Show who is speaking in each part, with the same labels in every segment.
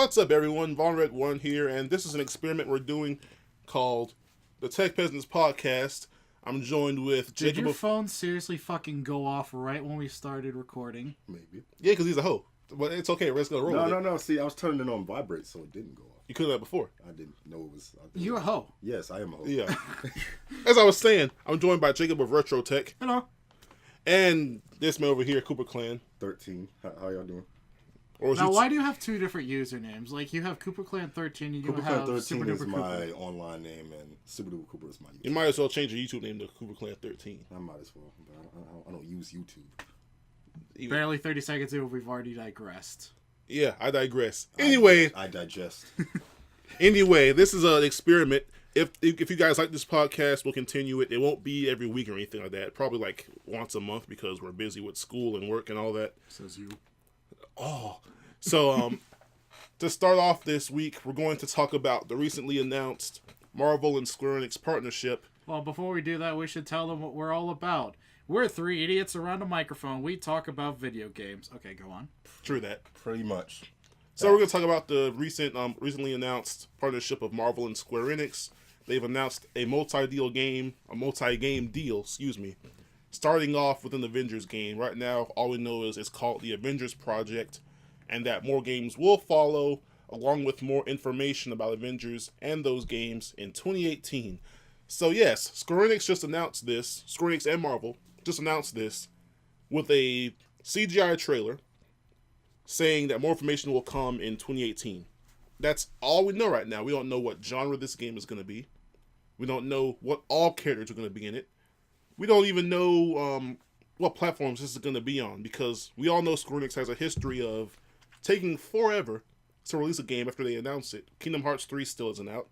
Speaker 1: What's up, everyone? Von Red One here, and this is an experiment we're doing called the Tech Peasants Podcast. I'm joined with Jacob.
Speaker 2: Did your phone seriously fucking go off right when we started recording?
Speaker 3: Maybe.
Speaker 1: Yeah, because he's a hoe. But it's okay. We're just going to roll
Speaker 3: No. See, I was turning it on vibrate, so it didn't go off.
Speaker 1: You could have that before.
Speaker 3: I didn't know it was...
Speaker 2: You're a hoe.
Speaker 3: Yes, I am a hoe.
Speaker 1: Yeah. As I was saying, I'm joined by Jacob of Retro Tech.
Speaker 2: Hello.
Speaker 1: And this man over here, Cooper Clan.
Speaker 3: 13. How y'all doing?
Speaker 2: Now, why do you have two different usernames? Like, you have Cooper Clan 13, and you
Speaker 3: Cooper
Speaker 2: have
Speaker 3: Clan 13
Speaker 2: Super
Speaker 3: is
Speaker 2: Duper
Speaker 3: my
Speaker 2: Cooper.
Speaker 3: online name, and Super Duper Cooper is my YouTube.
Speaker 1: You might as well change your YouTube name to Cooper Clan 13.
Speaker 3: I might as well, but I don't use YouTube.
Speaker 2: Barely 30 seconds in, we've already digressed.
Speaker 1: Yeah, I digress. Anyway.
Speaker 3: I digest.
Speaker 1: Anyway, this is an experiment. If you guys like this podcast, we'll continue it. It won't be every week or anything like that. Probably like once a month because we're busy with school and work and all that.
Speaker 2: Says you.
Speaker 1: Oh. So, to start off this week, we're going to talk about the recently announced Marvel and Square Enix partnership.
Speaker 2: Well, before we do that, we should tell them what we're all about. We're three idiots around a microphone. We talk about video games. Okay, go on.
Speaker 1: True that.
Speaker 3: Pretty much.
Speaker 1: So we're going to talk about the recently announced partnership of Marvel and Square Enix. They've announced a multi-game deal, starting off with an Avengers game. Right now, all we know is it's called the Avengers Project, and that more games will follow, along with more information about Avengers and those games in 2018. So yes, Square Enix just announced this. Square Enix and Marvel just announced this with a CGI trailer saying that more information will come in 2018. That's all we know right now. We don't know what genre this game is going to be. We don't know what all characters are going to be in it. We don't even know what platforms this is going to be on, because we all know Square Enix has a history of taking forever to release a game after they announce it. Kingdom Hearts 3 still isn't out.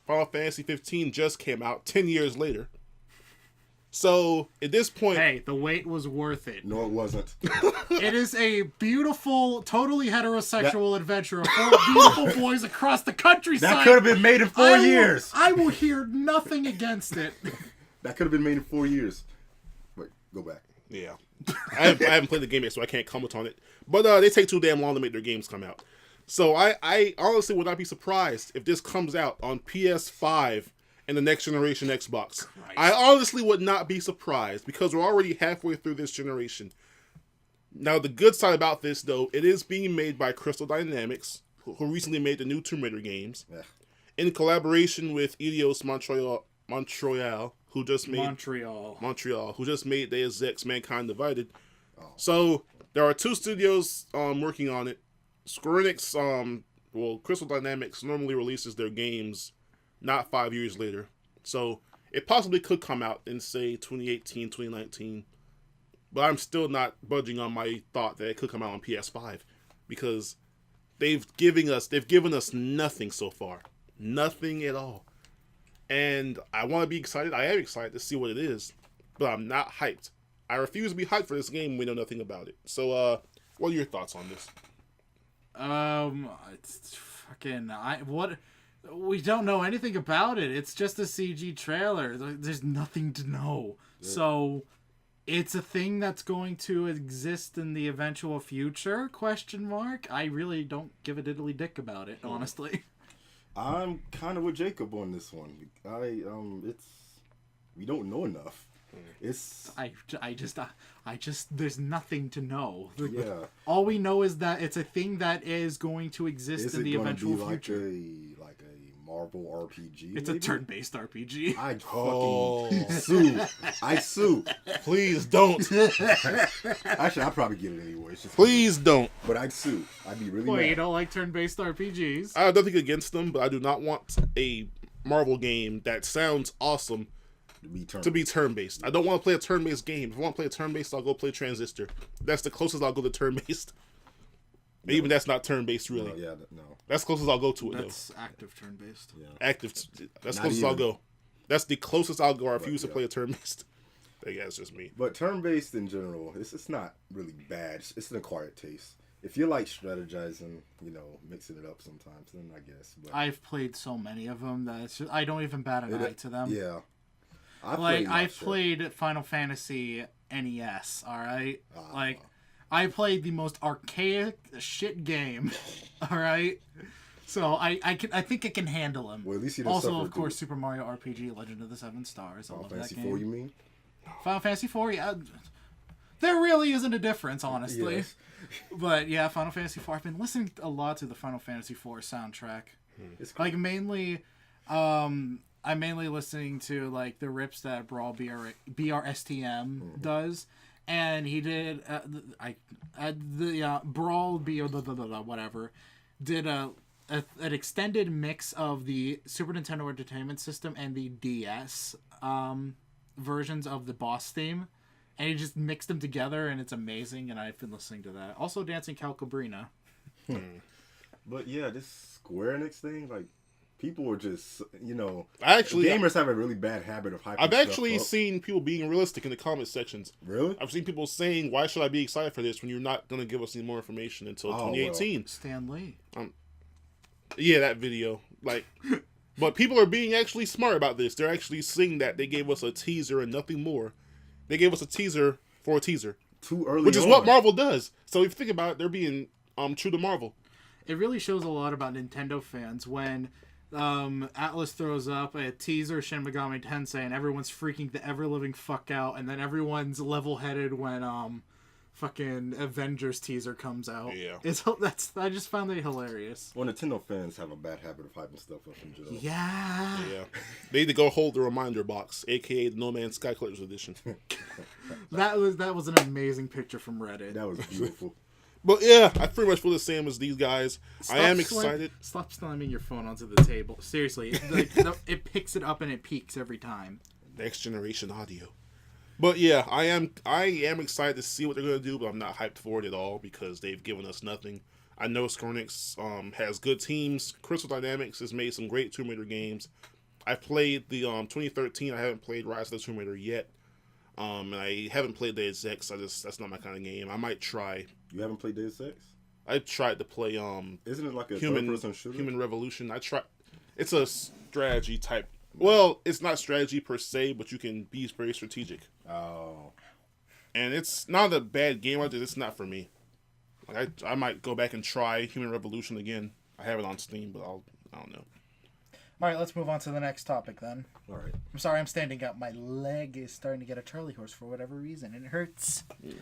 Speaker 1: Final Fantasy 15 just came out 10 years later. So, at this point...
Speaker 2: Hey, the wait was worth it.
Speaker 3: No, it wasn't.
Speaker 2: It is a beautiful, totally heterosexual adventure of four beautiful boys across the countryside.
Speaker 3: That could have been made in 4 years.
Speaker 2: I will hear nothing against it.
Speaker 3: That could have been made in 4 years. Wait, go back.
Speaker 1: Yeah. I haven't played the game yet, so I can't comment on it. But they take too damn long to make their games come out. So I honestly would not be surprised if this comes out on PS5 and the next generation Xbox. Christ. I honestly would not be surprised, because we're already halfway through this generation. Now, the good side about this, though, it is being made by Crystal Dynamics, who recently made the new Tomb Raider games, in collaboration with Eidos Montreal, who just made Deus Ex: Mankind Divided. Oh. So there are two studios working on it. Square Enix, Crystal Dynamics normally releases their games not 5 years later. So it possibly could come out in, say, 2018, 2019. But I'm still not budging on my thought that it could come out on PS5, because they've given us nothing so far. Nothing at all. And I want to be excited. I am excited to see what it is, but I'm not hyped. I refuse to be hyped for this game when we know nothing about it. So, what are your thoughts on this?
Speaker 2: We don't know anything about it. It's just a CG trailer. There's nothing to know. Yeah. So, it's a thing that's going to exist in the eventual future? ? I really don't give a diddly dick about it, honestly.
Speaker 3: I'm kind of with Jacob on this one. We don't know enough.
Speaker 2: I just there's nothing to know.
Speaker 3: Yeah.
Speaker 2: All we know is that it's a thing that is going to exist in the eventual future.
Speaker 3: Like a Marvel RPG?
Speaker 2: It's maybe? A turn-based RPG.
Speaker 3: I fucking sue.
Speaker 1: Please don't.
Speaker 3: Actually, I'll probably get it anyway.
Speaker 1: Please don't.
Speaker 3: But I'd sue. I'd be really mad.
Speaker 2: You don't like turn-based RPGs?
Speaker 1: I have nothing against them, but I do not want a Marvel game that sounds awesome to be turn-based. I don't want to play a turn-based game. If I want to play a turn-based, I'll go play Transistor. That's the closest I'll go to turn-based. No. Even that's not turn-based, really.
Speaker 3: No.
Speaker 1: That's the closest I'll go to it,
Speaker 2: That's active turn-based.
Speaker 1: Yeah. Active. That's the closest I'll go. That's the closest I'll go. I refuse to play a turn-based. I guess it's just me.
Speaker 3: But turn-based in general, it's not really bad. It's an acquired taste. If you like strategizing, mixing it up sometimes, then I guess. But
Speaker 2: I've played so many of them that I don't even bat an eye to them.
Speaker 3: Yeah.
Speaker 2: I've played Final Fantasy NES, alright? I played the most archaic shit game. All right. So I think I can handle him.
Speaker 3: Well, at least he didn't
Speaker 2: also,
Speaker 3: suffer
Speaker 2: of course,
Speaker 3: through
Speaker 2: Super Mario RPG: Legend of the Seven Stars. I
Speaker 3: Final
Speaker 2: love
Speaker 3: Fantasy
Speaker 2: that game.
Speaker 3: 4, you mean?
Speaker 2: Final Fantasy 4, yeah. There really isn't a difference, honestly.
Speaker 3: Yes.
Speaker 2: But yeah, Final Fantasy 4. I've been listening a lot to the Final Fantasy 4 soundtrack.
Speaker 3: It's cool.
Speaker 2: Like mainly, I'm mainly listening to like the rips that Brawl BRSTM does, and he did Brawl whatever did an extended mix of the Super Nintendo Entertainment System and the DS versions of the boss theme. And he just mixed them together, and it's amazing, and I've been listening to that. Also, Dancing Calcabrina.
Speaker 3: But yeah, this Square Enix thing, like, people are just,
Speaker 1: gamers
Speaker 3: have a really bad habit of hyping
Speaker 1: I've
Speaker 3: stuff
Speaker 1: actually
Speaker 3: up.
Speaker 1: seen people being realistic in the comment sections.
Speaker 3: Really?
Speaker 1: I've seen people saying, "Why should I be excited for this when you're not going to give us any more information until 2018?"
Speaker 2: Stan Lee.
Speaker 1: Yeah, that video. Like, but people are being actually smart about this. They're actually seeing that they gave us a teaser and nothing more. They gave us a teaser for a teaser.
Speaker 3: Too early,
Speaker 1: which is what Marvel does. So if you think about it, they're being true to Marvel.
Speaker 2: It really shows a lot about Nintendo fans when Atlas throws up a teaser Shin Megami Tensei and everyone's freaking the ever-living fuck out, and then everyone's level-headed when fucking Avengers teaser comes out.
Speaker 1: Yeah.
Speaker 2: I just found that hilarious.
Speaker 3: Well, Nintendo fans have a bad habit of hyping stuff up in general.
Speaker 2: Yeah.
Speaker 1: Yeah. They need to go hold the reminder box, aka the No Man's Sky Collector's Edition.
Speaker 2: That was an amazing picture from Reddit.
Speaker 3: That was beautiful.
Speaker 1: But yeah, I pretty much feel the same as these guys. I am excited.
Speaker 2: Stop slamming your phone onto the table. Seriously, it picks it up and it peaks every time.
Speaker 1: Next generation audio. But yeah, I am excited to see what they're gonna do, but I'm not hyped for it at all because they've given us nothing. I know Square Enix has good teams. Crystal Dynamics has made some great Tomb Raider games. I've played the 2013. I haven't played Rise of the Tomb Raider yet. And I haven't played Deus Ex. that's not my kind of game. I might try.
Speaker 3: You haven't played Deus Ex?
Speaker 1: I tried to play
Speaker 3: Isn't it like a third-person shooter?
Speaker 1: Human Revolution. It's a strategy type. Well, it's not strategy per se, but you can be very strategic.
Speaker 3: Oh.
Speaker 1: And it's not a bad game. It's not for me. Like I might go back and try Human Revolution again. I have it on Steam, but I don't know.
Speaker 2: All right, let's move on to the next topic then.
Speaker 3: All right.
Speaker 2: I'm sorry, I'm standing up. My leg is starting to get a Charlie horse for whatever reason, and it hurts. Yeah.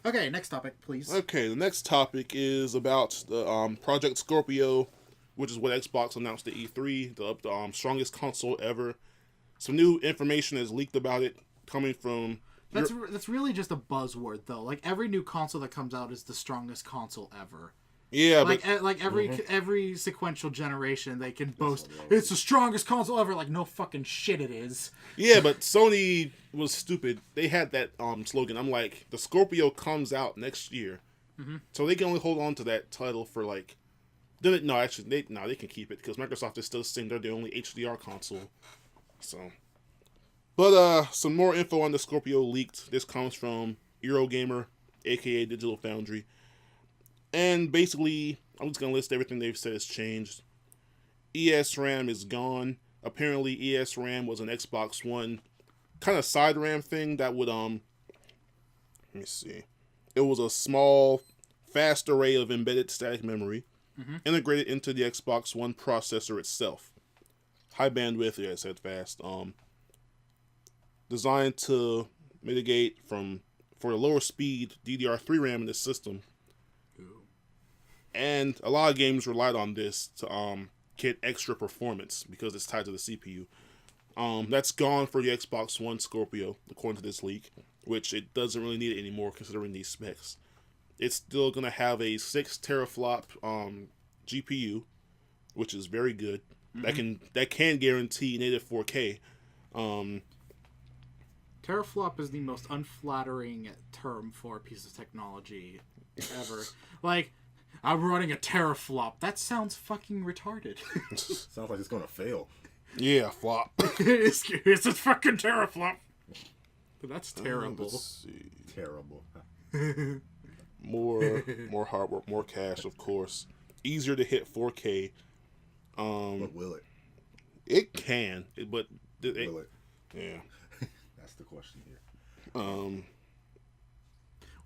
Speaker 2: Okay, next topic, please.
Speaker 1: Okay, the next topic is about the Project Scorpio, which is what Xbox announced at E3, the strongest console ever. Some new information is leaked about it coming from...
Speaker 2: That's really just a buzzword, though. Like, every new console that comes out is the strongest console ever.
Speaker 1: Yeah,
Speaker 2: like every sequential generation, they can boast it's the strongest console ever. Like, no fucking shit, it is.
Speaker 1: Yeah, but Sony was stupid. They had that slogan. I'm like, the Scorpio comes out next year, so they can only hold on to that title for like. They can keep it because Microsoft is still saying they're the only HDR console. So, but some more info on the Scorpio leaked. This comes from Eurogamer, aka Digital Foundry. And basically, I'm just going to list everything they've said has changed. ESRAM is gone. Apparently, ESRAM was an Xbox One kind of side RAM thing that would, let me see. It was a small, fast array of embedded static memory integrated into the Xbox One processor itself. High bandwidth, yeah, I said fast. Designed to mitigate for the lower speed DDR3 RAM in the system. And a lot of games relied on this to get extra performance because it's tied to the CPU. That's gone for the Xbox One Scorpio, according to this leak, which it doesn't really need it anymore considering these specs. It's still going to have a 6 teraflop GPU, which is very good. That can guarantee native 4K.
Speaker 2: Teraflop is the most unflattering term for a piece of technology ever. Like, I'm running a teraflop. That sounds fucking retarded.
Speaker 3: Sounds like it's gonna fail.
Speaker 1: Yeah, flop.
Speaker 2: It's a fucking teraflop. But that's terrible.
Speaker 1: Let's see.
Speaker 3: Terrible.
Speaker 1: More hardware, more cache, of course. Easier to hit 4K.
Speaker 3: But will it?
Speaker 1: It can, but
Speaker 3: Will it?
Speaker 1: Yeah.
Speaker 3: That's the question here.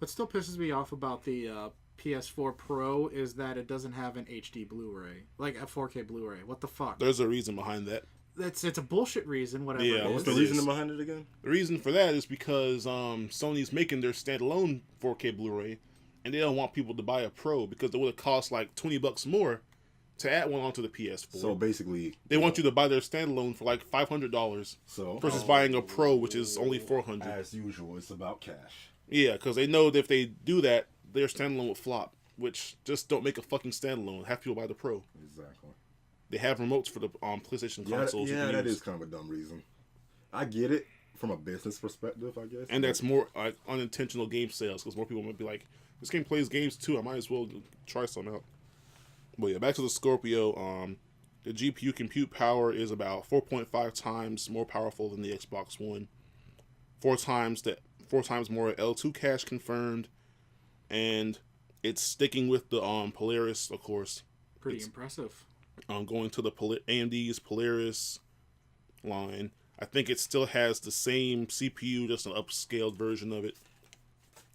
Speaker 2: What still pisses me off about the PS4 Pro is that it doesn't have an HD Blu-ray, like a 4K Blu-ray. What the fuck?
Speaker 1: There's a reason behind that.
Speaker 2: It's a bullshit reason. Whatever.
Speaker 1: Yeah,
Speaker 2: it is.
Speaker 3: What's the reason behind it again?
Speaker 1: The reason for that is because Sony's making their standalone 4K Blu-ray, and they don't want people to buy a Pro because it would have cost like $20 more to add one onto the PS4.
Speaker 3: So basically,
Speaker 1: they want you to buy their standalone for like $500.
Speaker 3: So
Speaker 1: versus buying a Pro, which is only $400.
Speaker 3: As usual, it's about cash.
Speaker 1: Yeah, because they know that if they do that, their standalone would flop. Which just don't make a fucking standalone. Have people buy the Pro.
Speaker 3: Exactly.
Speaker 1: They have remotes for the PlayStation consoles.
Speaker 3: Yeah, that is kind of a dumb reason. I get it from a business perspective, I guess.
Speaker 1: And that's more like unintentional game sales because more people might be like, "This game plays games too. I might as well try some out." But yeah, back to the Scorpio. The GPU compute power is about 4.5 times more powerful than the Xbox One. 4 times more L2 cache confirmed, and it's sticking with the Polaris, of course.
Speaker 2: Pretty impressive.
Speaker 1: Going to the AMD's Polaris line. I think it still has the same CPU, just an upscaled version of it.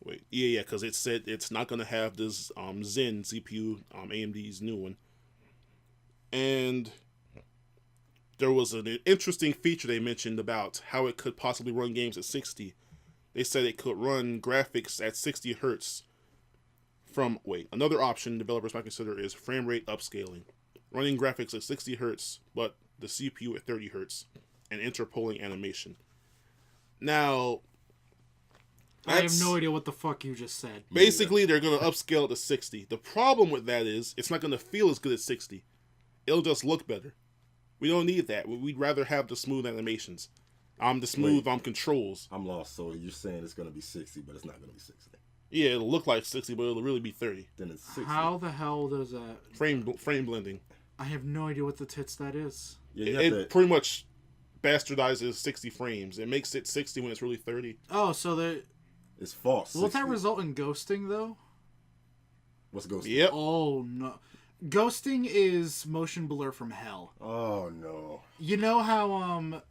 Speaker 1: Wait, yeah, because it said it's not going to have this Zen CPU, AMD's new one. And there was an interesting feature they mentioned about how it could possibly run games at 60. They said it could run graphics at 60 hertz. Another option developers might consider is frame rate upscaling. Running graphics at 60 hertz, but the CPU at 30 hertz, and interpolating animation. Now,
Speaker 2: I have no idea what the fuck you just said.
Speaker 1: Basically, they're going to upscale it to 60. The problem with that is, it's not going to feel as good as 60. It'll just look better. We don't need that. We'd rather have the smooth animations. The smooth controls.
Speaker 3: I'm lost. So you're saying it's going to be 60, but it's not going to be 60.
Speaker 1: Yeah, it'll look like 60, but it'll really be 30.
Speaker 3: Then it's 60.
Speaker 2: How the hell does that...
Speaker 1: Frame blending.
Speaker 2: I have no idea what the tits that is.
Speaker 3: Yeah,
Speaker 1: it pretty much bastardizes 60 frames. It makes it 60 when it's really 30.
Speaker 2: Oh, so
Speaker 3: it's false.
Speaker 2: Will that result in ghosting, though?
Speaker 3: What's ghosting?
Speaker 1: Yep.
Speaker 2: Oh, no. Ghosting is motion blur from hell.
Speaker 3: Oh, no.
Speaker 2: You know how,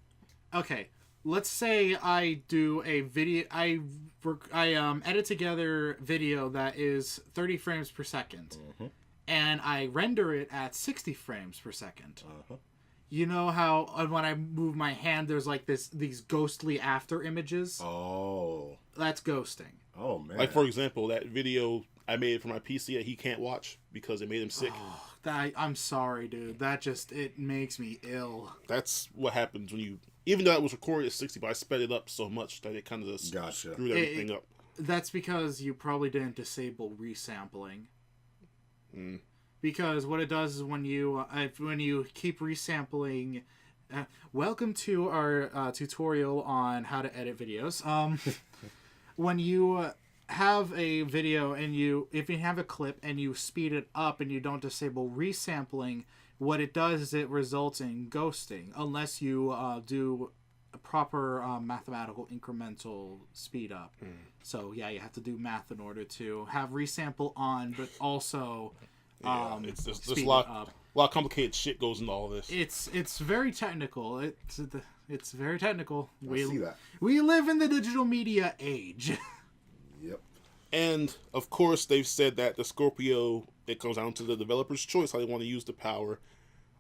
Speaker 2: okay, let's say I do a video, I edit together video that is 30 frames per second, and I render it at 60 frames per second. You know how when I move my hand, there's like these ghostly after images?
Speaker 3: Oh.
Speaker 2: That's ghosting.
Speaker 3: Oh, man.
Speaker 1: Like, for example, that video I made for my PC that he can't watch because it made him sick.
Speaker 2: I'm sorry, dude. It makes me ill.
Speaker 1: That's what happens when you... Even though it was recorded at 60, but I sped it up so much that it kind of just screwed everything up.
Speaker 2: That's because you probably didn't disable resampling. Because what it does is when you keep resampling... welcome to our tutorial on how to edit videos. When you have a video and if you have a clip and you speed it up and you don't disable resampling, what it does is it results in ghosting unless you do a proper mathematical incremental speed up. So yeah, you have to do math in order to have resample on, but also
Speaker 1: it's just a lot of complicated shit goes into all this.
Speaker 2: It's very technical. It's very technical.
Speaker 3: I see that.
Speaker 2: We live in the digital media age.
Speaker 3: Yep.
Speaker 1: And of course, they've said that the Scorpio, it comes down to the developer's choice how they want to use the power.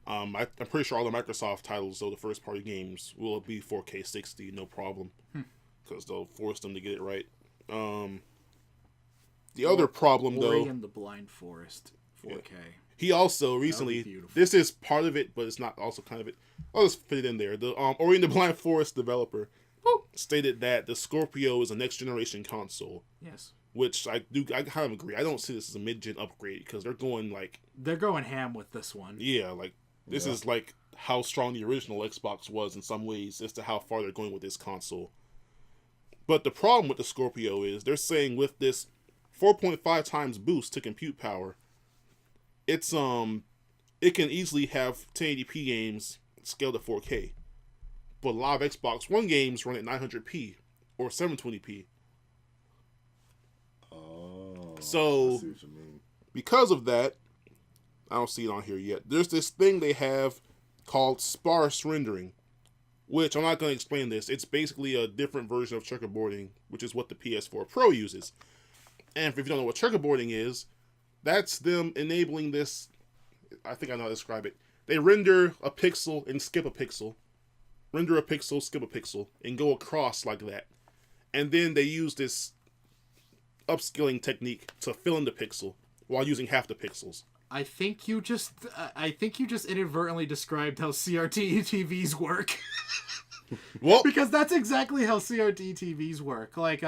Speaker 1: I'm pretty sure all the Microsoft titles, though, the first-party games, will be 4K 60, no problem, because they'll force them to get it right. The other problem, though,
Speaker 2: Ori and the Blind Forest 4K.
Speaker 1: Yeah. He also recently, this is part of it, but it's not also kind of it. I'll just fit it in there. The Ori and the Blind Forest developer stated that the Scorpio is a next-generation console.
Speaker 2: Yes.
Speaker 1: Which I kind of agree. I don't see this as a mid-gen upgrade because they're going
Speaker 2: ham with this one.
Speaker 1: Yeah, this is like how strong the original Xbox was in some ways as to how far they're going with this console. But the problem with the Scorpio is they're saying with this 4.5 times boost to compute power, it can easily have 1080p games scaled to 4K. But a lot of Xbox One games run at 900p or 720p. So, because of that, I don't see it on here yet. There's this thing they have called sparse rendering, which I'm not going to explain this. It's basically a different version of checkerboarding, which is what the PS4 Pro uses. And if you don't know what checkerboarding is, that's them enabling this. I think I know how to describe it. They render a pixel and skip a pixel. Render a pixel, skip a pixel, and go across like that. And then they use this upscaling technique to fill in the pixel while using half the pixels.
Speaker 2: I think you just inadvertently described how CRT TVs work.
Speaker 1: Well,
Speaker 2: because that's exactly how CRT TVs work. Like,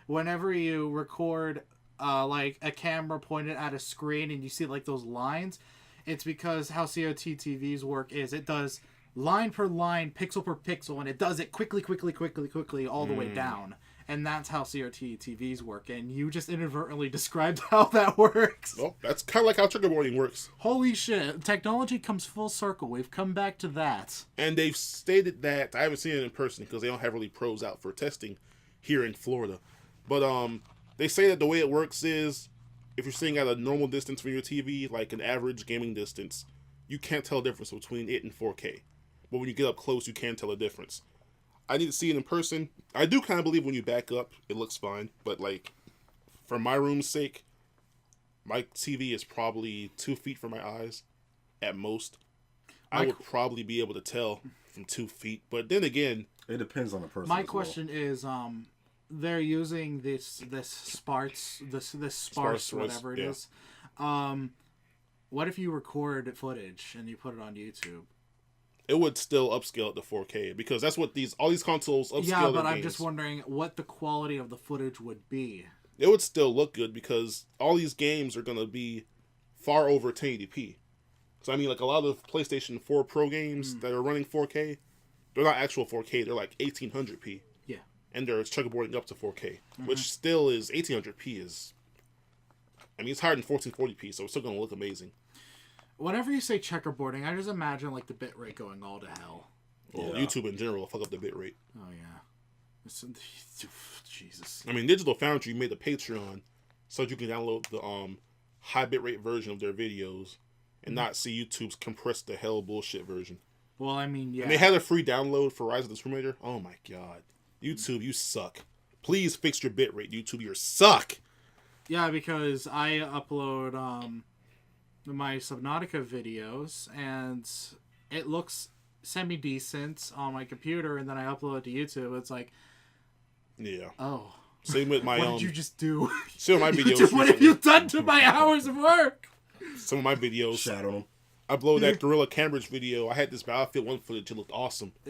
Speaker 2: whenever you record, like a camera pointed at a screen and you see like those lines, it's because how CRT TVs work is it does line per line, pixel per pixel, and it does it quickly, all the way down. And that's how CRT TVs work. And you just inadvertently described how that works.
Speaker 1: Well, that's kind of like how checkerboarding works.
Speaker 2: Holy shit. Technology comes full circle. We've come back to that.
Speaker 1: And they've stated that, I haven't seen it in person because they don't have really pros out for testing here in Florida. But they say that the way it works is, if you're sitting at a normal distance from your TV, like an average gaming distance, you can't tell the difference between it and 4K. But when you get up close, you can tell the difference. I need to see it in person. I do kind of believe when you back up, it looks fine. But, like, for my room's sake, my TV is probably 2 feet from my eyes, at most. I would probably be able to tell from 2 feet. But then again...
Speaker 3: It depends on the person.
Speaker 2: My question is, they're using this sparse, whatever it is. What if you record footage and you put it on YouTube?
Speaker 1: It would still upscale it to 4K because that's what all these consoles upscale.
Speaker 2: Yeah, but I'm
Speaker 1: games. Just
Speaker 2: wondering what the quality of the footage would be.
Speaker 1: It would still look good because all these games are going to be far over 1080p. So I mean, like a lot of PlayStation 4 Pro games that are running 4K, they're not actual 4K. They're like 1800p.
Speaker 2: Yeah.
Speaker 1: And they're checkerboarding up to 4K, which still is 1800p is. I mean, it's higher than 1440p, so it's still going to look amazing.
Speaker 2: Whenever you say checkerboarding, I just imagine like the bitrate going all to hell.
Speaker 1: Well, YouTube in general will fuck up the bitrate.
Speaker 2: Oh yeah, Jesus.
Speaker 1: I mean, Digital Foundry made a Patreon so that you can download the high bitrate version of their videos and not see YouTube's compressed to hell bullshit version.
Speaker 2: Well, I mean, yeah.
Speaker 1: And they had a free download for Rise of the Tomb Raider. Oh my god, YouTube, you suck. Please fix your bitrate, YouTube. You suck.
Speaker 2: Yeah, because I upload my Subnautica videos, and it looks semi-decent on my computer, and then I upload it to YouTube. It's like...
Speaker 1: Yeah.
Speaker 2: Oh.
Speaker 1: Same with my...
Speaker 2: What did you just do?
Speaker 1: Some of my videos...
Speaker 2: What have you done to my hours of work?
Speaker 1: Some of my videos...
Speaker 3: Shadow them.
Speaker 1: I uploaded that Gorilla Cambridge video. I had this Battlefield 1 footage. It looked awesome. I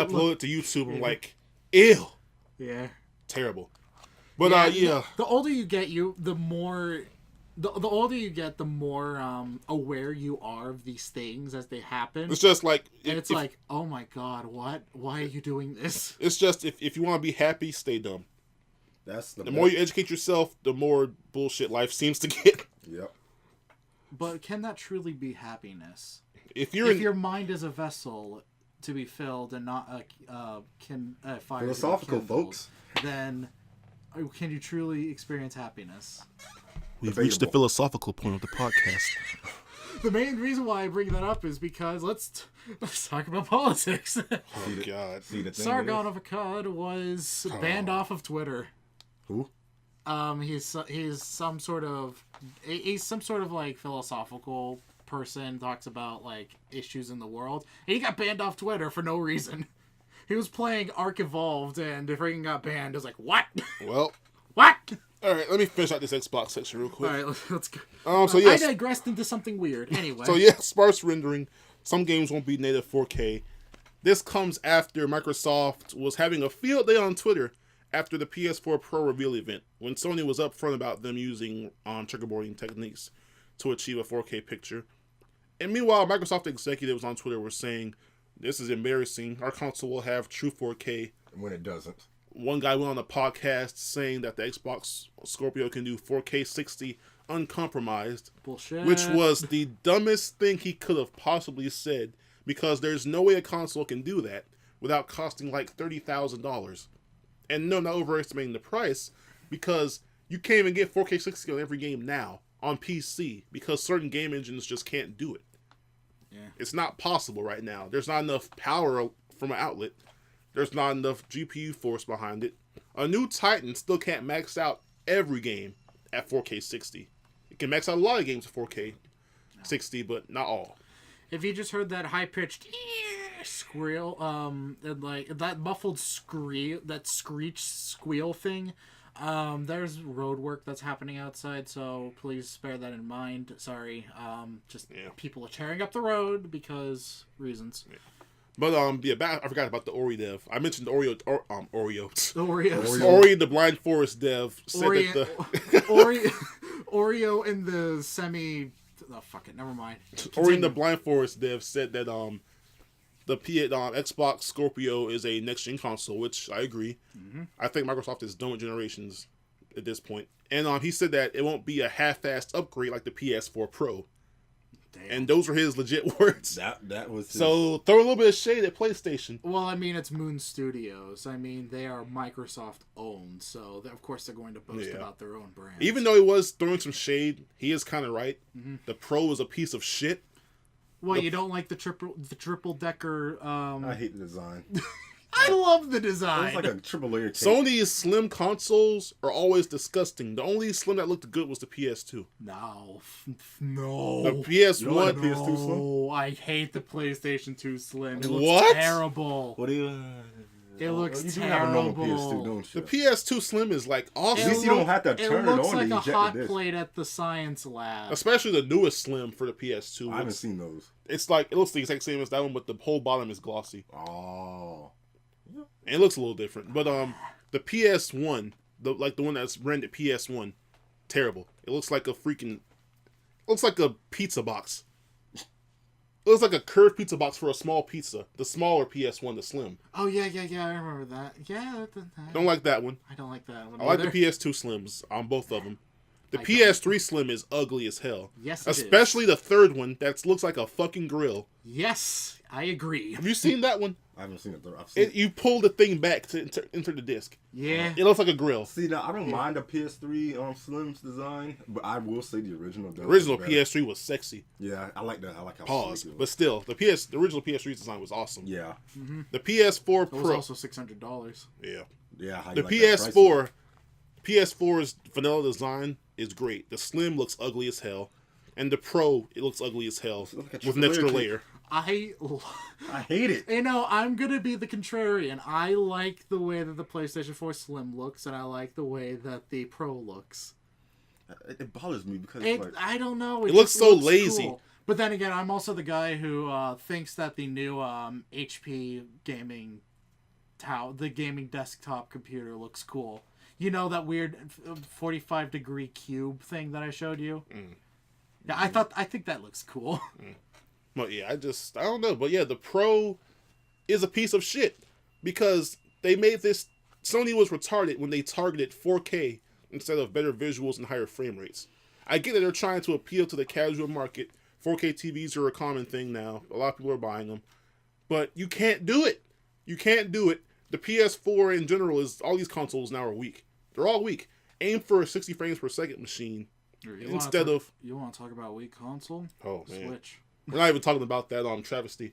Speaker 1: uploaded it to YouTube. I'm like, ew.
Speaker 2: Yeah.
Speaker 1: Terrible. But, yeah.
Speaker 2: The older you get, the more... The older you get, the more aware you are of these things as they happen.
Speaker 1: It's just like...
Speaker 2: It's like, oh my god, what? Why are you doing this?
Speaker 1: It's just, if you want to be happy, stay dumb.
Speaker 3: That's
Speaker 1: the more you educate yourself, the more bullshit life seems to get.
Speaker 3: Yep.
Speaker 2: But can that truly be happiness?
Speaker 1: If
Speaker 2: your mind is a vessel to be filled and not fire
Speaker 3: philosophical, folks,
Speaker 2: then can you truly experience happiness?
Speaker 1: We've reached the philosophical point of the podcast.
Speaker 2: The main reason why I bring that up is because let's talk about politics.
Speaker 1: Oh god.
Speaker 2: Sargon of Akkad was banned off of Twitter.
Speaker 3: Who?
Speaker 2: He's some sort of like philosophical person, talks about like issues in the world. And he got banned off Twitter for no reason. He was playing Ark Evolved and if freaking got banned. It was like, what?
Speaker 1: Well,
Speaker 2: what?
Speaker 1: All right, let me finish out this Xbox section real quick.
Speaker 2: All right, let's go.
Speaker 1: Yes.
Speaker 2: I digressed into something weird. Anyway.
Speaker 1: So yeah, sparse rendering. Some games won't be native 4K. This comes after Microsoft was having a field day on Twitter after the PS4 Pro reveal event, when Sony was upfront about them using checkerboarding techniques to achieve a 4K picture. And meanwhile, Microsoft executives on Twitter were saying, "This is embarrassing. Our console will have true 4K."
Speaker 3: When it doesn't.
Speaker 1: One guy went on a podcast saying that the Xbox Scorpio can do 4K 60 uncompromised.
Speaker 2: Bullshit.
Speaker 1: Which was the dumbest thing he could have possibly said, because there's no way a console can do that without costing like $30,000. And no, not overestimating the price, because you can't even get 4K 60 on every game now on PC, because certain game engines just can't do it.
Speaker 2: Yeah.
Speaker 1: It's not possible right now. There's not enough power from an outlet. There's not enough GPU force behind it. A new Titan still can't max out every game at 4K 60. It can max out a lot of games at 4K 60, but not all.
Speaker 2: If you just heard that high-pitched squeal, and like that muffled screech squeal thing, there's road work that's happening outside, so please bear that in mind. Sorry, people are tearing up the road because reasons.
Speaker 1: Yeah. But I forgot about the Ori dev. I mentioned the Oreo. Ori the Blind Forest dev said
Speaker 2: Oreo in the semi. Oh, fuck it. Never mind.
Speaker 1: Ori in the Blind Forest dev said that the Xbox Scorpio is a next gen console, which I agree. Mm-hmm. I think Microsoft is done with generations at this point. And he said that it won't be a half-assed upgrade like the PS4 Pro. Damn. And those were his legit words.
Speaker 3: That was his...
Speaker 1: So throw a little bit of shade at PlayStation.
Speaker 2: Well, I mean, it's Moon Studios. I mean, they are Microsoft owned, so of course they're going to boast about their own brand.
Speaker 1: Even though he was throwing some shade, he is kind of right. Mm-hmm. The Pro is a piece of shit.
Speaker 2: Well, you don't like the triple decker?
Speaker 3: I hate the design.
Speaker 2: I love the design.
Speaker 3: It's like a triple layer tape.
Speaker 1: Sony's slim consoles are always disgusting. The only slim that looked good was the PS2.
Speaker 2: No.
Speaker 1: The PS1.
Speaker 3: You don't like the PS2 slim?
Speaker 2: Oh, I hate the PlayStation 2 slim. It looks terrible.
Speaker 3: What do you...
Speaker 2: It looks
Speaker 3: you
Speaker 2: terrible.
Speaker 3: Have a normal PS2, don't you?
Speaker 1: The PS2 Slim is like awesome.
Speaker 3: At least you don't have to turn it on.
Speaker 2: It looks like a hot plate at the science lab.
Speaker 1: Especially the newest Slim for the PS2.
Speaker 3: I haven't seen those.
Speaker 1: It's like, it looks the exact same as that one, but the whole bottom is glossy.
Speaker 3: Oh.
Speaker 1: And it looks a little different. But the PS1, the one that's branded PS1, terrible. It looks like a pizza box. It looks like a curved pizza box for a small pizza. The smaller PS1, the Slim.
Speaker 2: Oh, yeah, I remember that. Yeah.
Speaker 1: Don't like that one.
Speaker 2: I don't like that one.
Speaker 1: I like the PS2 Slims on both of them. The PS3 Slim is ugly as hell.
Speaker 2: Yes,
Speaker 1: especially the third one that looks like a fucking grill.
Speaker 2: Yes, I agree.
Speaker 1: Have you seen that one?
Speaker 3: I haven't seen it.
Speaker 1: You pull the thing back to enter the disc.
Speaker 2: Yeah.
Speaker 1: It looks like a grill.
Speaker 3: See, now, I don't mind the PS3 Slim's design, but I will say the original does.
Speaker 1: The original PS3 was sexy.
Speaker 3: Yeah, I like that. I like how
Speaker 1: Pause.
Speaker 3: sleek it was.
Speaker 1: But still, the original PS3 design was awesome.
Speaker 3: Yeah.
Speaker 2: Mm-hmm.
Speaker 1: The PS4 Pro.
Speaker 2: It was also $600.
Speaker 1: Yeah.
Speaker 3: Yeah.
Speaker 1: The PS4's vanilla design is great. The Slim looks ugly as hell. And the Pro, it looks ugly as hell with an extra layer.
Speaker 2: I
Speaker 3: hate it.
Speaker 2: You know, I'm going to be the contrarian. I like the way that the PlayStation 4 Slim looks, and I like the way that the Pro looks.
Speaker 3: It bothers me because
Speaker 2: I don't know.
Speaker 1: It looks so lazy.
Speaker 2: Cool. But then again, I'm also the guy who thinks that the new HP gaming the gaming desktop computer looks cool. You know that weird 45-degree cube thing that I showed you? Mm. Yeah, I think that looks cool.
Speaker 1: Mm. But yeah, I don't know. But yeah, the Pro is a piece of shit because they made this. Sony was retarded when they targeted 4K instead of better visuals and higher frame rates. I get that they're trying to appeal to the casual market. 4K TVs are a common thing now. A lot of people are buying them. But you can't do it. You can't do it. The PS4 in general all these consoles now are weak. They're all weak. Aim for a 60 frames per second machine instead of...
Speaker 2: You want to talk about weak console?
Speaker 1: Oh, man.
Speaker 2: Switch.
Speaker 1: We're not even talking about that on travesty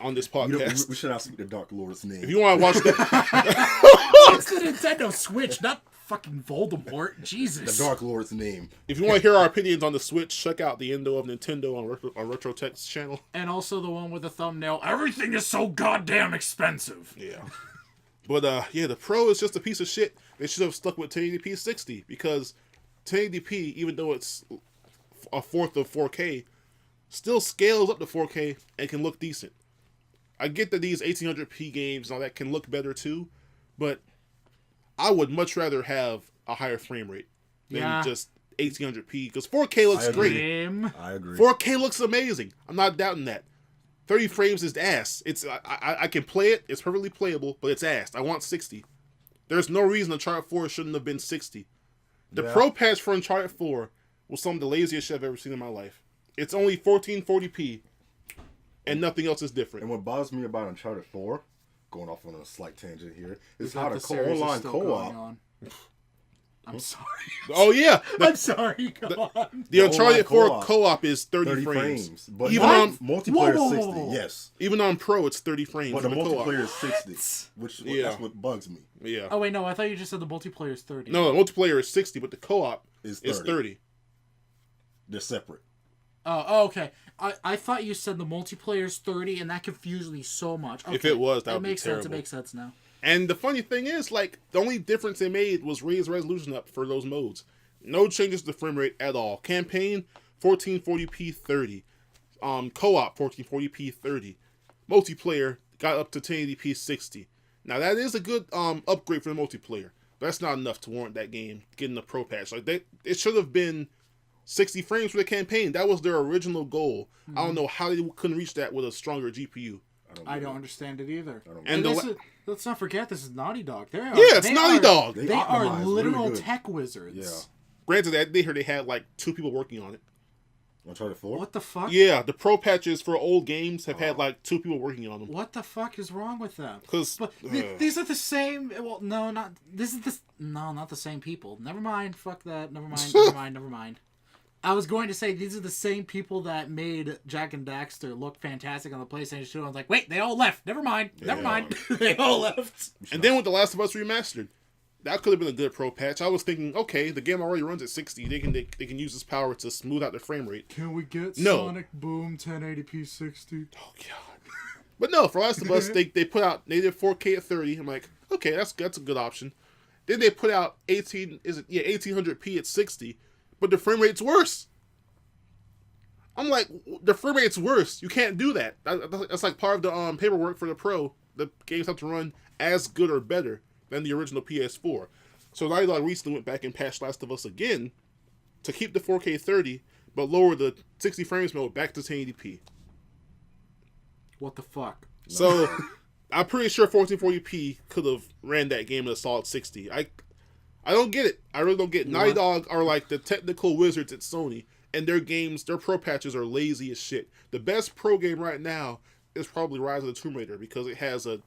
Speaker 1: on this podcast.
Speaker 3: We should not speak the Dark Lord's name.
Speaker 1: If you want to watch that...
Speaker 2: It's the Nintendo Switch, not fucking Voldemort. Jesus.
Speaker 3: The Dark Lord's name.
Speaker 1: If you want to hear our opinions on the Switch, check out the Endo of Nintendo on RetroTech's channel.
Speaker 2: And also the one with the thumbnail, everything is so goddamn expensive.
Speaker 1: Yeah. But, the Pro is just a piece of shit. They should have stuck with 1080p 60 because 1080p, even though it's a fourth of 4K, still scales up to 4K and can look decent. I get that these 1800p games and all that can look better too, but I would much rather have a higher frame rate than just 1800p because 4K looks great.
Speaker 3: I agree.
Speaker 1: 4K looks amazing. I'm not doubting that. 30 frames is ass. I can play it. It's perfectly playable, but it's ass. I want 60. There's no reason Uncharted 4 shouldn't have been 60. The Pro patch for Uncharted 4 was some of the laziest shit I've ever seen in my life. It's only 1440p, and nothing else is different.
Speaker 3: And what bothers me about Uncharted 4, going off on a slight tangent here, is how the online co-op...
Speaker 2: I'm sorry.
Speaker 1: Oh, yeah.
Speaker 2: I'm sorry. Go on.
Speaker 1: The Uncharted 4 co-op is 30 frames.
Speaker 3: But
Speaker 1: even on
Speaker 3: multiplayer is 60, yes.
Speaker 1: Even on Pro, it's 30 frames.
Speaker 3: But the multiplayer is 60, that's what bugs me.
Speaker 1: Yeah.
Speaker 2: Oh, wait, no. I thought you just said the multiplayer is 30.
Speaker 1: No, the multiplayer is 60, but the co-op
Speaker 3: is 30.
Speaker 1: It's 30.
Speaker 3: They're separate.
Speaker 2: Oh, okay. I thought you said the multiplayer's 30, and that confused me so much. Okay.
Speaker 1: If it was, that would be
Speaker 2: makes sense.
Speaker 1: terrible.
Speaker 2: It makes sense now.
Speaker 1: And the funny thing is, like, the only difference they made was raise resolution up for those modes. No changes to frame rate at all. Campaign, 1440p 30. Co-op, 1440p 30. Multiplayer got up to 1080p 60. Now, that is a good upgrade for the multiplayer. But that's not enough to warrant that game getting a pro patch. Like, it should have been 60 frames for the campaign. That was their original goal. Mm-hmm. I don't know how they couldn't reach that with a stronger GPU.
Speaker 2: I don't understand it either.
Speaker 1: And
Speaker 2: let's not forget, this is Naughty Dog.
Speaker 1: It's Naughty Dog.
Speaker 2: They are literal really tech wizards.
Speaker 3: Yeah.
Speaker 1: Granted, that they heard they had like 2 people working on it.
Speaker 3: Uncharted 4?
Speaker 2: What the fuck?
Speaker 1: Yeah, the pro patches for old games have had like 2 people working on them.
Speaker 2: What the fuck is wrong with them?
Speaker 1: Because
Speaker 2: these are the same. Well, no, not not the same people. Never mind. Fuck that. Never mind. Never mind. I was going to say these are the same people that made Jak and Daxter look fantastic on the PlayStation 2. I was like, wait, they all left. Never mind. Never mind. They all left.
Speaker 1: And then with The Last of Us Remastered, that could have been a good pro patch. I was thinking, okay, the game already runs at 60. They can use this power to smooth out the frame rate.
Speaker 2: Can we get Sonic Boom 1080p 60?
Speaker 1: Oh god. But no, for Last of Us, they did 4K at 30. I'm like, okay, that's a good option. Then they put out 1800p at 60. But the frame rate's worse. I'm like, the frame rate's worse. You can't do that. That's like part of the paperwork for the Pro. The games have to run as good or better than the original PS4. So Naughty Dog recently went back and patched Last of Us again to keep the 4K 30, but lower the 60 frames mode back to 1080p.
Speaker 2: What the fuck?
Speaker 1: So I'm pretty sure 1440p could have ran that game at a solid 60. I don't get it. I really don't get it. Naughty Dog are like the technical wizards at Sony, and their games, their pro patches are lazy as shit. The best pro game right now is probably Rise of the Tomb Raider because it has a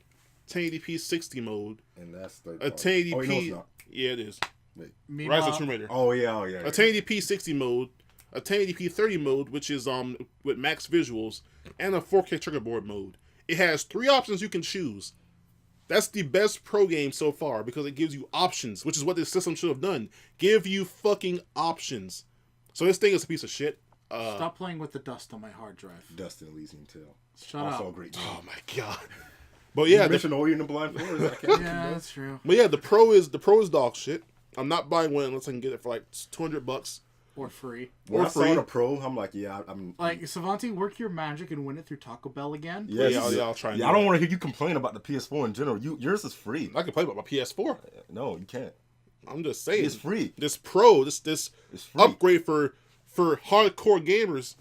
Speaker 1: 1080p 60 mode.
Speaker 3: And that's
Speaker 1: a 1080p.
Speaker 3: Oh, no, it's not.
Speaker 1: Yeah, it is.
Speaker 3: Wait.
Speaker 1: Rise of the Tomb Raider.
Speaker 3: Oh yeah.
Speaker 1: A 1080p 60 mode, a 1080p 30 mode, which is with max visuals, and a 4K checkerboard mode. It has 3 options you can choose. That's the best pro game so far because it gives you options, which is what this system should have done. Give you fucking options. So this thing is a piece of shit.
Speaker 2: Stop playing with the dust on my hard drive.
Speaker 3: Dust in Elysian Tale.
Speaker 2: Shut
Speaker 3: also
Speaker 2: up.
Speaker 3: a great game.
Speaker 1: Oh my god. But yeah,
Speaker 3: you mentioned Ori and the Blind Forest.
Speaker 2: Yeah, that's true.
Speaker 1: But yeah, the pro is dog shit. I'm not buying one unless I can get it for like $200
Speaker 2: or free.
Speaker 3: When I saw the pro, I'm like, yeah, I'm
Speaker 2: like Savanti, work your magic and win it through Taco Bell again.
Speaker 3: Yeah,
Speaker 1: I'll try.
Speaker 3: Yeah, I don't want to hear you complain about the PS4 in general. Yours is free.
Speaker 1: I can play about my PS4.
Speaker 3: No, you can't.
Speaker 1: I'm just saying,
Speaker 3: it's free.
Speaker 1: This pro, this upgrade for hardcore gamers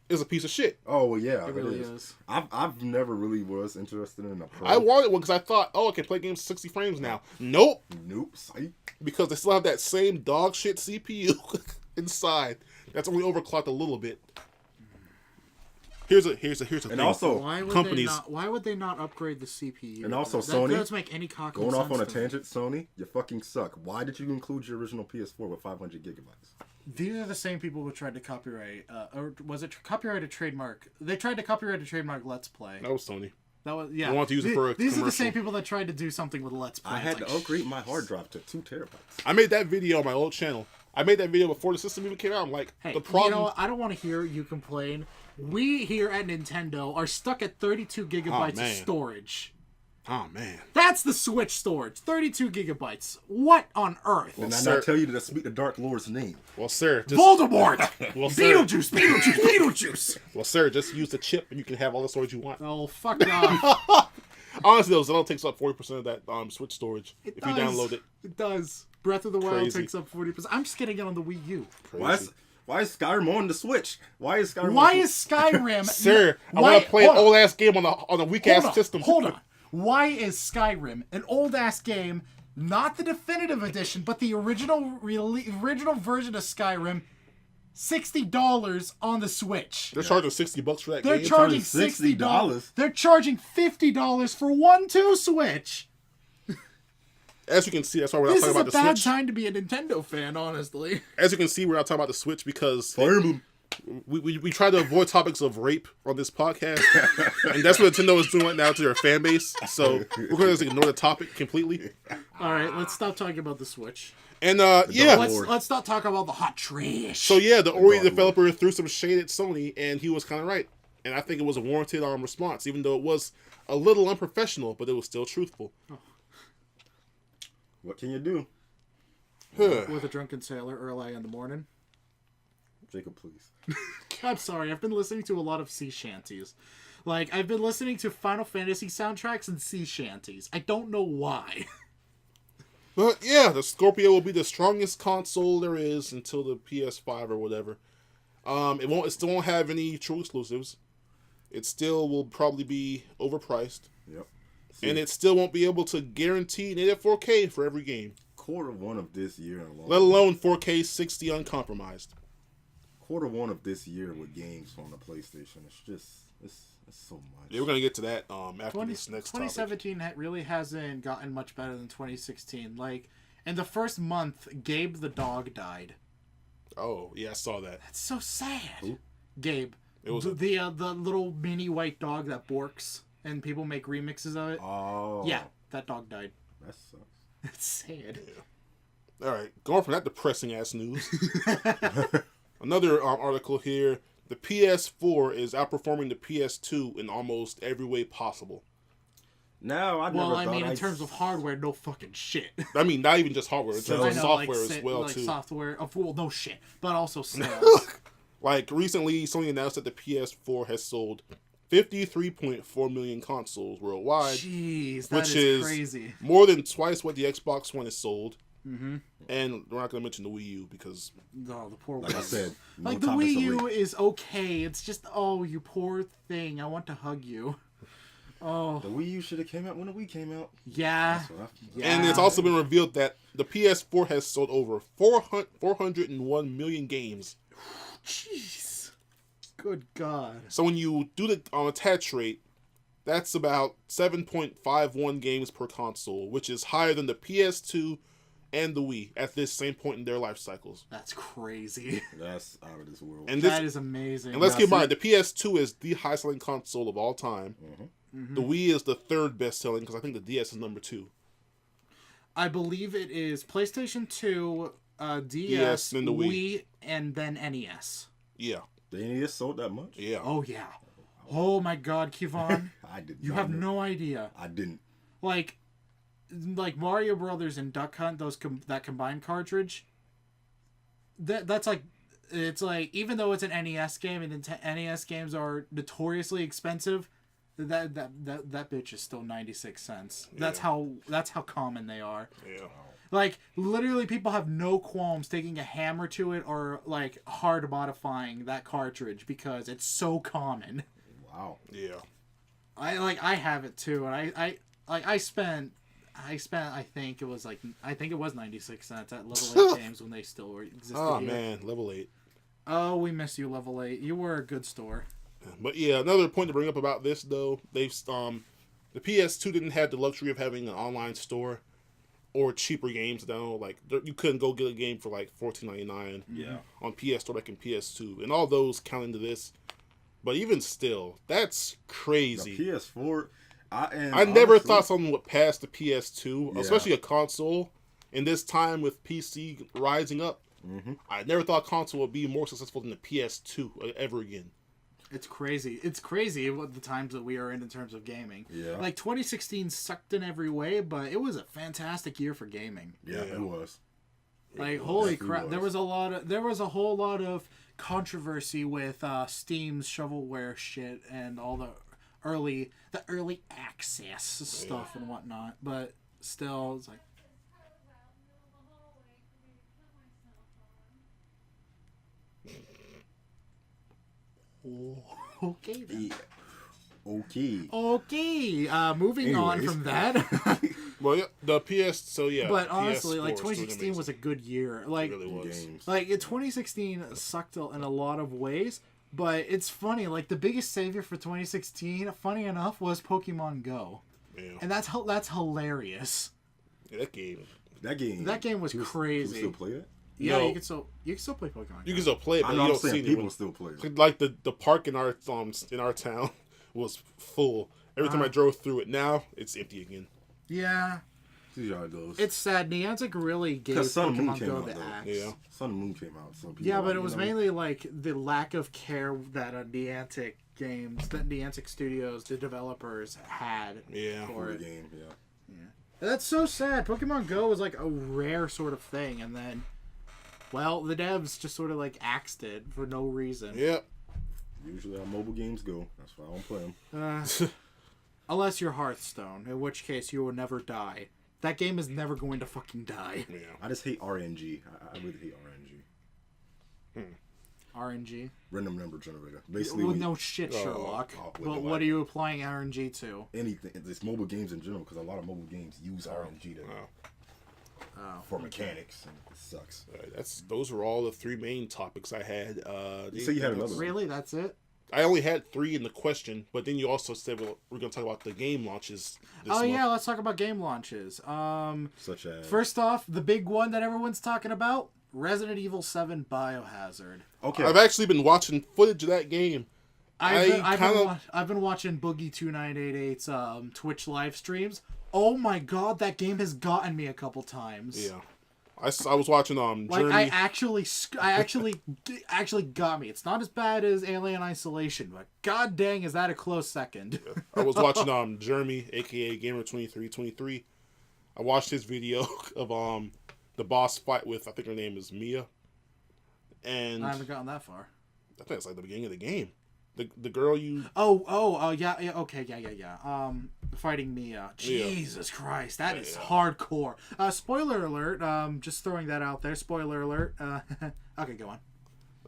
Speaker 1: is a piece of shit.
Speaker 3: Oh well, yeah,
Speaker 2: it really is.
Speaker 3: I've never really was interested in a pro.
Speaker 1: I wanted one because I thought, I can play games 60 frames now. Nope.
Speaker 3: Psych.
Speaker 1: Because they still have that same dog shit CPU inside. That's only overclocked a little bit. Here's a thing.
Speaker 3: And also,
Speaker 2: why would they not upgrade the CPU?
Speaker 3: And also,
Speaker 2: that
Speaker 3: Sony
Speaker 2: doesn't make any cock
Speaker 3: going
Speaker 2: sense
Speaker 3: off on a
Speaker 2: to
Speaker 3: tangent. Sony, you fucking suck. Why did you include your original PS4 with 500 gigabytes?
Speaker 2: These are the same people who tried to copyright, or was it copyright a trademark? They tried to copyright a trademark Let's Play.
Speaker 1: That was Sony.
Speaker 2: That was
Speaker 1: I want to use it for a
Speaker 2: These
Speaker 1: commercial.
Speaker 2: are the same people that tried to do something with Let's Play.
Speaker 3: I had to upgrade my hard drive to 2 terabytes.
Speaker 1: I made that video on my old channel. I made that video before the system even came out. I'm like,
Speaker 2: hey,
Speaker 1: the problem.
Speaker 2: You know what? I don't want to hear you complain. We here at Nintendo are stuck at 32 gigabytes of storage.
Speaker 1: Oh, man.
Speaker 2: That's the Switch storage. 32 gigabytes. What on earth?
Speaker 3: And I not tell you to speak the Dark Lord's name.
Speaker 1: Well, sir.
Speaker 2: Voldemort!
Speaker 1: Well, sir.
Speaker 2: Beetlejuice!
Speaker 1: Well, sir, just use the chip and you can have all the storage you want.
Speaker 2: Oh, fuck off.
Speaker 1: Honestly, though, Zelda takes up 40% of that Switch storage if you download it.
Speaker 2: It does. Breath of the Wild
Speaker 1: Crazy.
Speaker 2: takes up 40%. I'm just getting it on the Wii U.
Speaker 3: Why is Skyrim on the Switch? Why is Skyrim?
Speaker 1: Sir, I want to play an old ass game on a weak ass system.
Speaker 2: Hold on. Why is Skyrim an old ass game, not the definitive edition, but the original version of Skyrim, $60 on the Switch?
Speaker 1: They're charging $60 for that
Speaker 2: They're
Speaker 1: game.
Speaker 2: charging $60. They're charging $50 for 1-2 Switch.
Speaker 1: As you can see, that's why we're not talking about the Switch.
Speaker 2: This is a bad time to be a Nintendo fan, honestly.
Speaker 1: As you can see, we're not talking about the Switch because
Speaker 3: Fire Emblem.
Speaker 1: We try to avoid topics of rape on this podcast, and that's what Nintendo is doing right now to their fan base. So we're going to just ignore the topic completely.
Speaker 2: All right, let's stop talking about the Switch.
Speaker 1: And
Speaker 2: Let's not talk about the hot trash.
Speaker 1: So yeah, the Ori developer threw some shade at Sony, and he was kind of right. And I think it was a warranted response, even though it was a little unprofessional, but it was still truthful. Oh.
Speaker 3: What can you do?
Speaker 2: With a drunken sailor early in the morning.
Speaker 3: Jacob, please.
Speaker 2: I'm sorry, I've been listening to a lot of sea shanties. Like, I've been listening to Final Fantasy soundtracks and sea shanties. I don't know why.
Speaker 1: But yeah, the Scorpio will be the strongest console there is until the PS5 or whatever. It still won't have any true exclusives. It still will probably be overpriced.
Speaker 3: Yep.
Speaker 1: And it still won't be able to guarantee native 4K for every game.
Speaker 3: Q1 of this year alone.
Speaker 1: Let alone 4K 60 uncompromised.
Speaker 3: Q1 of this year with games on the PlayStation. It's so much.
Speaker 1: Yeah, we're going to get to that after this next
Speaker 2: 2017 topic. Really hasn't gotten much better than 2016. Like, in the first month, Gabe the dog died.
Speaker 1: Oh, yeah, I saw that.
Speaker 2: That's so sad.
Speaker 3: Who?
Speaker 2: Gabe.
Speaker 1: It was
Speaker 2: the little mini white dog that borks, and people make remixes of it.
Speaker 3: Oh.
Speaker 2: Yeah, that dog died.
Speaker 3: That sucks.
Speaker 2: It's sad.
Speaker 1: Yeah. All right, going from that depressing ass news. Another article here. The PS4 is outperforming the PS2 in almost every way possible.
Speaker 3: No,
Speaker 2: in terms of hardware, no fucking shit.
Speaker 1: I mean, not even just hardware, in terms of software as well, too.
Speaker 2: Software, well, no shit, but also sales.
Speaker 1: Like, recently, Sony announced that the PS4 has sold 53.4 million consoles worldwide.
Speaker 2: Jeez, that
Speaker 1: which
Speaker 2: is crazy.
Speaker 1: More than twice what the Xbox One has sold.
Speaker 2: Mm-hmm.
Speaker 1: And we're not going to mention the Wii U because...
Speaker 2: Oh, the poor Wii.
Speaker 3: Like I said,
Speaker 2: like, the Wii U is okay. It's just, oh, you poor thing. I want to hug you. Oh.
Speaker 3: The Wii U should have came out when the Wii came out.
Speaker 2: Yeah.
Speaker 1: And it's also been revealed that the PS4 has sold over 401 million games.
Speaker 2: Jeez. Good God.
Speaker 1: So when you do the attach rate, that's about 7.51 games per console, which is higher than the PS2 and the Wii at this same point in their life cycles.
Speaker 2: That's crazy.
Speaker 3: That's out of this world.
Speaker 1: And
Speaker 2: that is amazing.
Speaker 1: And let's keep in mind, the PS2 is the highest-selling console of all time.
Speaker 3: Mm-hmm.
Speaker 2: Mm-hmm.
Speaker 1: The Wii is the third best-selling, because I think the DS is number 2.
Speaker 2: I believe it is PlayStation 2, DS,
Speaker 1: and the
Speaker 2: Wii, and then NES.
Speaker 1: Yeah.
Speaker 3: The NES sold that much?
Speaker 1: Yeah.
Speaker 2: Oh, yeah. Oh, my God, Kevon.
Speaker 3: I did
Speaker 2: You have no idea.
Speaker 3: I didn't.
Speaker 2: Like Mario Brothers and Duck Hunt, that combined cartridge. That's like, it's like, even though it's an NES game and NES games are notoriously expensive, that bitch is still 96 cents.
Speaker 1: Yeah.
Speaker 2: That's how common they are.
Speaker 1: Yeah.
Speaker 2: Like, literally, people have no qualms taking a hammer to it or like hard modifying that cartridge because it's so common.
Speaker 3: Wow.
Speaker 1: Yeah.
Speaker 2: I have it too, and I spent I think it was 96 cents at Level 8 Games when they still existed.
Speaker 1: Oh
Speaker 2: here.
Speaker 1: man, Level 8.
Speaker 2: Oh, we miss you, Level 8. You were a good store.
Speaker 1: But yeah, another point to bring up about this though, they've the PS2 didn't have the luxury of having an online store or cheaper games though. Like you couldn't go get a game for like $14.99 on PS Store like in PS2, and all those count into this. But even still, that's crazy.
Speaker 3: The PS4,
Speaker 1: I never thought someone would pass the PS2, especially a console. In this time with PC rising up, I never thought console would be more successful than the PS2 ever again.
Speaker 2: It's crazy. It's crazy what the times that we are in terms of gaming.
Speaker 3: Yeah.
Speaker 2: Like 2016 sucked in every way, but it was a fantastic year for gaming.
Speaker 3: Yeah, it was.
Speaker 2: Like holy crap, there was a whole lot of controversy with Steam's shovelware shit and all the early access stuff and whatnot. But still, it's like. Okay then.
Speaker 3: Yeah. Okay.
Speaker 2: Moving on from that.
Speaker 1: Well, yeah, the PS. So yeah.
Speaker 2: But honestly,
Speaker 1: PS4
Speaker 2: like
Speaker 1: is doing
Speaker 2: 2016 was a good year. Like
Speaker 1: it really was.
Speaker 3: Games.
Speaker 2: Like 2016 sucked in a lot of ways, but it's funny. Like the biggest savior for 2016, funny enough, was Pokemon Go, and that's hilarious.
Speaker 1: Yeah, that game
Speaker 3: That game
Speaker 2: was crazy.
Speaker 3: Can we still play it?
Speaker 2: Yeah,
Speaker 1: No.
Speaker 2: you can still play Pokemon.
Speaker 1: You can still play it, but
Speaker 3: I
Speaker 1: you
Speaker 3: know I'm
Speaker 1: don't
Speaker 3: saying
Speaker 1: see
Speaker 3: people
Speaker 1: anyone.
Speaker 3: still play it.
Speaker 1: Like the park in our town was full. Every time I drove through it. Now it's empty again.
Speaker 2: Yeah.
Speaker 3: See how it goes.
Speaker 2: It's sad. Niantic really gave
Speaker 3: Because Sun and Moon
Speaker 2: Pokemon
Speaker 3: came
Speaker 2: Go
Speaker 3: out,
Speaker 2: the
Speaker 3: though.
Speaker 2: axe.
Speaker 1: Yeah.
Speaker 3: Sun and Moon came out. So people
Speaker 2: Yeah,
Speaker 3: were
Speaker 2: but
Speaker 3: like,
Speaker 2: it was
Speaker 3: you know,
Speaker 2: mainly like the lack of care that Niantic games, that Niantic Studios, the developers had
Speaker 1: Yeah.
Speaker 2: for
Speaker 3: the
Speaker 2: it.
Speaker 3: game. Yeah.
Speaker 2: That's so sad. Pokemon Go was like a rare sort of thing, and then, well, the devs just sort of like axed it for no reason.
Speaker 1: Yep.
Speaker 3: Usually how mobile games go. That's why I don't play them.
Speaker 2: Unless you're Hearthstone, in which case you will never die. That game is never going to fucking die.
Speaker 1: Yeah.
Speaker 3: I just hate RNG. I really hate RNG.
Speaker 2: RNG.
Speaker 3: Random number generator. Basically,
Speaker 2: Well,
Speaker 3: when
Speaker 2: no shit, Sherlock.
Speaker 3: well,
Speaker 2: But what are you applying RNG to?
Speaker 3: anything, it's mobile games in general, because a lot of mobile games use RNG for mechanics, and it sucks.
Speaker 1: Those were all the three main topics I had.
Speaker 3: You say you had another one.
Speaker 2: Really? That's it?
Speaker 1: I only had 3 in the question, but then you also said we're going to talk about the game launches. This month.
Speaker 2: Yeah, let's talk about game launches.
Speaker 3: Such as
Speaker 2: First off, the big one that everyone's talking about, Resident Evil 7 Biohazard.
Speaker 3: okay.
Speaker 1: I've actually been watching footage of that game.
Speaker 2: I've been watching Boogie2988's Twitch live streams. Oh my god, that game has gotten me a couple times.
Speaker 1: Yeah. I was watching
Speaker 2: Like
Speaker 1: Journey.
Speaker 2: I actually got me. It's not as bad as Alien Isolation, but god dang, is that a close second?
Speaker 1: I was watching Jeremy, aka Gamer2323. I watched his video of the boss fight with, I think her name is Mia. And
Speaker 2: I haven't gotten that far.
Speaker 1: I think it's like the beginning of the game. The girl you
Speaker 2: Yeah, okay, yeah. Fighting Mia. Jesus Christ, that is hardcore. Spoiler alert. Just throwing that out there. Spoiler alert. Okay, go on.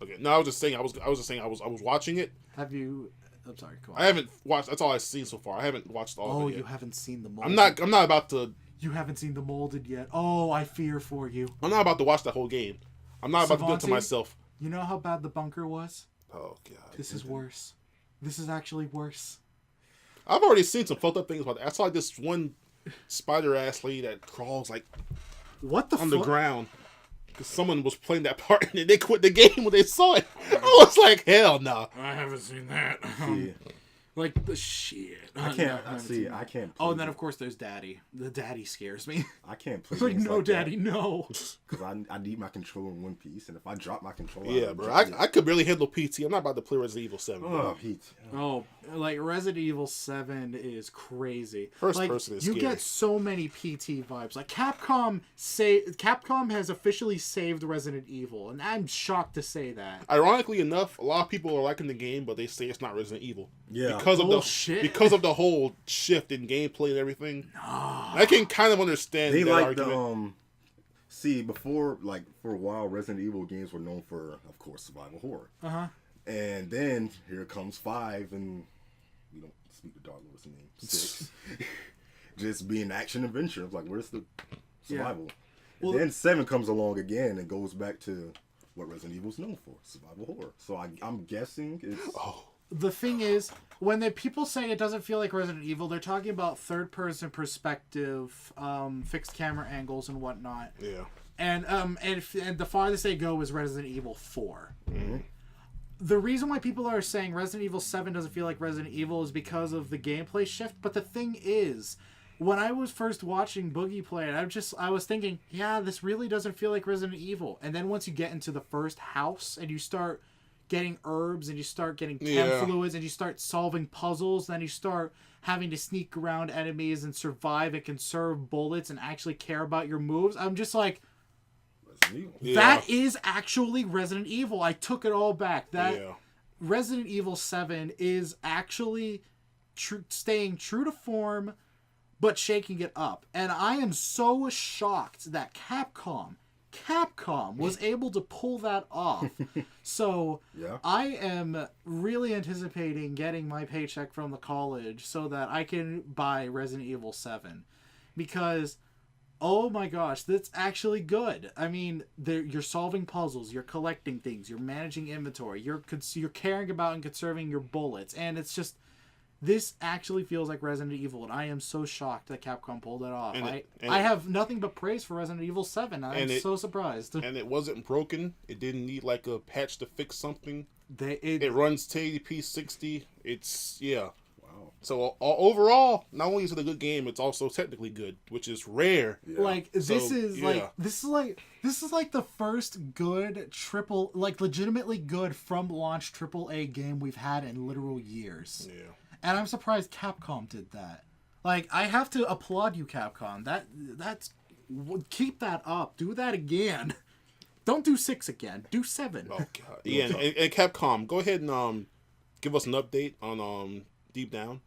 Speaker 1: Okay. No, I was just saying I was watching it.
Speaker 2: Have you? I'm sorry. Go on.
Speaker 1: I haven't watched. That's all I've seen so far. I haven't watched all of it yet.
Speaker 2: You haven't seen the molded.
Speaker 1: I'm not about to.
Speaker 2: You haven't seen the molded yet. Oh, I fear for you.
Speaker 1: I'm not about to watch that whole game. I'm not about to do it to
Speaker 2: Savanti?
Speaker 1: myself.
Speaker 2: You know how bad the bunker was?
Speaker 1: Oh god.
Speaker 2: This is worse. This is actually worse.
Speaker 1: I've already seen some fucked up things about that. I saw like this one spider ass lady that crawls like
Speaker 2: What the
Speaker 1: on the
Speaker 2: fuck?
Speaker 1: ground because someone was playing that part and then they quit the game when they saw it. I was like, hell no.
Speaker 2: I haven't seen that.
Speaker 3: See,
Speaker 2: Like the shit.
Speaker 3: I can't. I can't.
Speaker 2: Oh, and then of course there's Daddy. The Daddy scares me.
Speaker 3: I can't play.
Speaker 2: It's like,
Speaker 3: games
Speaker 2: no,
Speaker 3: like
Speaker 2: Daddy, no.
Speaker 3: Because I need my controller in one piece, and if I drop my controller,
Speaker 1: Yeah, bro. I could barely handle PT. I'm not about to play Resident Evil 7.
Speaker 3: Oh,
Speaker 1: Bro.
Speaker 3: heat.
Speaker 2: Oh, like Resident Evil 7 is crazy.
Speaker 1: First
Speaker 2: like,
Speaker 1: person is
Speaker 2: you
Speaker 1: scary.
Speaker 2: get so many PT vibes. Like Capcom has officially saved Resident Evil, and I'm shocked to say that.
Speaker 1: Ironically enough, a lot of people are liking the game, but they say it's not Resident Evil.
Speaker 3: Yeah.
Speaker 1: Because of the whole shift in gameplay and everything. I can kind of understand
Speaker 3: They
Speaker 1: that
Speaker 3: like
Speaker 1: argument.
Speaker 3: before, like, for a while, Resident Evil games were known for, of course, survival horror.
Speaker 2: Uh-huh.
Speaker 3: And then here comes 5, and we don't speak the Dark Lord's name. 6. Just being action adventure. It's like, where's the survival?
Speaker 2: Well,
Speaker 3: and then 7 comes along again and goes back to what Resident Evil's known for, survival horror. So I'm guessing it's...
Speaker 2: The thing is, when the people say it doesn't feel like Resident Evil, they're talking about third-person perspective, fixed camera angles and whatnot.
Speaker 1: Yeah.
Speaker 2: And the farthest they go is Resident Evil 4.
Speaker 1: Mm-hmm.
Speaker 2: The reason why people are saying Resident Evil 7 doesn't feel like Resident Evil is because of the gameplay shift. But the thing is, when I was first watching Boogie play it, I was thinking, yeah, this really doesn't feel like Resident Evil. And then once you get into the first house and you start getting herbs and you start getting chem fluids and you start solving puzzles, then you start having to sneak around enemies and survive and conserve bullets and actually care about your moves, I'm just like, that is actually Resident Evil. I took it all back. Resident Evil 7 is actually staying true to form but shaking it up. And I am so shocked that Capcom was able to pull that off. So I am really anticipating getting my paycheck from the college so that I can buy Resident Evil 7. Because, oh my gosh, that's actually good. I mean, you're solving puzzles, you're collecting things, you're managing inventory, you're caring about and conserving your bullets. And it's just, This actually feels like Resident Evil, and I am so shocked that Capcom pulled it off. I
Speaker 1: And
Speaker 2: have nothing but praise for Resident Evil 7. I'm so surprised.
Speaker 1: And it wasn't broken. It didn't need like a patch to fix something.
Speaker 2: It
Speaker 1: runs 1080p 60. It's
Speaker 3: Wow.
Speaker 1: So overall, not only is it a good game, it's also technically good, which is rare.
Speaker 3: Yeah.
Speaker 2: Like this is
Speaker 1: yeah.
Speaker 2: like the first good legitimately good from launch AAA game we've had in literal years.
Speaker 1: Yeah.
Speaker 2: And I'm surprised Capcom did that. Like, I have to applaud you, Capcom. That's keep that up. Do that again. Don't do 6 again. Do 7.
Speaker 1: Oh god. Yeah, and Capcom, go ahead and give us an update on Deep Down.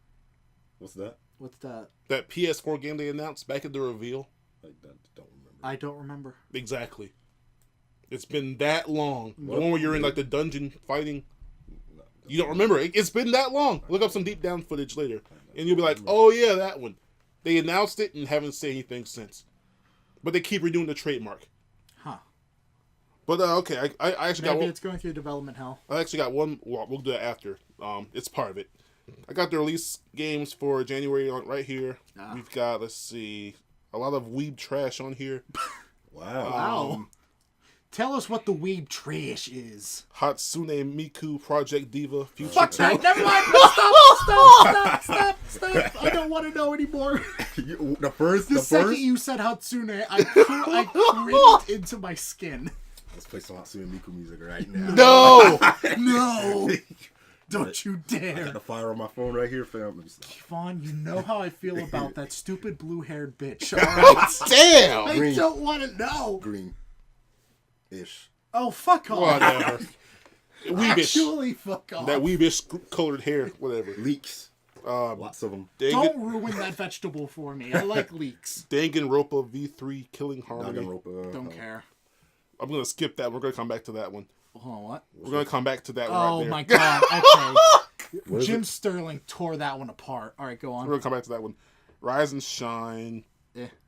Speaker 3: What's that?
Speaker 2: What's that?
Speaker 1: That PS4 game they announced back at the reveal.
Speaker 3: I don't remember.
Speaker 2: I don't remember.
Speaker 1: Exactly. It's been that long.
Speaker 3: What?
Speaker 1: The one where you're in like the dungeon fighting. You don't remember. It's been that long. Look up some Deep Down footage later. And you'll be like, oh yeah, that one. They announced it and haven't said anything since. But they keep renewing the trademark.
Speaker 2: Huh.
Speaker 1: But okay, I actually
Speaker 2: Maybe
Speaker 1: got one.
Speaker 2: it's going through development hell.
Speaker 1: I actually got one. Well, we'll do that after. It's part of it. I got the release games for January right here. We've got, let's see, a lot of weeb trash on here.
Speaker 3: Wow.
Speaker 2: Tell us what the weeb trash is.
Speaker 1: Hatsune Miku Project Diva Future.
Speaker 2: Fuck that! Never mind. Stop! I don't want to know anymore.
Speaker 3: The first.
Speaker 2: Second you said Hatsune, I cringed into my skin.
Speaker 3: Let's play some Hatsune Miku music right now.
Speaker 1: No!
Speaker 2: No! Don't you
Speaker 3: I
Speaker 2: dare!
Speaker 3: got the fire on my phone right here, fam. Let me stop.
Speaker 2: Vaughn, you know how I feel about that stupid blue-haired bitch. All right?
Speaker 1: Damn!
Speaker 2: I
Speaker 3: Green.
Speaker 2: don't want to know.
Speaker 3: Green-ish.
Speaker 2: Oh, fuck off!
Speaker 1: Whatever. Weebish.
Speaker 2: Actually, fuck off.
Speaker 1: That weebish colored hair, whatever.
Speaker 3: Leaks. Lots of them.
Speaker 2: Don't ruin that vegetable for me. I like leeks.
Speaker 1: Danganronpa V3 Killing Harmony.
Speaker 3: Danganronpa.
Speaker 2: Don't care.
Speaker 1: I'm gonna skip that. We're gonna come back to that one.
Speaker 2: Hold on, what?
Speaker 1: We're gonna come back to that one
Speaker 2: Oh
Speaker 1: right there.
Speaker 2: my god, okay.
Speaker 3: What is
Speaker 2: Jim
Speaker 3: it?
Speaker 2: Sterling tore that one apart. Alright, go
Speaker 1: We're
Speaker 2: on.
Speaker 1: gonna come back to that one. Rise and Shine.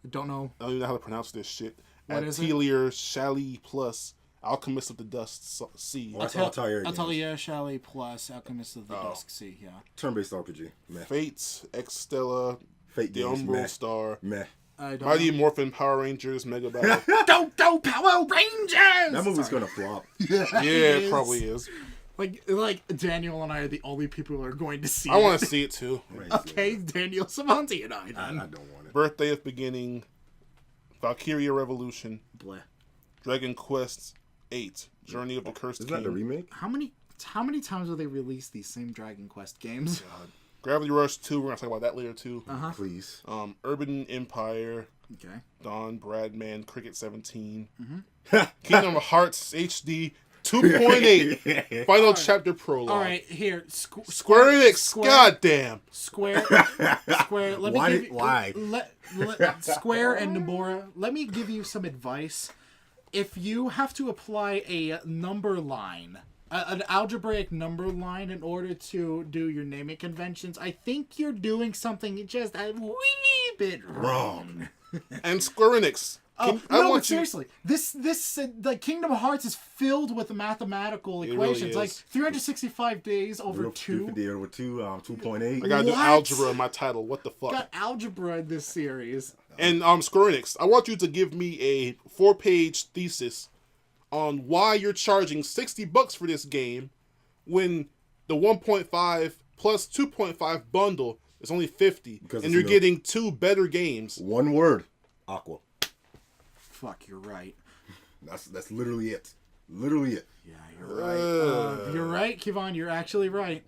Speaker 2: Don't know.
Speaker 1: I don't even know how to pronounce this shit.
Speaker 2: What is it?
Speaker 1: Atelier Shally Plus Alchemist of the Dust Sea.
Speaker 3: Oh, that's Altair games.
Speaker 2: Atelier Chalet Plus Alchemist of the Dusk Sea, yeah.
Speaker 3: Turn-based RPG. Meh.
Speaker 1: Fates, Extella,
Speaker 3: Fate
Speaker 1: The
Speaker 3: games.
Speaker 1: Umbral
Speaker 3: Meh.
Speaker 1: Star,
Speaker 3: Meh.
Speaker 2: I don't
Speaker 1: Mighty
Speaker 2: know.
Speaker 1: Morphin Power Rangers Mega Battle.
Speaker 2: Don't go Power Rangers!
Speaker 3: That movie's gonna flop.
Speaker 1: Yeah, it probably is.
Speaker 2: Like Daniel and I are the only people who are going to see
Speaker 1: I
Speaker 2: it.
Speaker 1: want to see it too.
Speaker 2: Okay, Daniel, Savanti, and I.
Speaker 3: I
Speaker 2: Then.
Speaker 3: don't want it.
Speaker 1: Birthday of Beginning, Valkyria Revolution,
Speaker 2: Bleh.
Speaker 1: Dragon Quest 8, Journey of the Cursed
Speaker 3: Isn't that the
Speaker 1: King,
Speaker 3: remake?
Speaker 2: How many times have they released these same Dragon Quest games?
Speaker 1: Gravity Rush 2. We're gonna talk about that later too.
Speaker 3: Please.
Speaker 1: Urban Empire,
Speaker 2: Okay.
Speaker 1: Dawn, Bradman, Cricket 17,
Speaker 2: Mm-hmm.
Speaker 1: Kingdom Hearts HD 2.8, Final Chapter Prologue.
Speaker 2: All right, here.
Speaker 1: Square Enix, goddamn.
Speaker 2: Square. Let me
Speaker 3: Why-
Speaker 2: give you,
Speaker 3: why?
Speaker 2: Square and Nomura, let me give you some advice. If you have to apply a number line, an algebraic number line in order to do your naming conventions, I think you're doing something just a wee bit wrong.
Speaker 1: And Square Enix.
Speaker 2: Seriously. This the Kingdom Hearts is filled with mathematical
Speaker 1: It
Speaker 2: equations.
Speaker 1: really
Speaker 2: Like
Speaker 1: is.
Speaker 2: 365 days over
Speaker 3: Real
Speaker 2: 2.
Speaker 3: 250 over 2.8.
Speaker 1: I gotta do
Speaker 2: What?
Speaker 1: algebra in my title. What the fuck?
Speaker 2: Got algebra in this series.
Speaker 1: And Square Enix, I want you to give me a 4-page thesis on why you're charging $60 for this game when the 1.5 plus 2.5 bundle is only $50,
Speaker 3: Because
Speaker 1: and
Speaker 3: it's
Speaker 1: you're
Speaker 3: no-
Speaker 1: getting 2 better games.
Speaker 3: One word. Aqua.
Speaker 2: Fuck, you're right.
Speaker 3: That's literally it. Literally it.
Speaker 2: Yeah, you're right. You're right, Kevon. You're actually right.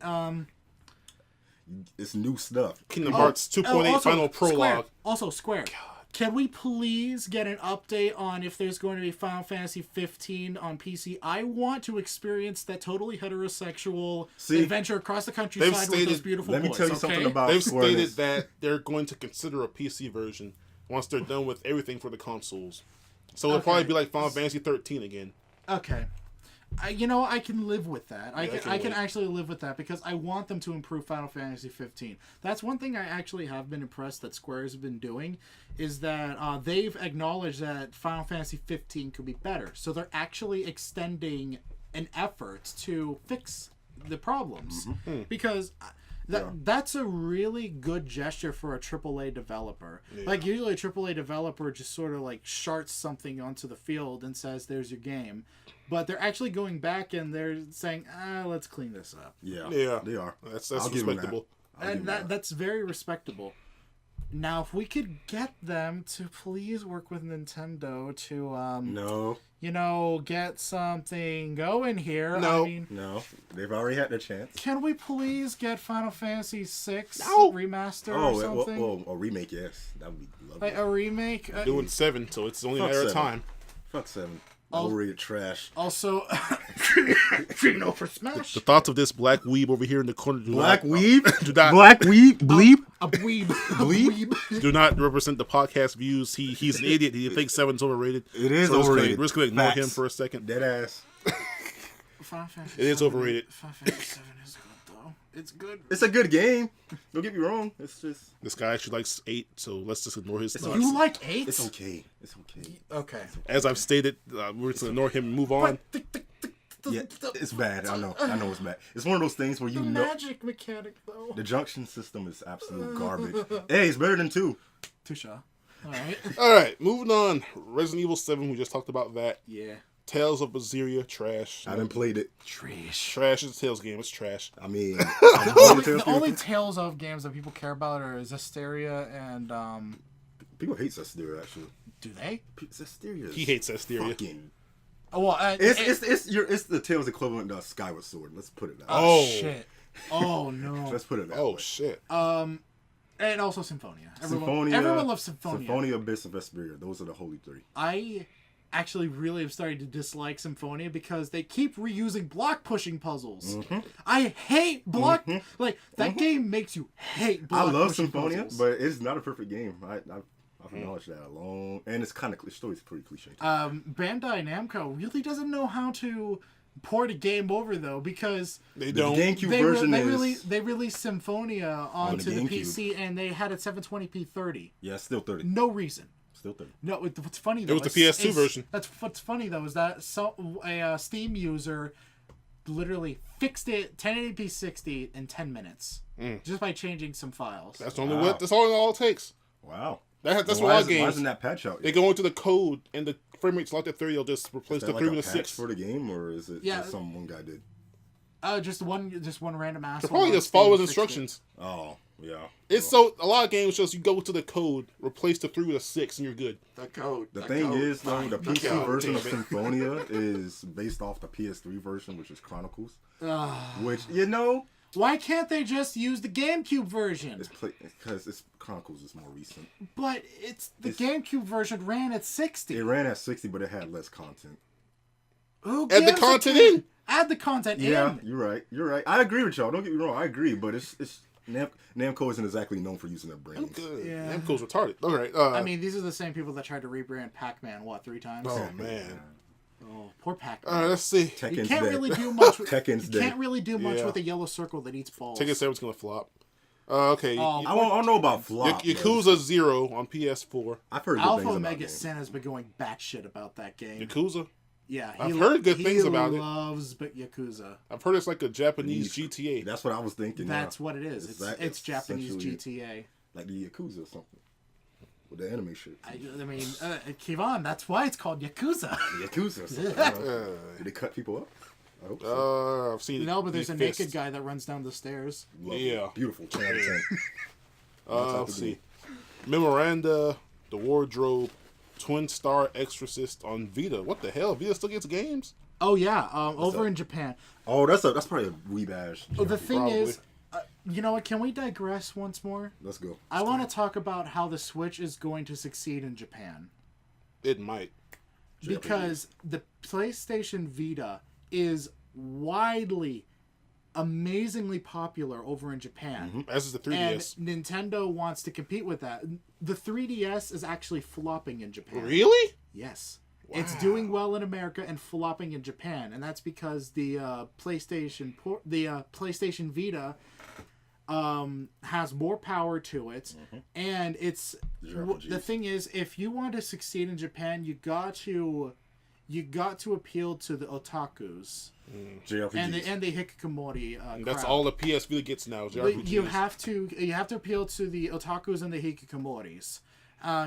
Speaker 3: It's new stuff.
Speaker 1: Kingdom Hearts 2.8 Final Prologue.
Speaker 2: Square. Can we please get an update on if there's going to be Final Fantasy 15 on PC? I want to experience that totally heterosexual adventure across the countryside with those
Speaker 1: stated-
Speaker 2: beautiful
Speaker 3: Let me
Speaker 2: boys.
Speaker 3: tell you something about
Speaker 1: They've
Speaker 3: Square
Speaker 1: stated
Speaker 3: Enix.
Speaker 1: that they're going to consider a PC version once they're done with everything for the consoles. So it'll probably be like Final Fantasy 13 again.
Speaker 2: Okay. I can live with that. I can actually live with that because I want them to improve Final Fantasy 15. That's one thing I actually have been impressed that Square has been doing is that they've acknowledged that Final Fantasy 15 could be better. So they're actually extending an effort to fix the problems. Because That's a really good gesture for a AAA developer.
Speaker 1: Yeah.
Speaker 2: Like, usually a AAA developer just sort of like sharts something onto the field and says, there's your game. But they're actually going back and they're saying, let's clean this up.
Speaker 3: Yeah,
Speaker 1: Yeah.
Speaker 3: they are.
Speaker 1: That's
Speaker 3: I'll give 'em
Speaker 1: respectable.
Speaker 2: And that's very respectable. Now, if we could get them to please work with Nintendo to,
Speaker 3: No,
Speaker 2: get something going here.
Speaker 1: No.
Speaker 2: I mean,
Speaker 3: no, they've already had their chance.
Speaker 2: can we please get Final Fantasy VI
Speaker 1: No.
Speaker 2: remaster or something?
Speaker 3: A remake, yes, that would be lovely.
Speaker 2: Like a remake?
Speaker 1: Doing 7, so it's only a
Speaker 3: Fuck
Speaker 1: matter of
Speaker 3: 7.
Speaker 1: time.
Speaker 3: Fuck 7.
Speaker 2: Oh.
Speaker 3: Overrated trash.
Speaker 2: Also, Trino for Smash.
Speaker 1: The thoughts of this black weeb over here in the corner do
Speaker 3: Black
Speaker 1: not,
Speaker 3: weeb?
Speaker 1: do not
Speaker 3: Black weeb? Bleep?
Speaker 2: A bleep.
Speaker 3: Bleep?
Speaker 1: do not represent the podcast views. He's an idiot. He thinks 7's overrated.
Speaker 3: It is
Speaker 1: So
Speaker 3: overrated.
Speaker 1: We're just gonna ignore
Speaker 3: Facts.
Speaker 1: him for a second.
Speaker 3: Dead ass.
Speaker 2: Final Fantasy
Speaker 1: It is
Speaker 2: VII
Speaker 1: overrated.
Speaker 2: Final Fantasy VII is good, though. It's good.
Speaker 3: It's a good game. Don't get me wrong. It's just...
Speaker 1: This guy actually likes 8, so let's just ignore his thoughts.
Speaker 2: You like 8?
Speaker 3: It's okay. It's okay.
Speaker 2: Okay.
Speaker 1: As I've stated, we're just gonna ignore him and move on.
Speaker 3: Yeah, it's bad. I know it's bad. It's one of those things where
Speaker 2: The
Speaker 3: you know...
Speaker 2: magic mechanic, though.
Speaker 3: The junction system is absolute garbage. Hey, it's better than 2.
Speaker 2: Touche. Alright.
Speaker 1: All right, moving on. Resident Evil 7. We just talked about that.
Speaker 2: Yeah.
Speaker 1: Tales of Berseria, trash.
Speaker 3: I haven't played it.
Speaker 1: Trash is a Tales game. It's trash.
Speaker 3: I mean...
Speaker 2: The only Tales of games that people care about are Zestiria and,
Speaker 3: People hate Zestiria, actually.
Speaker 2: do they?
Speaker 3: Zestiria.
Speaker 1: He hates Zestiria.
Speaker 3: Fucking...
Speaker 2: Oh, well,
Speaker 3: It's the Tales equivalent to Skyward Sword. Let's put it that way.
Speaker 1: Oh.
Speaker 2: shit. Oh, no.
Speaker 3: Let's put it that
Speaker 1: Oh
Speaker 3: way.
Speaker 1: shit.
Speaker 2: And also Symphonia.
Speaker 3: Symphonia.
Speaker 2: Everyone loves Symphonia.
Speaker 3: Symphonia, Abyss, and Vesperia. Those are the holy 3.
Speaker 2: I actually really am starting to dislike Symphonia because they keep reusing block pushing puzzles.
Speaker 3: Mm-hmm.
Speaker 2: I hate block... Like, that game makes you hate block
Speaker 3: I love
Speaker 2: pushing
Speaker 3: Symphonia,
Speaker 2: puzzles.
Speaker 3: but it's not a perfect game. I've acknowledged that alone. And it's kind of... The story's pretty cliche.
Speaker 2: Bandai Namco really doesn't know how to port a game over, though, because...
Speaker 1: They
Speaker 3: The
Speaker 1: don't.
Speaker 3: GameCube version
Speaker 2: they released Symphonia onto the
Speaker 3: GameCube.
Speaker 2: PC, and they had it 720p 30.
Speaker 3: Yeah, it's still 30.
Speaker 2: No reason.
Speaker 3: Still 30.
Speaker 2: No, what's funny though.
Speaker 1: was the PS2 version.
Speaker 2: That's what's funny though is that a Steam user literally fixed it 1080p 60 in 10 minutes just by changing some files.
Speaker 1: That's only what. That's all it takes.
Speaker 3: Wow.
Speaker 1: That's
Speaker 3: Then
Speaker 1: what
Speaker 3: why
Speaker 1: our
Speaker 3: isn't- Why
Speaker 1: games.
Speaker 3: isn't that patch out
Speaker 1: They
Speaker 3: yet?
Speaker 1: go into the code and the frame rate's locked at 30. They'll just replace
Speaker 3: Is
Speaker 1: the
Speaker 3: that
Speaker 1: 3
Speaker 3: like
Speaker 1: with
Speaker 3: a
Speaker 1: a
Speaker 3: patch
Speaker 1: 6.
Speaker 3: for the game, or is it just some one guy did?
Speaker 2: Just one random asshole.
Speaker 1: They'll probably
Speaker 2: on
Speaker 1: just
Speaker 2: Steam
Speaker 1: follow his
Speaker 2: fixed it.
Speaker 1: instructions.
Speaker 3: Oh, yeah.
Speaker 1: It's so a lot of games just you go to the code, replace the 3 with a 6, and you're good.
Speaker 2: The code.
Speaker 3: The thing is, though, the PC
Speaker 1: God
Speaker 3: version
Speaker 1: damn
Speaker 3: of
Speaker 1: it.
Speaker 3: Symphonia is based off the PS3 version, which is Chronicles.
Speaker 2: Ah.
Speaker 3: Which, you know,
Speaker 2: Why can't they just use the GameCube version?
Speaker 3: because Chronicles is more recent.
Speaker 2: But the GameCube version ran at 60.
Speaker 3: It ran at 60, but it had less content.
Speaker 2: Who
Speaker 1: Add the
Speaker 2: gives a
Speaker 1: content
Speaker 2: shit?
Speaker 1: in.
Speaker 2: Add the content
Speaker 3: Yeah,
Speaker 2: in.
Speaker 3: you're right. You're right. I agree with y'all. Don't get me wrong. I agree, but Namco isn't exactly known for using their brains.
Speaker 2: Yeah.
Speaker 1: Namco's retarded. All right.
Speaker 2: I mean, these are the same people that tried to rebrand Pac-Man, 3 times?
Speaker 1: oh man.
Speaker 2: Oh, poor Pac-Man.
Speaker 1: All right. Let's see.
Speaker 3: Tekken's
Speaker 2: You can't
Speaker 3: dead.
Speaker 2: really do much.
Speaker 3: Tekken's
Speaker 2: You
Speaker 3: dead.
Speaker 2: can't really do much
Speaker 1: Yeah.
Speaker 2: with a yellow circle that eats balls.
Speaker 1: Tekken 7's gonna flop. Okay.
Speaker 2: Oh,
Speaker 3: I don't know about flop.
Speaker 1: Yakuza 0 on PS4.
Speaker 3: I've heard good
Speaker 2: Alpha
Speaker 3: things about
Speaker 2: Omega
Speaker 3: it.
Speaker 2: Sin has been going batshit about that game.
Speaker 1: Yakuza.
Speaker 2: Yeah,
Speaker 1: I've heard good things about it.
Speaker 2: He loves Yakuza.
Speaker 1: I've heard it's like a Japanese GTA.
Speaker 3: That's what I was thinking.
Speaker 2: That's what it is. It's Japanese
Speaker 3: essentially
Speaker 2: GTA.
Speaker 3: like the Yakuza or something with the anime shit.
Speaker 2: I mean, Kevon, that's why it's called Yakuza.
Speaker 3: Yakuza. Or something. Did they cut people up? I hope so.
Speaker 1: I've seen.
Speaker 2: No, but there's a
Speaker 1: these
Speaker 2: naked guy that runs down the stairs.
Speaker 3: Lovely.
Speaker 1: yeah.
Speaker 3: Beautiful. 10 out of 10.
Speaker 1: Let's see. Memoranda, The Wardrobe, Twin Star Exorcist on Vita. What the hell? Vita still gets games?
Speaker 2: Oh yeah, over in Japan.
Speaker 3: Oh, that's probably a wee bash.
Speaker 2: Oh, the thing
Speaker 1: Probably.
Speaker 2: is, you know what? Can we digress once more?
Speaker 3: Let's go.
Speaker 2: I want to talk about how the Switch is going to succeed in Japan.
Speaker 1: It might.
Speaker 2: Because the PlayStation Vita is widely, amazingly popular over in Japan.
Speaker 1: As is the 3DS.
Speaker 2: And Nintendo wants to compete with that. The 3DS is actually flopping in Japan.
Speaker 1: Really?
Speaker 2: Yes. It's doing well in America and flopping in Japan, and that's because the PlayStation Vita has more power to it, and it's
Speaker 3: RPGs.
Speaker 2: the thing is, if you want to succeed in Japan, you got to you got to appeal to the otakus
Speaker 3: JRPGs.
Speaker 2: and the hikikomori
Speaker 1: That's
Speaker 2: crowd.
Speaker 1: all the PS Vita gets now. JRPGs.
Speaker 2: You have to appeal to the otakus and the hikikomoris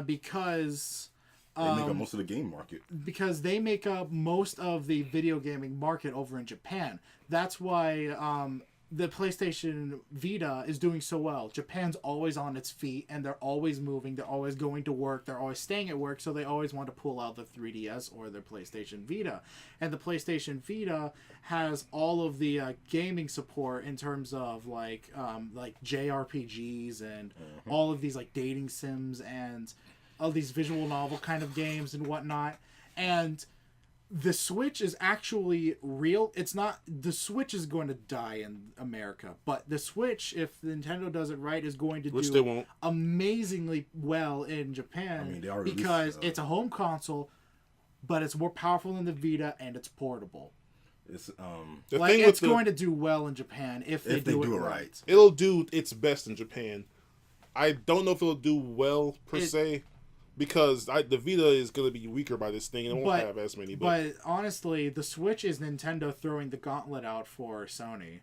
Speaker 2: because
Speaker 3: They make up most of the game market.
Speaker 2: because they make up most of the video gaming market over in Japan. That's why the PlayStation Vita is doing so well. Japan's always on its feet, and they're always moving. They're always going to work. They're always staying at work, so they always want to pull out the 3DS or their PlayStation Vita. And the PlayStation Vita has all of the gaming support in terms of like JRPGs and all of these like dating sims and all these visual novel kind of games and whatnot. And the Switch is actually real. It's not... The Switch is going to die in America. But the Switch, if Nintendo does it right, is going to
Speaker 1: Which
Speaker 2: do
Speaker 1: they won't.
Speaker 2: amazingly well in Japan.
Speaker 3: I mean, they already
Speaker 2: because
Speaker 3: released,
Speaker 2: it's a home console, but it's more powerful than the Vita, and it's portable.
Speaker 3: It's
Speaker 1: The
Speaker 2: Like,
Speaker 1: thing
Speaker 2: it's
Speaker 1: with
Speaker 2: going to do well in Japan if they do it right.
Speaker 1: It'll do its best in Japan. I don't know if it'll do well per se, because the Vita is going to be weaker by this thing, and it won't have as many.
Speaker 2: But honestly, the Switch is Nintendo throwing the gauntlet out for Sony.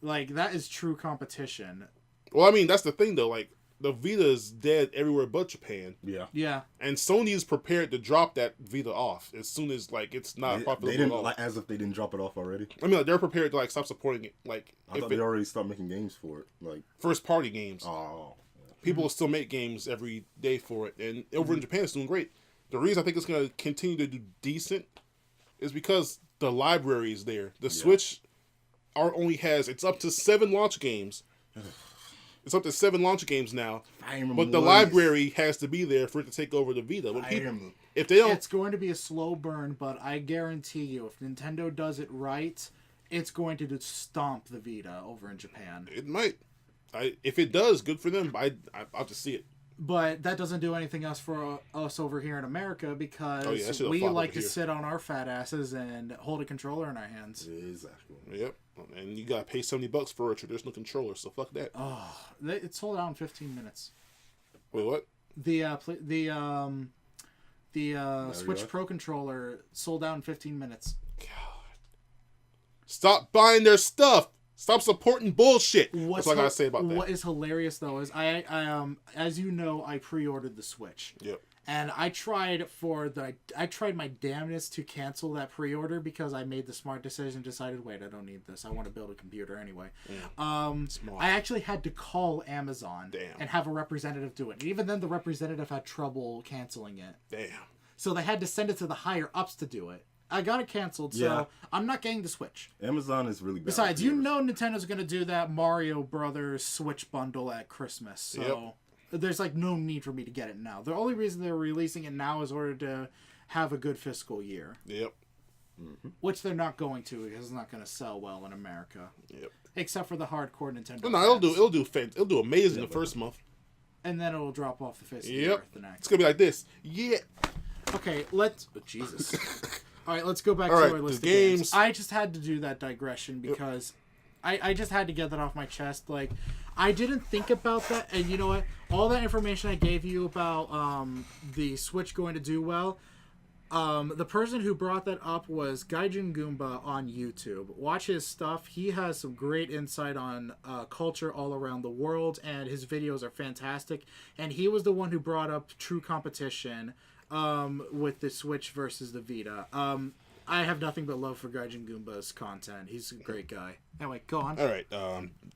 Speaker 2: Like, that is true competition.
Speaker 1: Well, I mean, that's the thing, though. Like, the Vita is dead everywhere but Japan.
Speaker 3: yeah.
Speaker 2: Yeah.
Speaker 1: And Sony is prepared to drop that Vita off as soon as, like, it's not
Speaker 3: They
Speaker 1: profitable
Speaker 3: didn't
Speaker 1: at all.
Speaker 3: like as if they didn't drop it off already.
Speaker 1: I mean, like, they're prepared to, like, stop supporting it. Like,
Speaker 3: I thought they already started making games for it. Like,
Speaker 1: first-party games.
Speaker 3: oh,
Speaker 1: People will still make games every day for it. And over in Japan, it's doing great. The reason I think it's going to continue to do decent is because the library is there. The Switch only has... It's up to 7 launch games. It's up to 7 launch games now. But the library has to be there for it to take over the Vita. When if they don't...
Speaker 2: It's going to be a slow burn, but I guarantee you, if Nintendo does it right, it's going to just stomp the Vita over in Japan.
Speaker 1: It might. If it does, good for them. I'll just see it.
Speaker 2: But that doesn't do anything else for us over here in America because we
Speaker 1: flop
Speaker 2: like
Speaker 1: over
Speaker 2: to
Speaker 1: here.
Speaker 2: sit on our fat asses and hold a controller in our hands.
Speaker 3: exactly.
Speaker 1: Yep. And you got to pay $70 for a traditional controller, so fuck that.
Speaker 2: Oh, it sold out in 15 minutes.
Speaker 1: Wait, what?
Speaker 2: The Switch Pro controller sold out in 15 minutes.
Speaker 1: Stop buying their stuff. Stop supporting bullshit. That's what I gotta say about that.
Speaker 2: What is hilarious though is I as you know, I pre-ordered the Switch.
Speaker 1: Yep.
Speaker 2: And I tried my damnedest to cancel that pre-order because I made the smart decision, decided, wait, I don't need this. I want to build a computer anyway.
Speaker 1: Smart.
Speaker 2: I actually had to call Amazon and have a representative do it. And even then the representative had trouble canceling it.
Speaker 1: Damn.
Speaker 2: So they had to send it to the higher ups to do it. I got it canceled, so I'm not getting the Switch.
Speaker 3: Amazon is really bad.
Speaker 2: Besides, you know Nintendo's going to do that Mario Brothers Switch bundle at Christmas, so there's like no need for me to get it now. The only reason they're releasing it now is in order to have a good fiscal year.
Speaker 1: Yep.
Speaker 2: Which they're not going to because it's not going to sell well in America.
Speaker 1: Yep.
Speaker 2: Except for the hardcore Nintendo.
Speaker 1: No, it'll do amazing the first month.
Speaker 2: And then it'll drop off the face of the earth the next.
Speaker 1: It's gonna be like this. Yeah.
Speaker 2: Okay, Jesus. All right, let's go back to our list of games. I just had to do that digression because I just had to get that off my chest. Like, I didn't think about that, and you know what? All that information I gave you about the Switch going to do well, the person who brought that up was Gaijin Goomba on YouTube. Watch his stuff. He has some great insight on culture all around the world, and his videos are fantastic. And he was the one who brought up true competition with the Switch versus the Vita. I have nothing but love for Gaijin Goomba's content. He's a great guy. Anyway, go on.
Speaker 1: All right.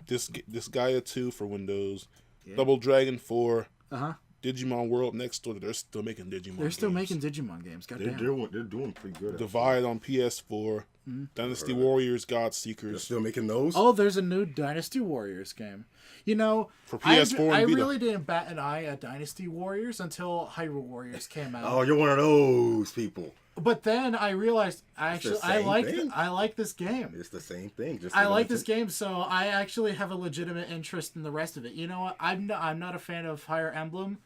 Speaker 1: This Gaia 2 for Windows, Double Dragon 4, Digimon World Next Door. They're still making Digimon.
Speaker 2: They're still making Digimon games. Goddamn.
Speaker 3: They're doing pretty good.
Speaker 1: Divide on PS4, Dynasty Warriors, God Seekers.
Speaker 3: They're still making those.
Speaker 2: Oh, there's a new Dynasty Warriors game. You know,
Speaker 1: For PS4
Speaker 2: I
Speaker 1: and Vita.
Speaker 2: really didn't bat an eye at Dynasty Warriors until Hyrule Warriors came out.
Speaker 3: Oh, you're one of those people.
Speaker 2: But then I realized I
Speaker 3: thing.
Speaker 2: like this game.
Speaker 3: It's the same thing. Just
Speaker 2: I like this game, so I actually have a legitimate interest in the rest of it. You know what? I'm not a fan of Fire Emblem.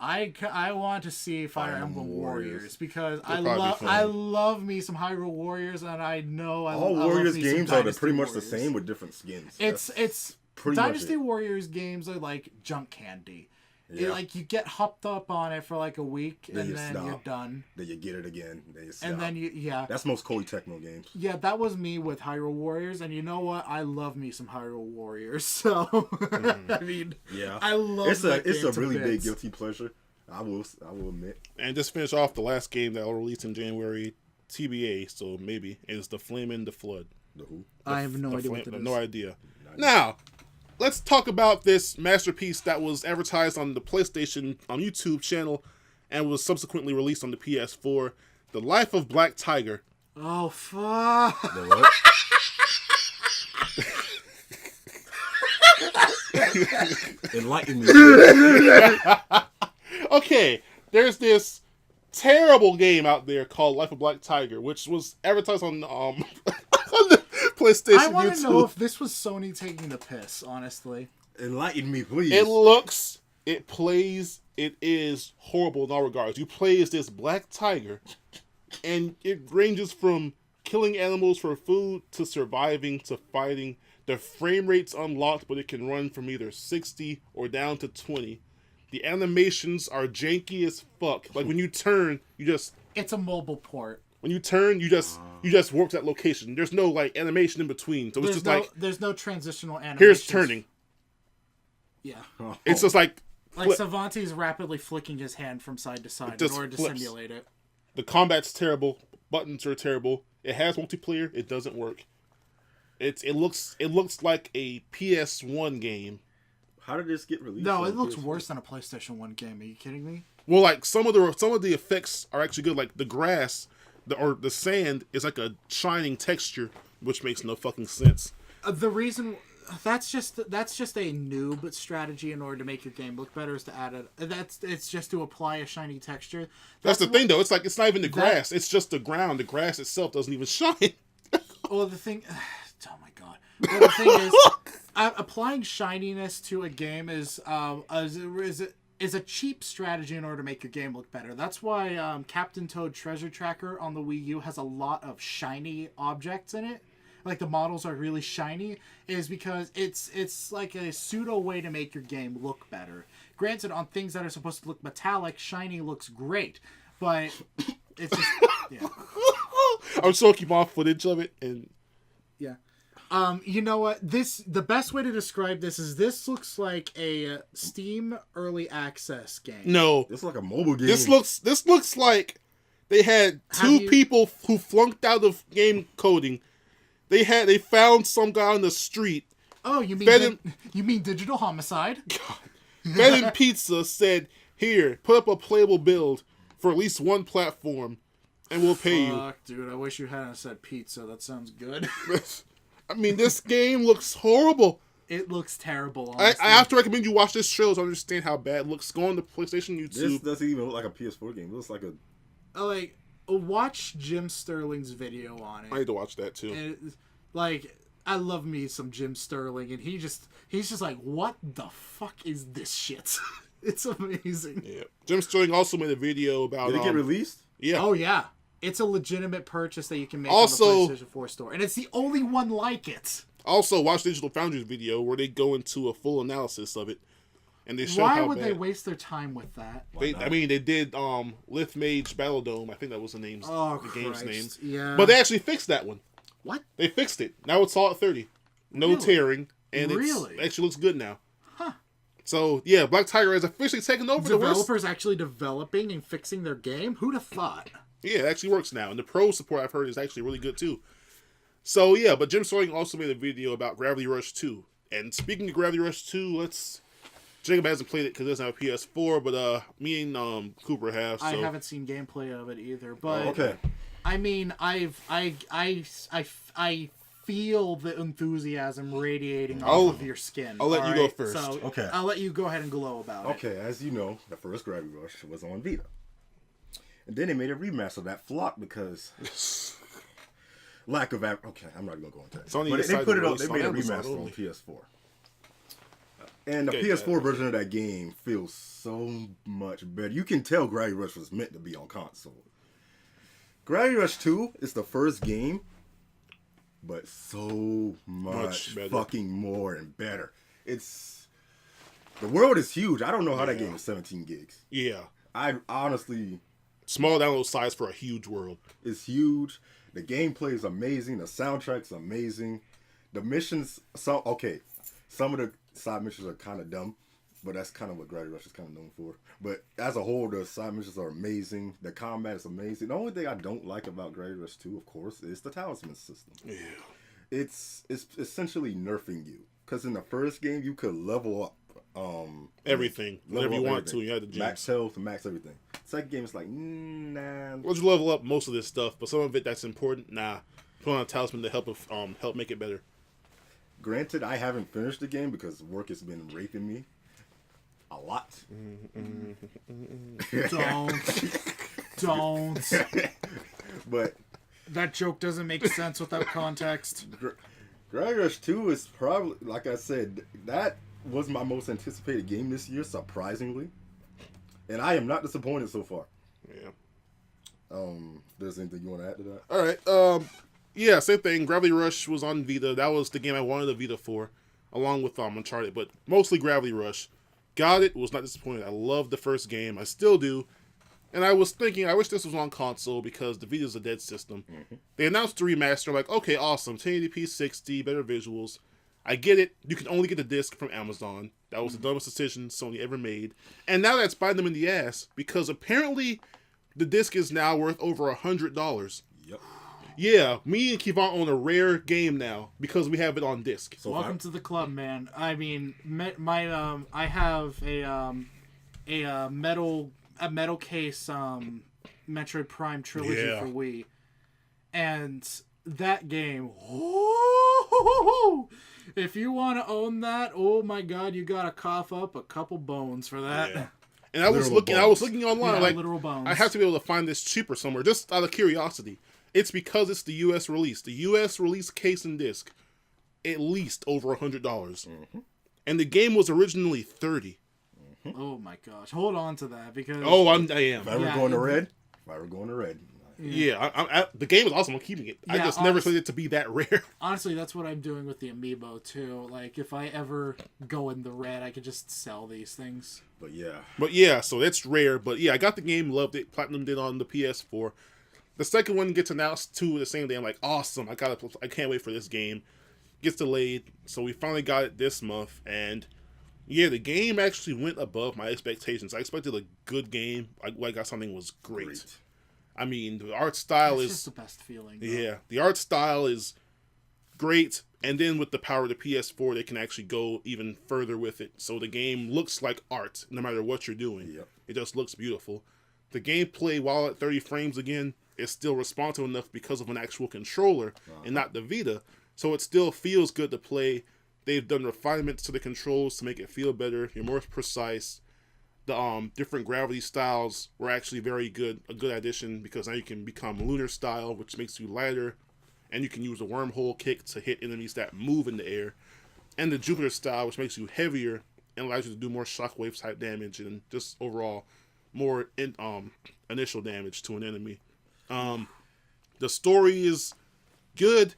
Speaker 2: I want to see Fire Emblem Warriors because I love me some Hyrule Warriors, and I know
Speaker 3: all Warriors games are pretty much the same with different skins.
Speaker 2: It's
Speaker 3: pretty
Speaker 2: Dynasty
Speaker 3: much
Speaker 2: Warriors games are like junk candy. like you get hopped up on it for like a week
Speaker 3: Then
Speaker 2: and
Speaker 3: you
Speaker 2: then
Speaker 3: stop.
Speaker 2: you're done.
Speaker 3: Then you get it again. Then you stop.
Speaker 2: And then yeah.
Speaker 3: That's most Koei Tecmo games.
Speaker 2: Yeah, that was me with Hyrule Warriors, and you know what? I love me some Hyrule Warriors. So I mean,
Speaker 3: Yeah,
Speaker 2: I love
Speaker 3: it's a really
Speaker 2: bits.
Speaker 3: big guilty pleasure. I will admit.
Speaker 1: And just finish off the last game that will release in January, TBA. So maybe is the Flame in the Flood.
Speaker 3: The who?
Speaker 2: I have no idea what that is.
Speaker 1: No idea. Now, let's talk about this masterpiece that was advertised on the PlayStation YouTube channel and was subsequently released on the PS4. The Life of Black Tiger.
Speaker 2: Oh fuck!
Speaker 3: The what? Enlighten me.
Speaker 1: Okay, there's this terrible game out there called Life of Black Tiger, which was advertised on on the PlayStation
Speaker 2: I want
Speaker 1: YouTube.
Speaker 2: to know if this was Sony taking the piss. Honestly,
Speaker 3: Enlighten me, please.
Speaker 1: It looks, it plays, it is horrible in all regards. You play as this black tiger, and it ranges from killing animals for food to surviving to fighting. The frame rate's unlocked, but it can run from either 60 or down to 20. The animations are janky as fuck. Like when you turn,
Speaker 2: it's a mobile port.
Speaker 1: when you turn, you just warp to that location. There's no like animation in between. So it's just like
Speaker 2: there's no transitional animation.
Speaker 1: here's turning.
Speaker 2: Yeah.
Speaker 3: Oh.
Speaker 1: It's just like
Speaker 2: Savanti's rapidly flicking his hand from side to side in
Speaker 1: just
Speaker 2: order to
Speaker 1: flips.
Speaker 2: simulate it.
Speaker 1: The combat's terrible. Buttons are terrible. It has multiplayer. It doesn't work. It looks like a PS1 game.
Speaker 3: How did this get released?
Speaker 2: No,
Speaker 3: on
Speaker 2: it looks
Speaker 3: PS4?
Speaker 2: worse than a PlayStation 1 game. Are you kidding me?
Speaker 1: Well, like some of the effects are actually good. Like the grass, the sand is like a shining texture, which makes no fucking sense.
Speaker 2: The reason that's just a noob strategy in order to make your game look better is to add it's just to apply a shiny texture.
Speaker 1: That's the thing, though. It's like it's not even the grass. It's just the ground. The grass itself doesn't even shine.
Speaker 2: Well, the thing. Oh my god. Well, the thing is, applying shininess to a game is a cheap strategy in order to make your game look better. That's why Captain Toad Treasure Tracker on the Wii U has a lot of shiny objects in it. Like the models are really shiny, is because it's like a pseudo way to make your game look better. Granted, on things that are supposed to look metallic, shiny looks great, but it's just yeah.
Speaker 1: I'm still keep on footage of it and
Speaker 2: Yeah. You know what? The best way to describe this looks like a Steam early access game.
Speaker 1: no.
Speaker 3: It's like a mobile game.
Speaker 1: This looks like they had two people who flunked out of game coding. They found some guy on the street.
Speaker 2: Oh, you mean Digital Homicide?
Speaker 1: Fed him pizza, said, "Here, put up a playable build for at least one platform, and we'll pay you."
Speaker 2: Fuck, dude, I wish you hadn't said pizza. That sounds good.
Speaker 1: I mean, this game looks horrible.
Speaker 2: It looks terrible,
Speaker 1: I
Speaker 2: honestly.
Speaker 1: have to recommend you watch this trailer to understand how bad it looks. Go on the PlayStation
Speaker 3: This
Speaker 1: YouTube.
Speaker 3: doesn't even look like a PS4 game. It looks like a...
Speaker 2: Watch Jim Sterling's video on it.
Speaker 1: I need to watch that too.
Speaker 2: And, I love me some Jim Sterling, and he's just like, what the fuck is this shit? It's amazing.
Speaker 1: Yeah, Jim Sterling also made a video about.
Speaker 3: Did it get released?
Speaker 1: Yeah.
Speaker 2: Oh yeah, it's a legitimate purchase that you can make
Speaker 1: Also-
Speaker 2: on the PlayStation 4 store, and it's the only one like it.
Speaker 1: Also, watch Digital Foundry's video where they go into a full analysis of it, and they show
Speaker 2: Why
Speaker 1: how
Speaker 2: would
Speaker 1: bad.
Speaker 2: they waste their time with that?
Speaker 1: They did Lith Mage Battle Dome. I think that was the game's
Speaker 2: Christ.
Speaker 1: name.
Speaker 2: Yeah.
Speaker 1: But they actually fixed that one.
Speaker 2: What?
Speaker 1: They fixed it. Now it's all at 30. No
Speaker 2: Really?
Speaker 1: tearing, and
Speaker 2: Really?
Speaker 1: it actually looks good now.
Speaker 2: Huh.
Speaker 1: So yeah, Black Tiger has officially taken over the worst.
Speaker 2: Developers actually developing and fixing their game? Who'd have thought?
Speaker 1: Yeah, it actually works now, and the pro support I've heard is actually really good too. So yeah, but Jim Sterling also made a video about Gravity Rush 2. And speaking of Gravity Rush 2, Jacob hasn't played it because he doesn't have a PS4, but me and Cooper have. So.
Speaker 2: I haven't seen gameplay of it either, but
Speaker 3: okay.
Speaker 2: I mean, I feel the enthusiasm radiating off of your skin.
Speaker 1: I'll let you go first.
Speaker 2: So
Speaker 3: Okay.
Speaker 2: I'll let you go ahead and glow about it.
Speaker 3: Okay, as you know, the first Gravity Rush was on Vita. And then they made a remaster that flopped because lack of... Okay, I'm not going to go into that.
Speaker 1: Sony
Speaker 3: But they
Speaker 1: decided
Speaker 3: put
Speaker 1: to
Speaker 3: it up.
Speaker 1: release
Speaker 3: They made a
Speaker 1: on Amazon
Speaker 3: remaster on
Speaker 1: only.
Speaker 3: PS4. And the
Speaker 1: Okay,
Speaker 3: PS4 version of that game feels so much better. You can tell Gravity Rush was meant to be on console. Gravity Rush 2 is the first game, but so much
Speaker 1: better.
Speaker 3: fucking more and better. It's The world is huge. I don't know how that
Speaker 1: Yeah.
Speaker 3: game is 17 gigs.
Speaker 1: Yeah.
Speaker 3: I honestly,
Speaker 1: Small download size for a huge world.
Speaker 3: it's huge. The gameplay is amazing. The soundtrack's amazing. The missions, some of the side missions are kind of dumb, but that's kind of what Gravity Rush is kind of known for. But as a whole, the side missions are amazing. The combat is amazing. The only thing I don't like about Gravity Rush 2, of course, is the talisman system.
Speaker 1: Yeah.
Speaker 3: It's essentially nerfing you. Because in the first game, you could level up
Speaker 1: Everything. Whatever you want
Speaker 3: everything.
Speaker 1: to. You had the gems.
Speaker 3: Max health, max everything. Second game, it's like, nah.
Speaker 1: Well, you level up most of this stuff, but some of it that's important, nah. Put on a talisman to help make it better.
Speaker 3: Granted, I haven't finished the game because work has been raping me a lot.
Speaker 2: Don't.
Speaker 3: But
Speaker 2: That joke doesn't make sense without context.
Speaker 3: Gravity Rush 2 is probably, like I said, that was my most anticipated game this year, surprisingly. And I am not disappointed so far.
Speaker 1: Yeah.
Speaker 3: There's anything you want to add to that?
Speaker 1: All right. Yeah, same thing. Gravity Rush was on Vita. That was the game I wanted the Vita for, along with Uncharted, but mostly Gravity Rush. Got it. Was not disappointed. I loved the first game. I still do. And I was thinking, I wish this was on console because the Vita's a dead system. Mm-hmm. They announced the remaster. I'm like, okay, awesome. 1080p 60, better visuals. I get it. You can only get the disc from Amazon. That was the dumbest decision Sony ever made. And now that's biting them in the ass because apparently the disc is now worth over $100.
Speaker 3: Yep.
Speaker 1: Yeah, me and Kevon own a rare game now because we have it on disc.
Speaker 3: So
Speaker 2: Welcome to the club, man. I mean, I have a metal case Metroid Prime Trilogy for Wii, and that game. If you want to own that, oh my God, you gotta cough up a couple bones for that.
Speaker 1: Yeah. And I was looking online, like
Speaker 2: literal bones.
Speaker 1: I have to be able to find this cheaper somewhere, just out of curiosity. It's because it's the U.S. release. The U.S. release case and disc, at least over $100, and the game was originally $30.
Speaker 2: Oh my gosh, hold on to that because.
Speaker 1: Oh, I am.
Speaker 3: If I were going to red,
Speaker 1: Yeah, the game is awesome. I'm keeping it. I just never expected it to be that rare.
Speaker 2: Honestly, that's what I'm doing with the Amiibo too. Like, if I ever go in the red, I could just sell these things.
Speaker 3: But yeah,
Speaker 1: So that's rare. But yeah, I got the game, loved it. Platinum did on the PS4. The second one gets announced too the same day. I'm like, awesome! I can't wait for this game. Gets delayed, so we finally got it this month, and yeah, the game actually went above my expectations. I expected a good game. I got something was great. I mean, the art style
Speaker 2: It's
Speaker 1: is
Speaker 2: just the best feeling. Though.
Speaker 1: Yeah, the art style is great, and then with the power of the PS4, they can actually go even further with it. So the game looks like art, no matter what you're doing.
Speaker 3: Yep.
Speaker 1: It just looks beautiful. The gameplay, while at 30 frames again, is still responsive enough because of an actual controller and not the Vita. So it still feels good to play. They've done refinements to the controls to make it feel better. You're more precise. The different gravity styles were actually very good. A good addition because now you can become lunar style, which makes you lighter, and you can use a wormhole kick to hit enemies that move in the air, and the Jupiter style, which makes you heavier and allows you to do more shockwave type damage and just overall more initial damage to an enemy. The story is good.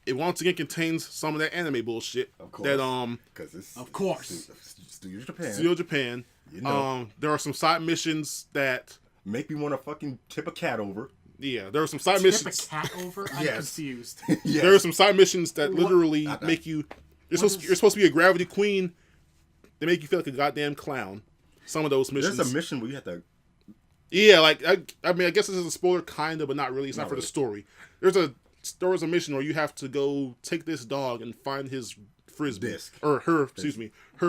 Speaker 1: It once again contains some of that anime bullshit.
Speaker 3: Of course.
Speaker 1: That
Speaker 3: it's
Speaker 2: of course
Speaker 3: Studio Japan.
Speaker 1: You know. There are some side missions that
Speaker 3: make me want to fucking tip a cat over.
Speaker 1: Yeah, there are some side
Speaker 2: Tip
Speaker 1: missions.
Speaker 2: a cat over? I'm confused.
Speaker 3: Yes.
Speaker 1: There are some side missions that literally make you. You're supposed to be a gravity queen. They make you feel like a goddamn clown. Some of those missions.
Speaker 3: There's a mission where you have to.
Speaker 1: Yeah, like I mean, I guess this is a spoiler, kind of, but not really. It's not for the story. There was a mission where you have to go take this dog and find his frisbee
Speaker 3: Disc.
Speaker 1: or her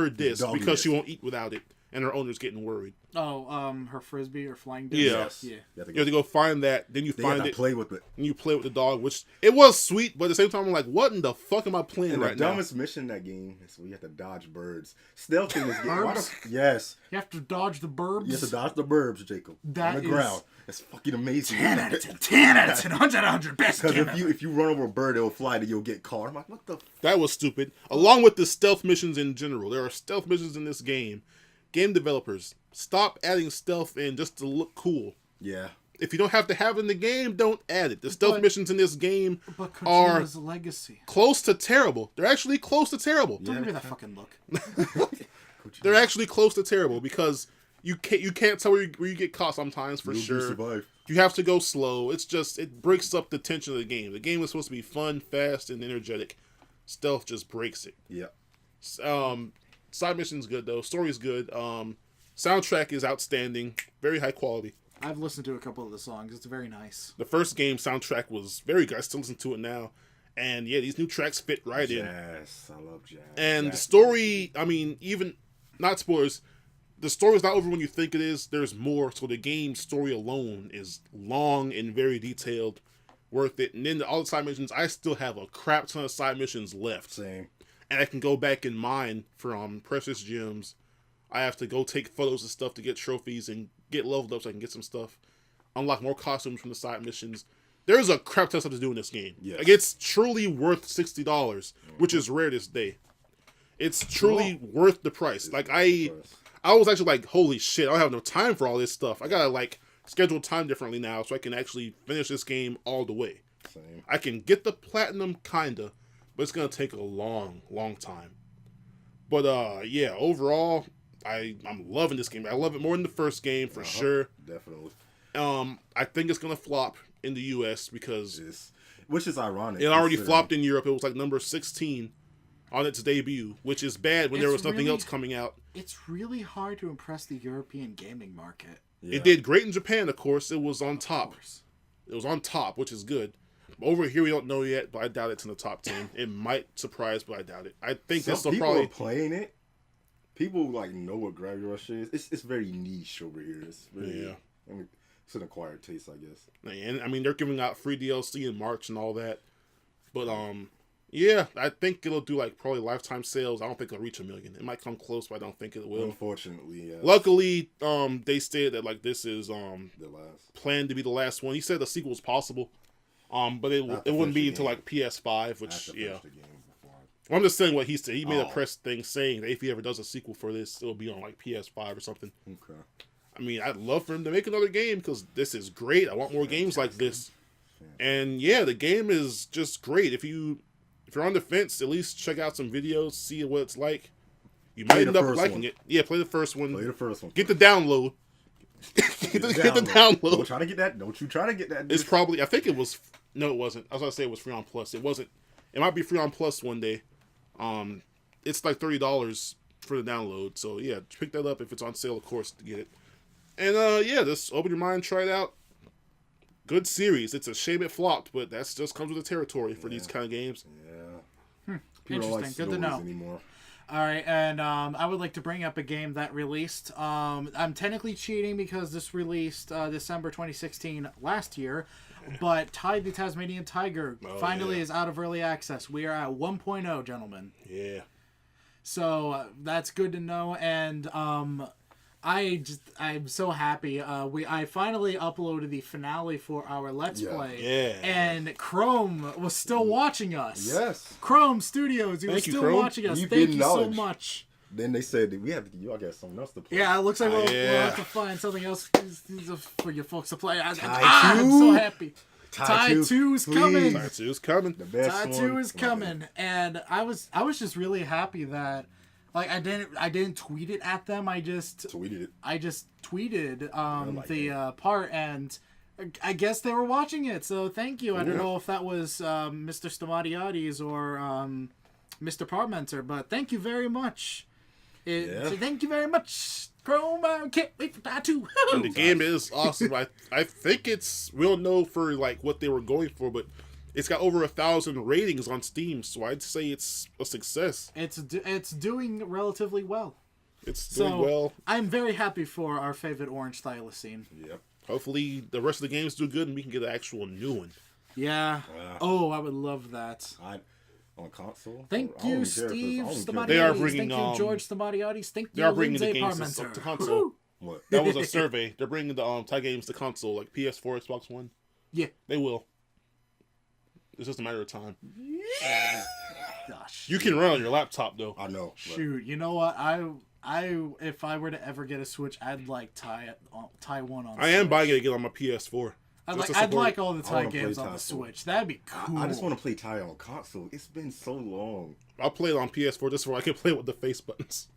Speaker 1: disc
Speaker 3: Dog
Speaker 1: because
Speaker 3: disc.
Speaker 1: she won't eat without it, and her owner's getting worried.
Speaker 2: Oh, her frisbee or flying disc?
Speaker 1: Yeah.
Speaker 3: Yes.
Speaker 2: Yeah.
Speaker 3: You have
Speaker 1: You have to go find that. Then you
Speaker 3: they
Speaker 1: find
Speaker 3: have to
Speaker 1: it.
Speaker 3: play with it.
Speaker 1: And you play with the dog, which it was sweet, but at the same time, I'm like, what in the fuck am I playing
Speaker 3: And
Speaker 1: right
Speaker 3: the
Speaker 1: now?
Speaker 3: dumbest mission in that game is where you have to dodge birds. Stealthing is
Speaker 2: Burbs?
Speaker 3: Yes.
Speaker 2: You have to dodge the burbs?
Speaker 3: You have to dodge the burbs, Jacob.
Speaker 2: That
Speaker 3: on the
Speaker 2: is-
Speaker 3: ground. It's fucking amazing.
Speaker 2: 10 out of 10. 10 out of 10. 100 out of 100. Best
Speaker 3: Because
Speaker 2: game
Speaker 3: if you run over a bird, it'll fly, then you'll get caught. I'm like, what the?
Speaker 1: That was stupid. Along with the stealth missions in general. There are stealth missions in this game. Game developers, stop adding stealth in just to look cool.
Speaker 3: Yeah.
Speaker 1: If you don't have to have it in the game, don't add it. The stealth missions in this game
Speaker 2: But
Speaker 1: are
Speaker 2: Kojima's legacy.
Speaker 1: close to terrible. They're actually close to terrible.
Speaker 2: Don't give me that fucking look.
Speaker 1: They're actually close to terrible because you can't tell where you get caught sometimes for sure.
Speaker 3: Survive.
Speaker 1: You have to go slow. It's just it breaks up the tension of the game. The game is supposed to be fun, fast, and energetic. Stealth just breaks it.
Speaker 3: Yeah.
Speaker 1: Side mission's good though. Story's good. Soundtrack is outstanding. Very high quality.
Speaker 2: I've listened to a couple of the songs. It's very nice.
Speaker 1: The first game soundtrack was very good. I still listen to it now. And yeah, these new tracks fit right in.
Speaker 3: Yes, I love jazz.
Speaker 1: And the story, I mean, even, not spoilers, the story's not over when you think it is. There's more. So the game's story alone is long and very detailed. Worth it. And then all the side missions, I still have a crap ton of side missions left.
Speaker 3: Same.
Speaker 1: And I can go back in mine from precious gems. I have to go take photos and stuff to get trophies and get leveled up so I can get some stuff. Unlock more costumes from the side missions. There's a crap ton of stuff to do in this game.
Speaker 3: Yes.
Speaker 1: Like, it's truly worth $60, which is rare this day. It's truly worth the price. Like, I was actually like, holy shit, I don't have no time for all this stuff. I gotta, like, schedule time differently now so I can actually finish this game all the way.
Speaker 3: Same.
Speaker 1: I can get the platinum, kinda, but it's gonna take a long, long time. But, yeah, overall, I'm loving this game. I love it more than the first game, for sure.
Speaker 3: Definitely.
Speaker 1: I think it's gonna flop in the US because
Speaker 3: which is ironic.
Speaker 1: it already flopped in Europe. It was like number 16 on its debut, which is bad when there was nothing else coming out.
Speaker 2: It's really hard to impress the European gaming market.
Speaker 3: Yeah.
Speaker 1: It did great in Japan, of course. It was on top. It was on top, which is good. Over here, we don't know yet, but I doubt it's in the top 10. It might surprise, but I doubt it. I think this will probably...
Speaker 3: People are playing it. People, like, know what Gravity Rush is. It's very niche over here. It's very...
Speaker 1: Yeah.
Speaker 3: I mean, it's an acquired taste, I guess.
Speaker 1: And, I mean, they're giving out free DLC in March and all that. But, yeah, I think it'll do, like, probably lifetime sales. I don't think it'll reach 1 million. It might come close, but I don't think it will.
Speaker 3: Unfortunately, yeah.
Speaker 1: Luckily, they stated that, like, this is,
Speaker 3: the last.
Speaker 1: planned to be the last one. He said the sequel is possible. But it wouldn't be until, like, PS5, which, yeah. I'm just saying what he said. He made a press thing saying that if he ever does a sequel for this, it'll be on, like, PS5 or something.
Speaker 3: Okay.
Speaker 1: I mean, I'd love for him to make another game because this is great. I want more games like this. And yeah, the game is just great. If you're on the fence, at least check out some videos, see what it's like. You might end up liking it. Yeah, play the first one.
Speaker 3: Play the first one.
Speaker 1: Get the download. Get the download.
Speaker 3: Don't try to get that. Don't you try to get that.
Speaker 1: It's probably, I think it was, no, it wasn't. I was going to say it was free on Plus. It wasn't. It might be free on Plus one day. It's like $30 for the download. So yeah, pick that up if it's on sale, of course, to get it. And yeah, just open your mind, try it out. Good series. It's a shame it flopped, but that's just comes with the territory for these kind of games.
Speaker 3: Yeah.
Speaker 2: Interesting. Good to know.
Speaker 3: Anymore.
Speaker 2: All right, and I would like to bring up a game that released. I'm technically cheating because this released December 2016 last year, but Tide the Tasmanian Tiger finally is out of early access. We are at 1.0, gentlemen.
Speaker 1: Yeah.
Speaker 2: So that's good to know, and I'm so happy. I finally uploaded the finale for our Let's Play.
Speaker 1: Yeah.
Speaker 2: And Chrome was still watching us.
Speaker 3: Yes.
Speaker 2: Chrome Studios, you were still watching us. Thank you so much.
Speaker 3: Then they said that y'all got something else to play.
Speaker 2: Yeah, it looks like we'll have to find something else for you folks to play. I'm so happy. Tide 2's coming.
Speaker 1: Tide 2's coming.
Speaker 3: The best
Speaker 2: Tide 2 is coming. And I was just really happy that, like, I didn't tweet it at them. I just tweeted the part, and I guess they were watching it. So thank you. I don't know if that was Mr. Stamatiades or Mr. Parmenter, but thank you very much. So thank you very much, Chrome. I can't wait for Tide 2.
Speaker 1: And the game is awesome. I think we don't know for like what they were going for, but it's got over 1,000 ratings on Steam, so I'd say it's a success.
Speaker 2: It's doing relatively well.
Speaker 1: It's doing well.
Speaker 2: I'm very happy for our favorite orange thylacine.
Speaker 3: Yep.
Speaker 1: Hopefully the rest of the games do good and we can get an actual new one.
Speaker 2: Yeah. Oh, I would love that.
Speaker 3: On console.
Speaker 2: Thank you, Steve Stamatiades.
Speaker 1: They are bringing,
Speaker 2: thank you, George Stamatiades. Thank
Speaker 1: they
Speaker 2: you,
Speaker 1: are bringing
Speaker 2: Lindsay
Speaker 1: the games
Speaker 2: Parmenter.
Speaker 1: to console.
Speaker 3: What?
Speaker 1: That was a survey. They're bringing the Tide games to console, like PS4, Xbox One.
Speaker 2: Yeah.
Speaker 1: They will. It's just a matter of time.
Speaker 2: Gosh.
Speaker 1: You can run on your laptop though.
Speaker 3: I know.
Speaker 2: Shoot, you know what? If I were to ever get a Switch, I'd like Tide 1 on.
Speaker 1: I am buying it again on my PS4.
Speaker 2: I'd like all the Tide games on the Switch. That'd be cool.
Speaker 3: I just want to play Tide on console. It's been so long.
Speaker 1: I'll play it on PS4 just so I can play with the face buttons.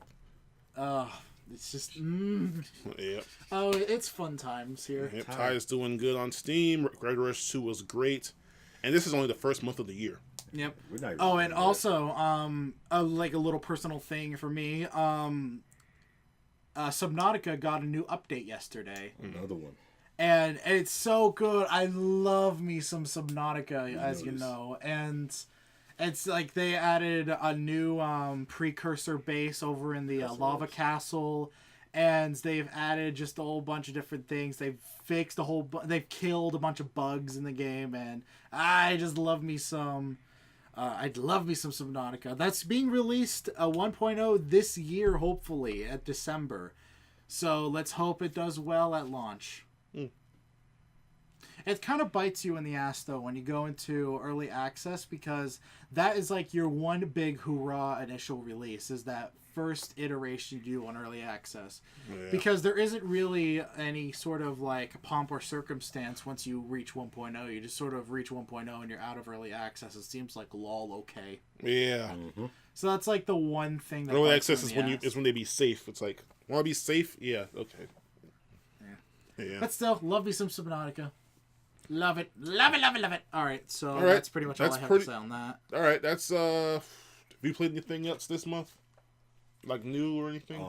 Speaker 2: It's just
Speaker 1: Yep.
Speaker 2: oh, it's fun times here.
Speaker 1: Yep. Ty is doing good on Steam. Greg Rush 2 was great, and this is only the first month of the year.
Speaker 2: Yep.
Speaker 3: Oh,
Speaker 2: and also, like a little personal thing for me, Subnautica got a new update yesterday.
Speaker 3: Another one.
Speaker 2: And it's so good. I love me some Subnautica, as you know. And it's like they added a new precursor base over in the lava castle. And they've added just a whole bunch of different things. They've fixed they've killed a bunch of bugs in the game. And I just love me some... I'd love me some Subnautica. That's being released 1.0 this year, hopefully, at December. So let's hope it does well at launch. It kind of bites you in the ass, though, when you go into early access, because that is like your one big hoorah initial release, is that first iteration you do on early access. Yeah. Because there isn't really any sort of like pomp or circumstance once you reach 1.0. You just sort of reach 1.0 and you're out of early access. It seems like lol okay.
Speaker 1: Yeah.
Speaker 3: Mm-hmm.
Speaker 2: So that's like the one thing that
Speaker 1: early access is when they be safe. It's like, want to be safe? Yeah, okay. Yeah.
Speaker 2: But still, love me some Subnautica. Love it. Love it, love it, love it. Alright, so that's pretty much all I have to say on that.
Speaker 1: Alright, that's have you played anything else this month? Like new or anything?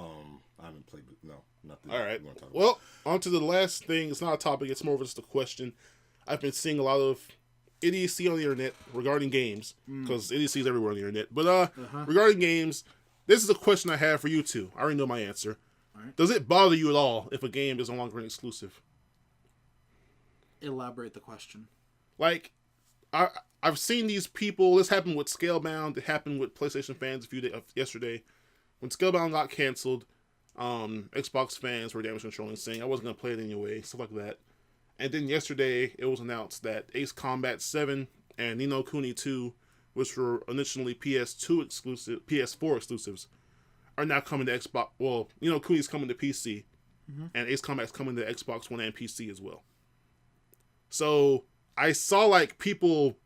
Speaker 3: I haven't played. No, nothing.
Speaker 1: All right. Well, on to the last thing. It's not a topic. It's more of just a question. I've been seeing a lot of idiocy on the internet regarding games, because idiocy is everywhere on the internet. But regarding games, this is a question I have for you two. I already know my answer. Right. Does it bother you at all if a game is no longer an exclusive?
Speaker 2: Elaborate the question.
Speaker 1: Like, I've seen these people. This happened with Scalebound. It happened with PlayStation fans yesterday. When Scalebound got canceled, Xbox fans were damage controlling, saying I wasn't going to play it anyway, stuff like that. And then yesterday, it was announced that Ace Combat 7 and Ni no Kuni 2, which were initially PS4 exclusives, are now coming to Xbox. Well, Ni no Kuni's coming to PC, and Ace Combat's coming to Xbox One and PC as well. So I saw like people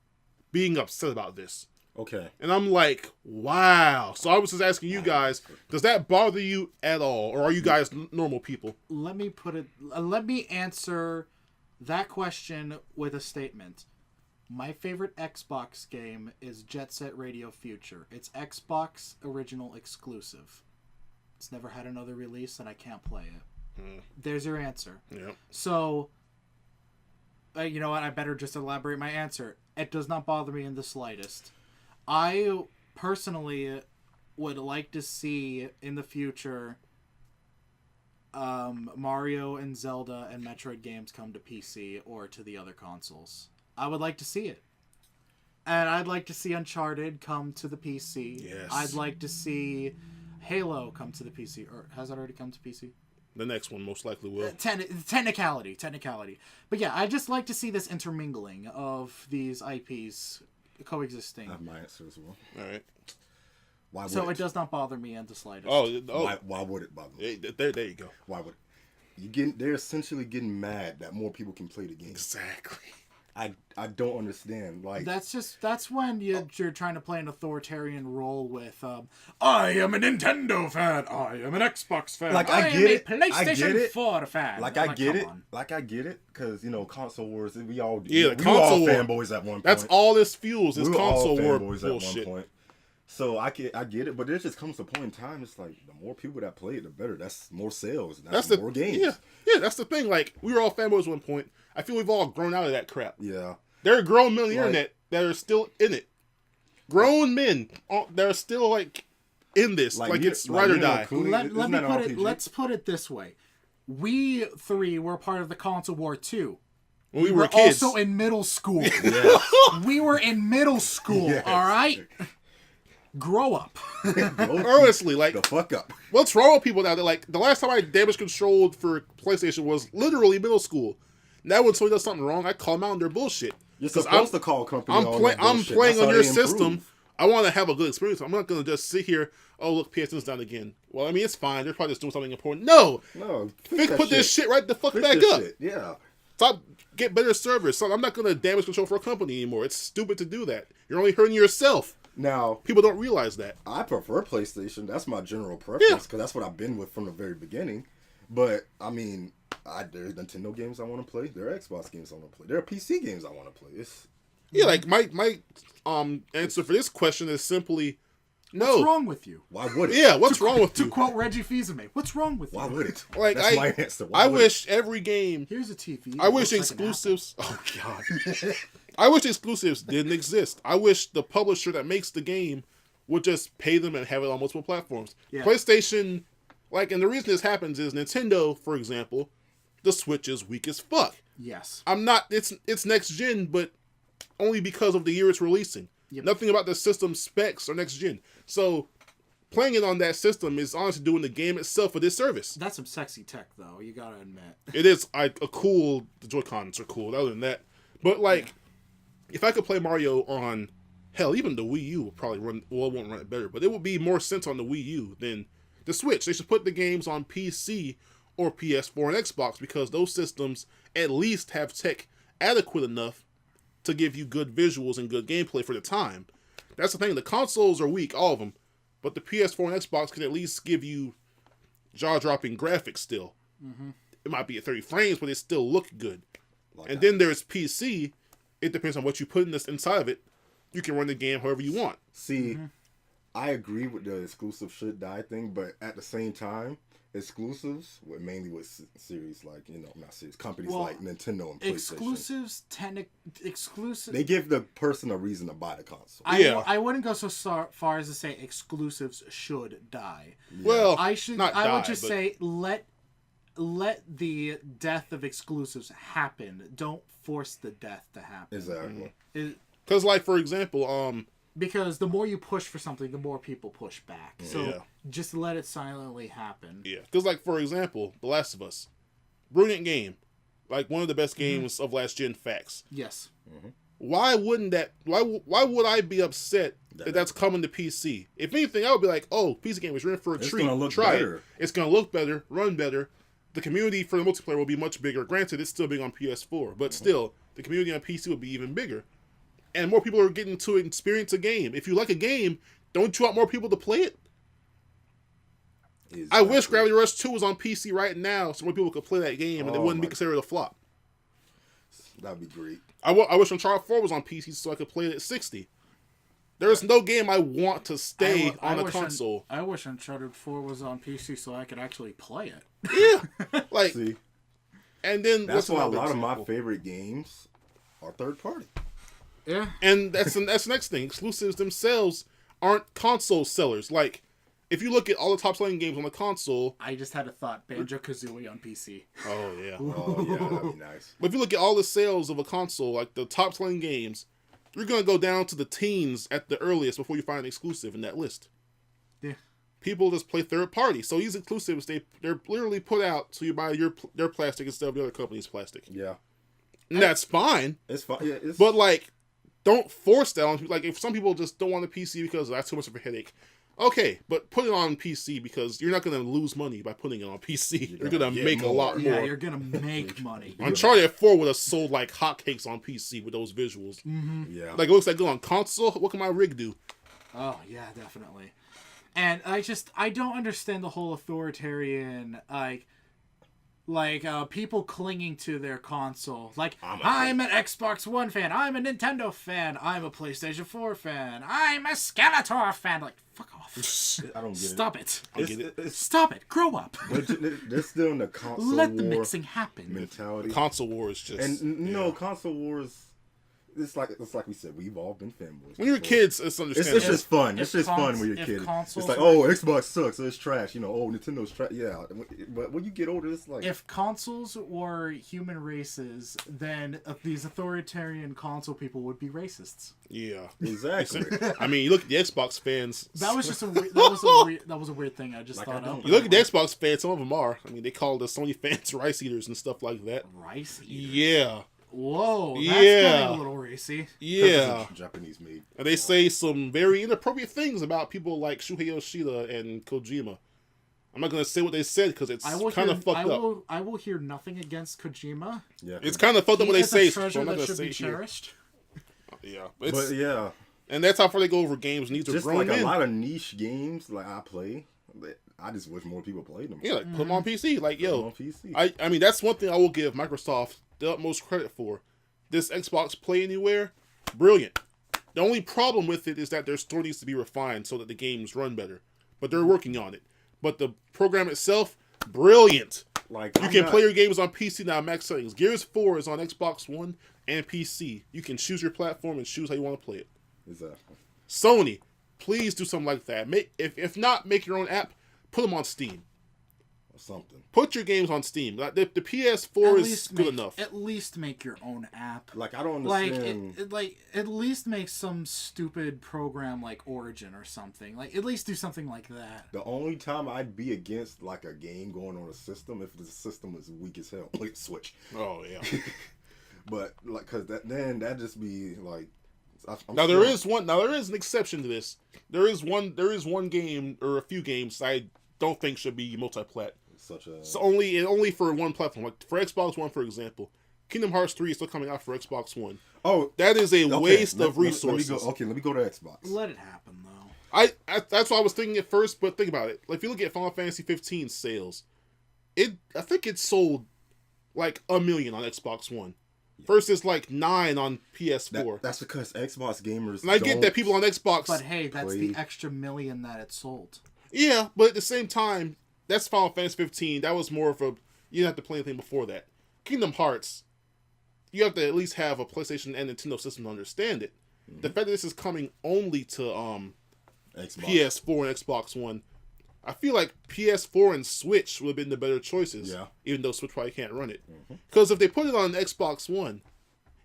Speaker 1: being upset about this.
Speaker 3: Okay.
Speaker 1: And I'm like, wow. So I was just asking you guys, does that bother you at all, or are you guys normal people?
Speaker 2: Let me answer that question with a statement. My favorite Xbox game is Jet Set Radio Future. It's Xbox original exclusive. It's never had another release, and I can't play it. There's your answer.
Speaker 1: Yeah.
Speaker 2: So, you know what? I better just elaborate my answer. It does not bother me in the slightest. I personally would like to see in the future Mario and Zelda and Metroid games come to PC or to the other consoles. I would like to see it. And I'd like to see Uncharted come to the PC.
Speaker 1: Yes.
Speaker 2: I'd like to see Halo come to the PC. Or has it already come to PC?
Speaker 1: The next one most likely will.
Speaker 2: Technicality. But yeah, I'd just like to see this intermingling of these IPs coexisting.
Speaker 3: I have my answer as well.
Speaker 1: All right.
Speaker 3: Why would
Speaker 2: so it does not bother me in the slightest.
Speaker 3: Why would it bother me?
Speaker 1: There you go.
Speaker 3: Why would it? They're essentially getting mad that more people can play the game.
Speaker 1: Exactly.
Speaker 3: I don't understand. Like
Speaker 2: that's when you're trying to play an authoritarian role with I am a Nintendo fan, I am an Xbox fan,
Speaker 3: like
Speaker 2: I
Speaker 3: get
Speaker 2: am a PlayStation 4 fan.
Speaker 3: Like I get it, because console wars. We all
Speaker 1: console
Speaker 3: all
Speaker 1: war.
Speaker 3: Fanboys at one point.
Speaker 1: That's all this fuels is console war
Speaker 3: fanboys
Speaker 1: bullshit.
Speaker 3: At one point. So I get it, but there just comes a point in time. It's like the more people that play it, the better. That's more sales. That's more games.
Speaker 1: Yeah, that's the thing. Like we were all fanboys at one point. I feel we've all grown out of that crap.
Speaker 3: Yeah.
Speaker 1: There are grown men on the internet that are still in it. Grown men that are still like in this, like it's ride or die.
Speaker 2: Let's put it this way: we three were part of the console war too.
Speaker 1: We were kids.
Speaker 2: Also in middle school.
Speaker 3: Yes.
Speaker 2: We were in middle school. Yes. All right. Grow up.
Speaker 1: Honestly, like
Speaker 3: the fuck up.
Speaker 1: What's wrong with people now? That like the last time I damage controlled for PlayStation was literally middle school. Now when somebody does something wrong, I call them out on their bullshit.
Speaker 3: You're supposed to call company.
Speaker 1: I'm playing on your system. I want to have a good experience. I'm not going to just sit here. Oh look, PSN's down again. Well, I mean it's fine. They're probably just doing something important. No. Put this shit right the fuck back up.
Speaker 3: Yeah.
Speaker 1: Stop. Get better servers. So I'm not going to damage control for a company anymore. It's stupid to do that. You're only hurting yourself.
Speaker 3: Now,
Speaker 1: People don't realize that.
Speaker 3: I prefer PlayStation. That's my general preference because that's what I've been with from the very beginning. But I mean, there are Nintendo games I want to play. There are Xbox games I want to play. There are PC games I want to play.
Speaker 1: Yeah, like my answer for this question is simply no.
Speaker 2: What's wrong with you?
Speaker 3: Why would it?
Speaker 1: Yeah, what's wrong with
Speaker 2: To
Speaker 1: you?
Speaker 2: quote Reggie Fils-Aimé, what's wrong with you?
Speaker 3: Why would it?
Speaker 1: Like
Speaker 3: That's my answer. Why
Speaker 1: I
Speaker 3: would
Speaker 1: wish every game.
Speaker 2: Here's a TV.
Speaker 1: I wish
Speaker 2: It looks like an
Speaker 1: exclusives. Oh God. I wish exclusives didn't exist. I wish the publisher that makes the game would just pay them and have it on multiple platforms.
Speaker 2: Yeah.
Speaker 1: PlayStation, and the reason this happens is Nintendo, for example, the Switch is weak as fuck.
Speaker 2: apple. Yes.
Speaker 1: It's next gen, but only because of the year it's releasing.
Speaker 2: Yep.
Speaker 1: Nothing about the system specs or next gen. So playing it on that system is honestly doing the game itself a disservice.
Speaker 2: That's some sexy tech, though. You gotta admit.
Speaker 1: It is a cool. The Joy-Cons are cool. Other than that, but if I could play Mario on, hell, even the Wii U will probably run. Well, it won't run it better, but it would be more sense on the Wii U than the Switch. They should put the games on PC or PS4 and Xbox because those systems at least have tech adequate enough to give you good visuals and good gameplay for the time. That's the thing. The consoles are weak, all of them, but the PS4 and Xbox can at least give you jaw-dropping graphics still. Mm-hmm. It might be at 30 frames, but it still look good. And then there's PC. It depends on what you put inside of it. You can run the game however you want.
Speaker 3: See, I agree with the exclusive should die thing, but at the same time, exclusives, mainly with series like, not series, companies like Nintendo and PlayStation.
Speaker 2: Exclusive.
Speaker 3: They give the person a reason to buy the console.
Speaker 2: I wouldn't go so far as to say exclusives should die.
Speaker 1: Well,
Speaker 2: I would just
Speaker 1: but...
Speaker 2: say let the death of exclusives happen. Don't force the death to happen.
Speaker 3: Exactly.
Speaker 1: Because, for example,
Speaker 2: because the more you push for something, the more people push back. So just let it silently happen.
Speaker 1: Yeah. Because, for example, The Last of Us. Brilliant game. One of the best games of last gen facts.
Speaker 2: Yes.
Speaker 3: Mm-hmm.
Speaker 1: Why wouldn't that... Why would I be upset that that's coming to PC? If anything, I would be like, oh, PC game is in for a treat.
Speaker 3: It's going to look
Speaker 1: Try
Speaker 3: better.
Speaker 1: It's going to look better, run better. The community for the multiplayer will be much bigger. Granted, it's still big on PS4, but still, the community on PC will be even bigger. And more people are getting to experience a game. If you like a game, don't you want more people to play it? Exactly. I wish Gravity Rush 2 was on PC right now so more people could play that game and it wouldn't be considered a flop.
Speaker 3: That'd be great.
Speaker 1: I wish Uncharted 4 was on PC so I could play it at 60. There's no game I want to stay on a console.
Speaker 2: I wish Uncharted 4 was on PC so I could actually play it.
Speaker 1: Yeah.
Speaker 3: See,
Speaker 1: and then
Speaker 3: that's why a lot of my favorite games are third party.
Speaker 2: Yeah.
Speaker 1: And that's the next thing. Exclusives themselves aren't console sellers. If you look at all the top selling games on the console...
Speaker 2: I just had a thought. Banjo-Kazooie on PC.
Speaker 1: Oh, yeah.
Speaker 3: Oh, yeah, that'd be nice.
Speaker 1: But if you look at all the sales of a console, the top selling games, you're going to go down to the teens at the earliest before you find an exclusive in that list.
Speaker 2: Yeah.
Speaker 1: People just play third party. So these exclusives, they're literally put out so you buy their plastic instead of the other company's plastic.
Speaker 3: Yeah.
Speaker 1: And that's fine.
Speaker 3: It's fine. Yeah,
Speaker 1: But, don't force that on people. If some people just don't want a PC because that's too much of a headache, okay, but put it on PC because you're not going to lose money by putting it on PC. You're going to make a lot more.
Speaker 2: Yeah, you're going to make money.
Speaker 1: Uncharted 4 would have sold like hotcakes on PC with those visuals.
Speaker 2: Mm-hmm.
Speaker 3: Yeah.
Speaker 1: It looks like good on console. What can my rig do?
Speaker 2: Oh, yeah, definitely. And I don't understand the whole authoritarian, people clinging to their console. I'm an Xbox One fan. I'm a Nintendo fan. I'm a PlayStation 4 fan. I'm a Skeletor fan. Fuck off.
Speaker 3: I don't get
Speaker 2: Stop
Speaker 3: it.
Speaker 2: it. Stop it. Grow up.
Speaker 3: But they're still in the console
Speaker 2: Let
Speaker 3: war
Speaker 2: the mixing happen.
Speaker 3: mentality.
Speaker 1: Console war is just...
Speaker 3: And, console wars... It's like we said, we've all been fanboys.
Speaker 1: When you're kids, it's understandable.
Speaker 3: It's just fun. It's just fun when you're a kid. It's like, Xbox sucks, so it's trash. Nintendo's trash. Yeah, but when you get older, it's like...
Speaker 2: If consoles were human races, then these authoritarian console people would be racists.
Speaker 1: Yeah.
Speaker 3: Exactly.
Speaker 1: I mean, you look at the Xbox fans...
Speaker 2: That was just a weird thing I just thought of.
Speaker 1: You look at the Xbox fans, some of them are. I mean, they call the Sony fans rice eaters and stuff like that.
Speaker 2: Rice eaters?
Speaker 1: Yeah.
Speaker 2: Whoa, that's getting a little racy.
Speaker 1: Yeah.
Speaker 3: Japanese made.
Speaker 1: And they say some very inappropriate things about people like Shuhei Yoshida and Kojima. I'm not going to say what they said because it's kind of fucked up.
Speaker 2: I will hear nothing against Kojima.
Speaker 3: Yeah.
Speaker 1: It's kind of fucked up what they say.
Speaker 2: He is a treasure that should be cherished.
Speaker 1: Yeah.
Speaker 3: But yeah.
Speaker 1: And that's how far they go over games. Needs are
Speaker 3: Just
Speaker 1: grown
Speaker 3: like
Speaker 1: men.
Speaker 3: a lot of niche games, like I play. I just wish more people played them.
Speaker 1: Yeah, like put them on PC. Like,
Speaker 3: Put 'em
Speaker 1: yo,
Speaker 3: on PC.
Speaker 1: I mean, that's one thing I will give Microsoft the utmost credit for. This Xbox Play Anywhere, brilliant. The only problem with it is that their store needs to be refined so that the games run better. But they're working on it. But the program itself, brilliant.
Speaker 3: Like
Speaker 1: You can play your games on PC now, max settings. Gears 4 is on Xbox One and PC. You can choose your platform and choose how you want to play it.
Speaker 3: Exactly.
Speaker 1: Sony, please do something like that. If not, make your own app. Put them on Steam.
Speaker 3: Or something.
Speaker 1: Put your games on Steam. Like, the PS4 is good enough.
Speaker 2: At least make your own app.
Speaker 3: Like I don't
Speaker 2: Like,
Speaker 3: understand.
Speaker 2: at least make some stupid program like Origin or something. Like, at least do something like that.
Speaker 3: The only time I'd be against like a game going on a system if the system was weak as hell. Like Switch.
Speaker 1: Oh, yeah.
Speaker 3: But like, cause that just be like.
Speaker 1: Now there is an exception to this. There is one game or a few games I don't think should be multi-plat.
Speaker 3: Such a.
Speaker 1: So only for one platform. Like for Xbox One, for example, Kingdom Hearts 3 is still coming out for Xbox One.
Speaker 3: Oh,
Speaker 1: That is a waste of resources.
Speaker 3: Let me go to Xbox.
Speaker 2: Let it happen though.
Speaker 1: I that's what I was thinking at first, but think about it. Like if you look at Final Fantasy 15 sales, I think it sold like 1 million on Xbox One. Versus like 9 on PS4.
Speaker 3: That's because Xbox gamers.
Speaker 1: And I get that people on Xbox.
Speaker 2: But hey, that's the extra million that it sold.
Speaker 1: Yeah, but at the same time, that's Final Fantasy 15. That was more of a you didn't have to play anything before that. Kingdom Hearts, you have to at least have a PlayStation and Nintendo system to understand it. Mm-hmm. The fact that this is coming only to
Speaker 3: Xbox.
Speaker 1: PS4 and Xbox One, I feel like PS4 and Switch would have been the better choices.
Speaker 3: Yeah.
Speaker 1: Even though Switch probably can't run it. Because if they put it on Xbox One,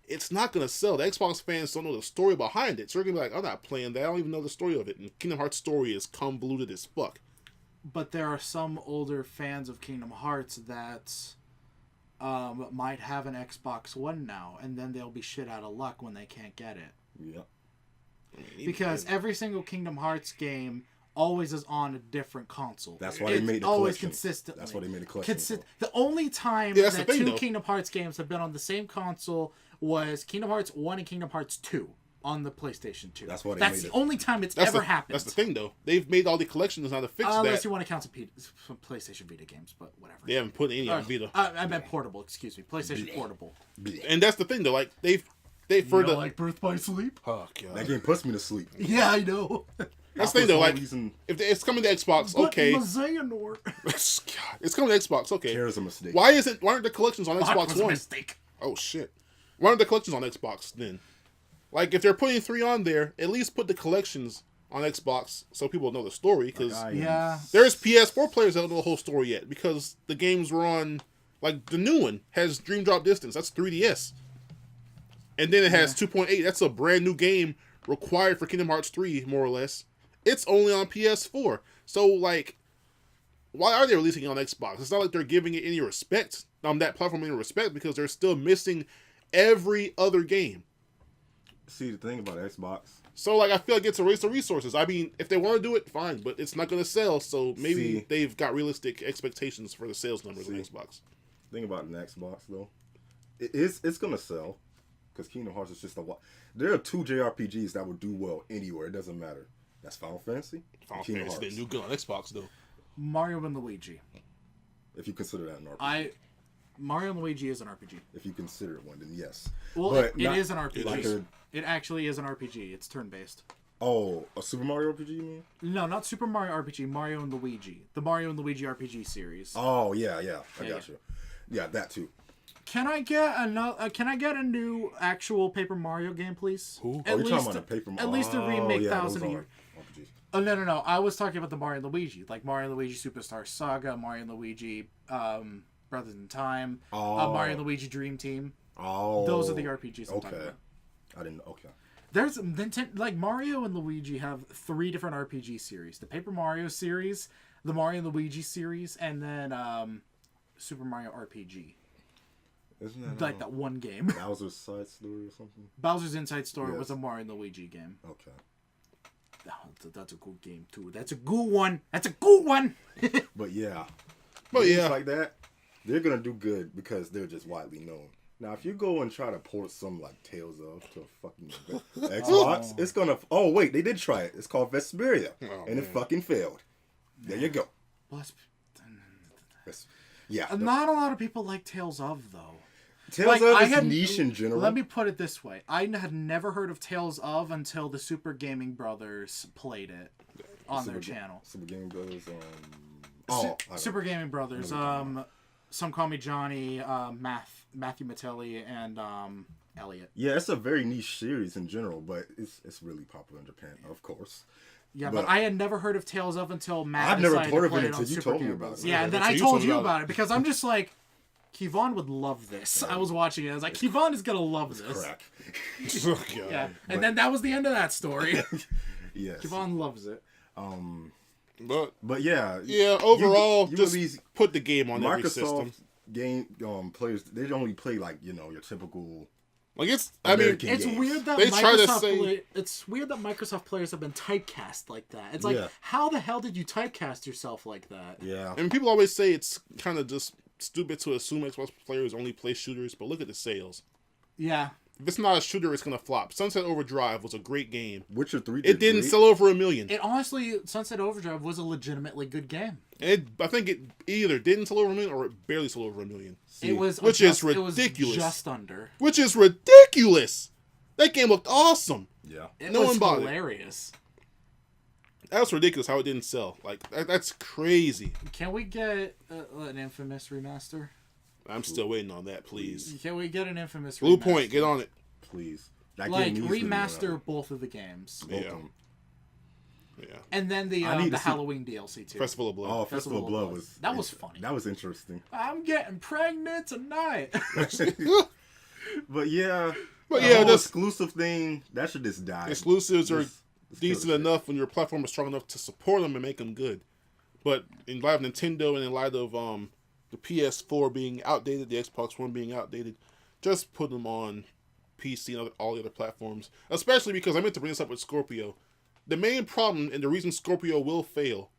Speaker 1: it's not going to sell. The Xbox fans don't know the story behind it. So they're going to be like, I'm not playing that. I don't even know the story of it. And Kingdom Hearts story is convoluted as fuck.
Speaker 2: But there are some older fans of Kingdom Hearts that might have an Xbox One now, and then they'll be shit out of luck when they can't get it.
Speaker 3: Yeah.
Speaker 2: Because every single Kingdom Hearts game always is on a different console.
Speaker 3: That's why they made the
Speaker 2: always
Speaker 3: collection.
Speaker 2: consistently.
Speaker 3: That's why they made the collection.
Speaker 2: The only time
Speaker 1: Yeah, that's
Speaker 2: that
Speaker 1: the thing,
Speaker 2: two
Speaker 1: though.
Speaker 2: Kingdom Hearts games have been on the same console was Kingdom Hearts 1 and Kingdom Hearts 2 on the PlayStation 2.
Speaker 3: That's why they
Speaker 2: That's
Speaker 3: made
Speaker 2: the
Speaker 3: it.
Speaker 2: only time it's ever happened.
Speaker 1: That's the thing, though. They've made all the collections now to fix
Speaker 2: Unless
Speaker 1: that.
Speaker 2: you want to count some PlayStation Vita games, but whatever.
Speaker 1: They haven't put any on Vita.
Speaker 2: I meant portable, excuse me. PlayStation Portable.
Speaker 1: And that's the thing, though. Like, they for the...
Speaker 2: like Birth by Sleep?
Speaker 1: Oh, God.
Speaker 3: That game puts me to sleep.
Speaker 2: Yeah, I know.
Speaker 1: That's the thing, though. Like,
Speaker 3: reason...
Speaker 1: if it's coming to Xbox,
Speaker 2: But
Speaker 1: okay.
Speaker 2: Xehanort.
Speaker 1: God, it's coming to Xbox, okay.
Speaker 3: Care is a mistake.
Speaker 1: Why aren't the collections on
Speaker 2: That
Speaker 1: Xbox
Speaker 2: was a
Speaker 1: One?
Speaker 2: mistake.
Speaker 1: Oh, shit. Why aren't the collections on Xbox, then? Like, if they're putting 3 on there, at least put the collections on Xbox so people know the story, because
Speaker 2: Yeah.
Speaker 1: there's PS4 players that don't know the whole story yet, because the games were on, like, the new one has Dream Drop Distance, that's 3DS. And then it has 2.8, that's a brand new game required for Kingdom Hearts 3, more or less. It's only on PS4. So, like, why are they releasing it on Xbox? It's not like they're giving it any respect, that platform any respect, because they're still missing every other game.
Speaker 3: See, the thing about Xbox.
Speaker 1: So, like, I feel like it's a waste of resources. I mean, if they want to do it, fine, but it's not going to sell, so maybe they've got realistic expectations for the sales numbers on Xbox.
Speaker 3: Thing about an Xbox, though, it's going to sell, because Kingdom Hearts is just there are 2 JRPGs that would do well anywhere. It doesn't matter. That's Final Fantasy.
Speaker 1: Final
Speaker 3: Kingdom
Speaker 1: Fantasy
Speaker 3: Hearts.
Speaker 1: didn't do good on Xbox, though.
Speaker 2: Mario and Luigi.
Speaker 3: If you consider that an RPG.
Speaker 2: Mario and Luigi is an RPG.
Speaker 3: If you consider it one, then yes.
Speaker 2: Well,
Speaker 3: But
Speaker 2: it is an RPG.
Speaker 3: like
Speaker 2: It actually is an RPG. It's turn-based.
Speaker 3: a Super Mario RPG, you mean?
Speaker 2: No, not Super Mario RPG. Mario and Luigi. The Mario and Luigi RPG series.
Speaker 3: Oh, yeah. I got you. Yeah, that too.
Speaker 2: Can I get a new actual Paper Mario game, please?
Speaker 1: Who?
Speaker 3: You're talking about a Paper Mario.
Speaker 2: At least a remake
Speaker 3: yeah,
Speaker 2: 1,000 a
Speaker 3: those
Speaker 2: year.
Speaker 3: are RPGs.
Speaker 2: Oh no! I was talking about the Mario and Luigi, like Mario and Luigi Superstar Saga, Mario and Luigi Brothers in Time, Mario and Luigi Dream Team.
Speaker 3: Oh,
Speaker 2: Those are the RPGs I'm talking about.
Speaker 3: I didn't. Okay.
Speaker 2: There's like Mario and Luigi have 3 different RPG series: the Paper Mario series, the Mario and Luigi series, and then Super Mario RPG.
Speaker 3: Isn't that
Speaker 2: Like that one game.
Speaker 3: Bowser's Side Story or something?
Speaker 2: Bowser's Inside Story
Speaker 3: Yes.
Speaker 2: was a Mario and Luigi game.
Speaker 3: Okay.
Speaker 2: That's a good game too. That's a good one.
Speaker 3: But yeah.
Speaker 1: But
Speaker 3: Games
Speaker 1: yeah.
Speaker 3: like that, they're gonna do good because they're just widely known. Now, if you go and try to port some like Tales of to a fucking Xbox, it's gonna. Oh wait, they did try it. It's called Vesperia, and it fucking failed. There you go. Yeah.
Speaker 2: Not a lot of people like Tales of, though.
Speaker 3: Tales of is niche in general.
Speaker 2: Let me put it this way. I had never heard of Tales of until the Super Gaming Brothers played it on their channel.
Speaker 3: Super Gaming Brothers.
Speaker 2: Super Gaming Brothers. Some Call Me Johnny, Matthew Mattelli, and Elliot.
Speaker 3: Yeah, it's a very niche series in general, but it's really popular in Japan, of course.
Speaker 2: Yeah, but I had never heard of Tales of until Matt
Speaker 3: I've never
Speaker 2: decided
Speaker 3: heard
Speaker 2: to
Speaker 3: of
Speaker 2: play
Speaker 3: it
Speaker 2: it on
Speaker 3: until you
Speaker 2: Super
Speaker 3: told me
Speaker 2: Gaming
Speaker 3: about
Speaker 2: Brothers.
Speaker 3: it.
Speaker 2: Yeah, and then I told you about it because I'm just like, Kevon would love this. I was watching it. I was like, Kevon is gonna love this.
Speaker 3: Crack.
Speaker 1: Oh, God.
Speaker 2: Yeah, and then that was the end of that story.
Speaker 3: Yes.
Speaker 2: Kevon loves it.
Speaker 3: But yeah.
Speaker 1: Yeah, overall,
Speaker 3: you
Speaker 1: just put the game on every system.
Speaker 3: Microsoft game players, they only play like, your typical.
Speaker 1: Like
Speaker 2: It's
Speaker 3: games.
Speaker 2: weird that
Speaker 1: They try to say-
Speaker 2: it's weird that Microsoft players have been typecast like that. It's like, how the hell did you typecast yourself like that?
Speaker 3: Yeah.
Speaker 1: And people always say it's kind of just stupid to assume Xbox players only play shooters, but look at the sales.
Speaker 2: Yeah.
Speaker 1: If it's not a shooter, it's gonna flop. Sunset Overdrive was a great game.
Speaker 3: Witcher 3
Speaker 1: It didn't sell over 1 million.
Speaker 2: It honestly, Sunset Overdrive was a legitimately good game.
Speaker 1: I think it either didn't sell over 1 million or it barely sold over 1 million.
Speaker 2: It was
Speaker 1: Which is ridiculous.
Speaker 2: It was just under.
Speaker 1: Which is ridiculous. That game looked awesome.
Speaker 3: Yeah.
Speaker 2: It
Speaker 1: No
Speaker 2: was
Speaker 1: one bothered.
Speaker 2: hilarious.
Speaker 1: That was ridiculous how it didn't sell. Like that's crazy.
Speaker 2: Can we get an Infamous remaster?
Speaker 1: I'm still waiting on that, please.
Speaker 2: Can we get an Infamous
Speaker 1: Blue
Speaker 2: remaster?
Speaker 1: Point, get on it.
Speaker 3: Please. That
Speaker 2: Like,
Speaker 3: game needs to be
Speaker 2: remaster
Speaker 3: out.
Speaker 2: both of the games.
Speaker 3: Both
Speaker 1: Yeah.
Speaker 3: of them.
Speaker 1: Yeah.
Speaker 2: And then the
Speaker 3: I need to see-
Speaker 2: Halloween DLC, too.
Speaker 1: Festival of Blood.
Speaker 3: Oh, Festival of Blood was...
Speaker 2: That was funny.
Speaker 3: That was interesting.
Speaker 2: I'm getting pregnant tonight.
Speaker 3: But yeah...
Speaker 1: But
Speaker 3: the
Speaker 1: yeah,
Speaker 3: whole
Speaker 1: this
Speaker 3: exclusive thing, that should just die.
Speaker 1: exclusives are
Speaker 3: It's
Speaker 1: decent
Speaker 3: killer shit.
Speaker 1: enough when your platform is strong enough to support them and make them good. But in light of Nintendo and in light of the PS4 being outdated, the Xbox One being outdated, just put them on PC and all the other platforms. Especially because I meant to bring this up with Scorpio. The main problem and the reason Scorpio will fail,